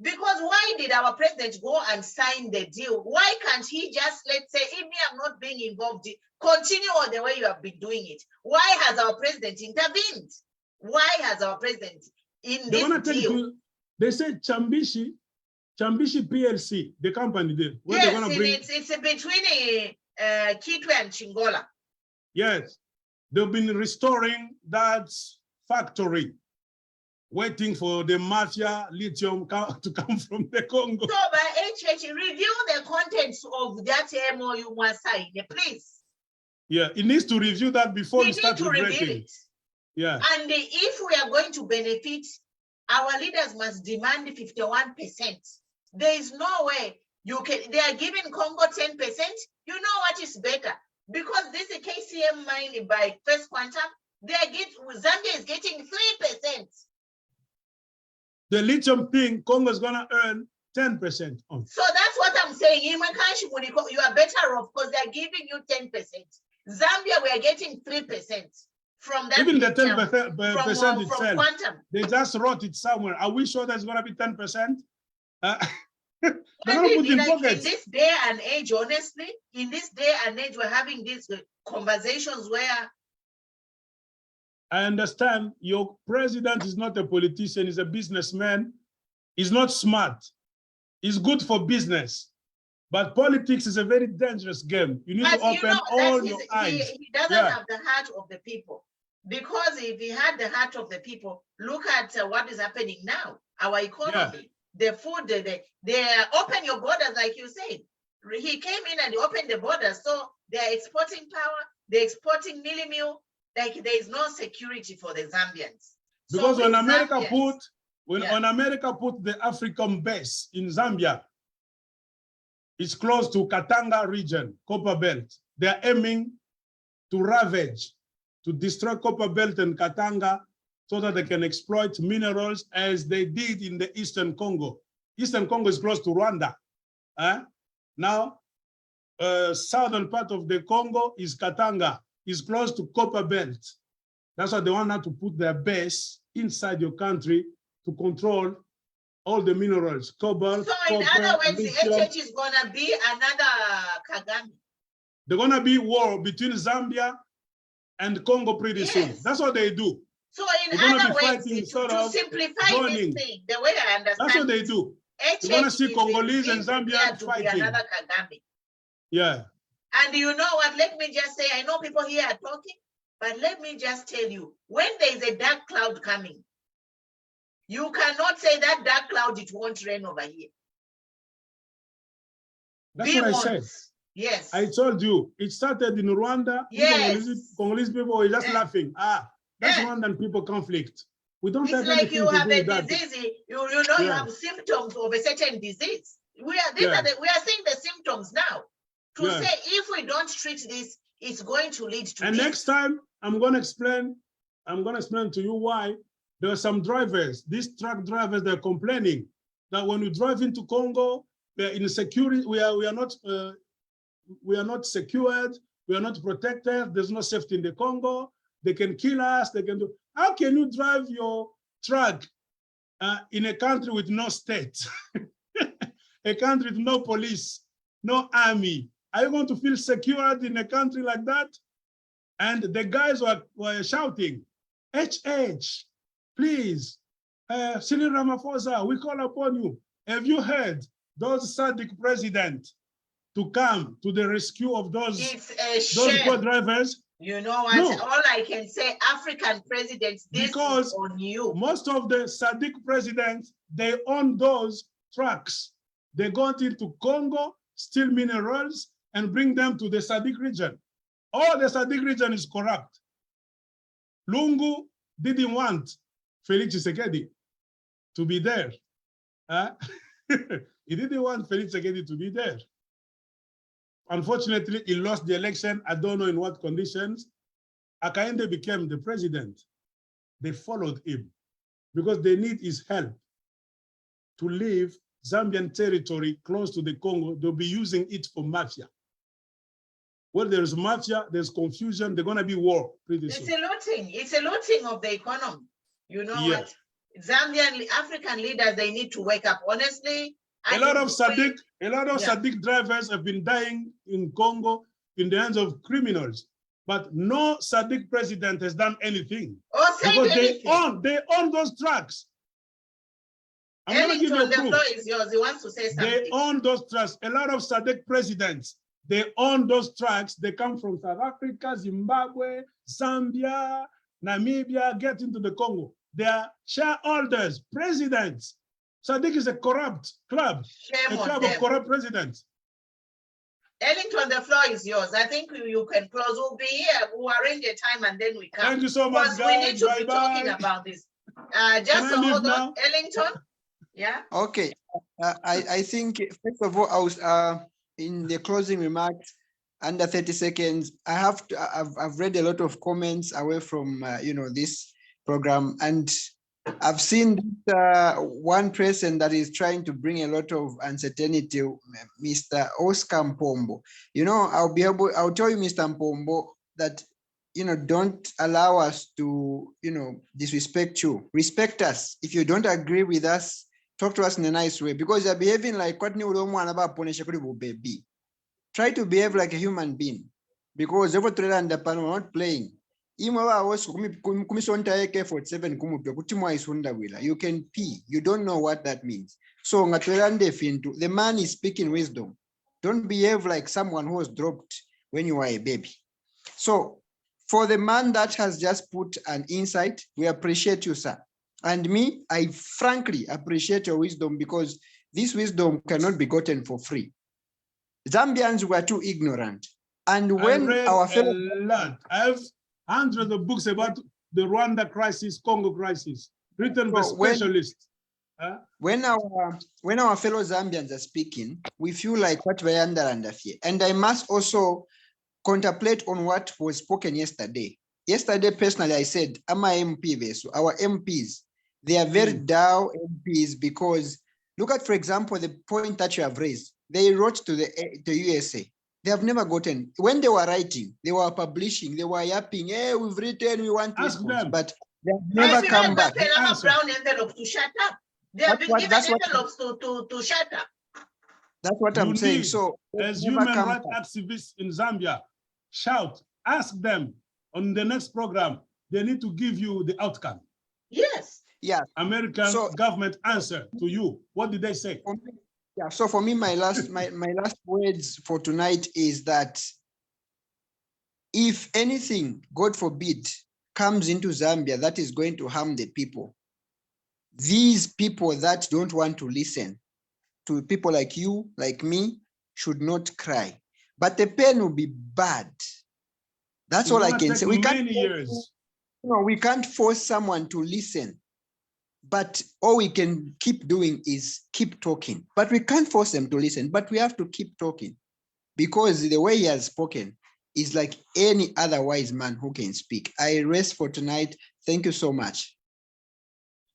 Because why did our president go and sign the deal? Why can't he just, let's say, if me, I'm not being involved, continue on the way you have been doing it? Why has our president intervened? Why has our president in They wanna this take deal? to, they say Chambishi Chambishi PLC, the company there. Where Yes, they're gonna bring, it's between Kitwe and Chingola. yes, they've been restoring that factory, waiting for the mafia lithium to come from the Congo. So by HH, review the contents of that MOU one side, please. Yeah, it needs to review that before We you need start to review regretting. it. Yeah, And if we are going to benefit, our leaders must demand 51%. There is no way you can, they are giving Congo 10%. You know what is better? Because this is KCM mine by First Quantum, they are Zambia is getting 3%. the lithium thing, Congo is gonna earn 10% on. So that's what I'm saying. You are better off because they're giving you 10%. Zambia, we are getting 3% from that. Even the lithium, 10% from itself, Quantum. they just wrote it somewhere. Are we sure there's gonna be 10%? They're I gonna mean, put in like in pockets. this day and age, honestly, in this day and age, we're having these conversations where I understand your president is not a politician, he's a businessman. He's not smart. He's good for business. But politics is a very dangerous game. You need to open all your eyes. He doesn't have the heart of the people. Because if he had the heart of the people, look at what is happening now. Our economy, the food, they open your borders, like you said. He came in and opened the borders. So they're exporting power, they're exporting millimil. Like there is no security for the Zambians. Because so when America Zambians, when America put the African base in Zambia, it's close to Katanga region, Copper Belt. They're aiming to ravage, to destroy Copper Belt and Katanga so that they can exploit minerals as they did in the Eastern Congo. Eastern Congo is close to Rwanda. Now, southern part of the Congo is Katanga, is close to Copper Belt. That's why they want now to put their base inside your country to control all the minerals, cobalt, so in copper, other words, lithium. the HH is gonna be another Kagame. They're gonna be war between Zambia and Congo pretty soon. That's what they do. So in They're gonna other be words, fighting sort to of simplify joining. this thing, the way I understand, That's what they do. HH You're gonna see is Congolese and being Zambia prepared to be fighting. another Kagame. Yeah. And you know what? Let me just say, I know people here are talking, but let me just tell you, when there is a dark cloud coming, you cannot say that dark cloud, it won't rain over here. That's what I said. Yes. I told you, it started in Rwanda. Yes. Congolese people were just laughing. That's Rwandan people conflict. We don't have like anything you to have do a with that. disease, you know, you have symptoms of a certain disease. We are seeing the symptoms now. To say if we don't treat this, it's going to lead to And this. next time I'm gonna explain to you why there are some drivers, these truck drivers, they're complaining that when we drive into Congo, they're insecurity, we are not secured, we are not protected, there's no safety in the Congo, they can kill us, they can do. How can you drive your truck in a country with no state, a country with no police, no army? Are you going to feel secured in a country like that? And the guys were shouting, HH, please, Cyril Ramaphosa, we call upon you. Have you heard those SADC presidents to come to the rescue of those co-drivers? You know what? No. All I can say, African presidents, this because is on you. Most of the SADC presidents, they own those trucks. They got into Congo, steal minerals, and bring them to the SADC region. All the SADC region is corrupt. Lungu didn't want Felix Tshisekedi to be there. He didn't want Felix Tshisekedi to be there. Unfortunately, he lost the election. I don't know in what conditions. Akainde became the president. They followed him because they need his help to leave Zambian territory close to the Congo. They'll be using it for mafia. Where there's mafia, there's confusion, there's gonna be war pretty soon. It's a looting of the economy. You know what? Zambian African leaders, they need to wake up. Honestly, a lot of SADC drivers have been dying in Congo in the hands of criminals, but no SADC president has done anything. Or because they own those trucks. I'm going to give you Ellington, the proof. floor is yours. He wants to say something. They own those tracks. A lot of SADC presidents, they own those tracks. They come from South Africa, Zimbabwe, Zambia, Namibia, get into the Congo. They are shareholders, presidents. SADC is a corrupt club, Shame a on club of them. corrupt presidents. Ellington, the floor is yours. I think you can close. We'll be here. We'll arrange a time and then we come. Thank you so much, Because we need guys. to Bye be talking bye. about this. Can Just I leave hold on, now? Ellington. Yeah. Okay, I think first of all, I was in the closing remarks under 30 seconds. I've read a lot of comments away from this program, and I've seen one person that is trying to bring a lot of uncertainty, Mr. Oscar Mpombo. I'll tell you, Mr. Mpombo, that don't allow us to disrespect you. Respect us. If you don't agree with us, talk to us in a nice way, because you're behaving like what you don't want about baby. Try to behave like a human being, because every trailer and the panel are not playing. You can pee. You don't know what that means. So the man is speaking wisdom. Don't behave like someone who was dropped when you were a baby. So for the man that has just put an insight, we appreciate you, sir. And me, I frankly appreciate your wisdom, because this wisdom cannot be gotten for free. Zambians were too ignorant. And when I read our fellow a lot. I have hundreds of books about the Rwanda crisis, Congo crisis, written by specialists. When our fellow Zambians are speaking, we feel like what we are under fear. And I must also contemplate on what was spoken yesterday. Yesterday, personally, I said, "Ama MP, so our MPs, they are very dull MPs, because look at, for example, the point that you have raised. They wrote to the USA. They have never gotten, when they were writing, they were publishing, they were yapping, hey, we've written, we want to response, but they have never come back. Brown envelope to shut up. They have been given envelopes to shut up. That's what I'm saying. So as human rights activists in Zambia, shout, ask them on the next program, they need to give you the outcome. Yes. Yeah. American government answer to you. What did they say? Yeah. So for me, my last words for tonight is that if anything, God forbid, comes into Zambia that is going to harm the people, these people that don't want to listen to people like you, like me, should not cry. But the pain will be bad. That's all I can say. We can't force someone to listen. But all we can keep doing is keep talking. But we can't force them to listen, but we have to keep talking, because the way he has spoken is like any other wise man who can speak. I rest for tonight. Thank you so much.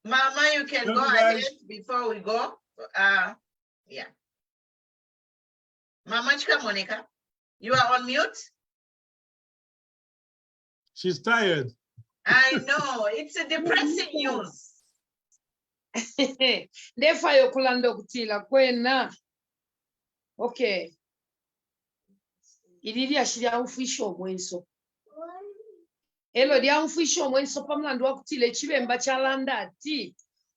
Mama, you can go ahead before we go. Yeah. Mama CHIKAMONEKA, you are on mute. She's tired. I know, it's a depressing news. Ndefa yokulanda okutila kwena. Okay. Ili lyashilya ufisha omwenso. Elo lya ufisha omwenso pamulandu wakutila ekibemba kyalanda ati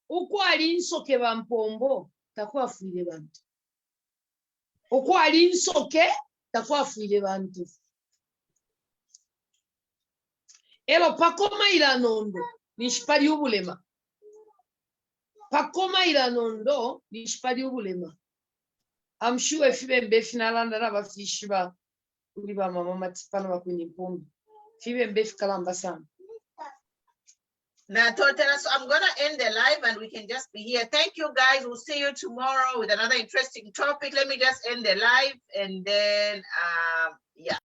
ukwali nsoke bampombo takwafuire bantu. Ukwali nsoke takwafuire bantu. Elo pakoma ila nondo nishipali ubulema. Pakoma ila nondo nishipali ubulema. I'm sure if you be finalanda raba fishiba uliba mama matipano wakuni pombi. Fibe be fikalamba sana. Now, so I'm gonna end the live and we can just be here. Thank you guys. We'll see you tomorrow with another interesting topic. Let me just end the live and then yeah.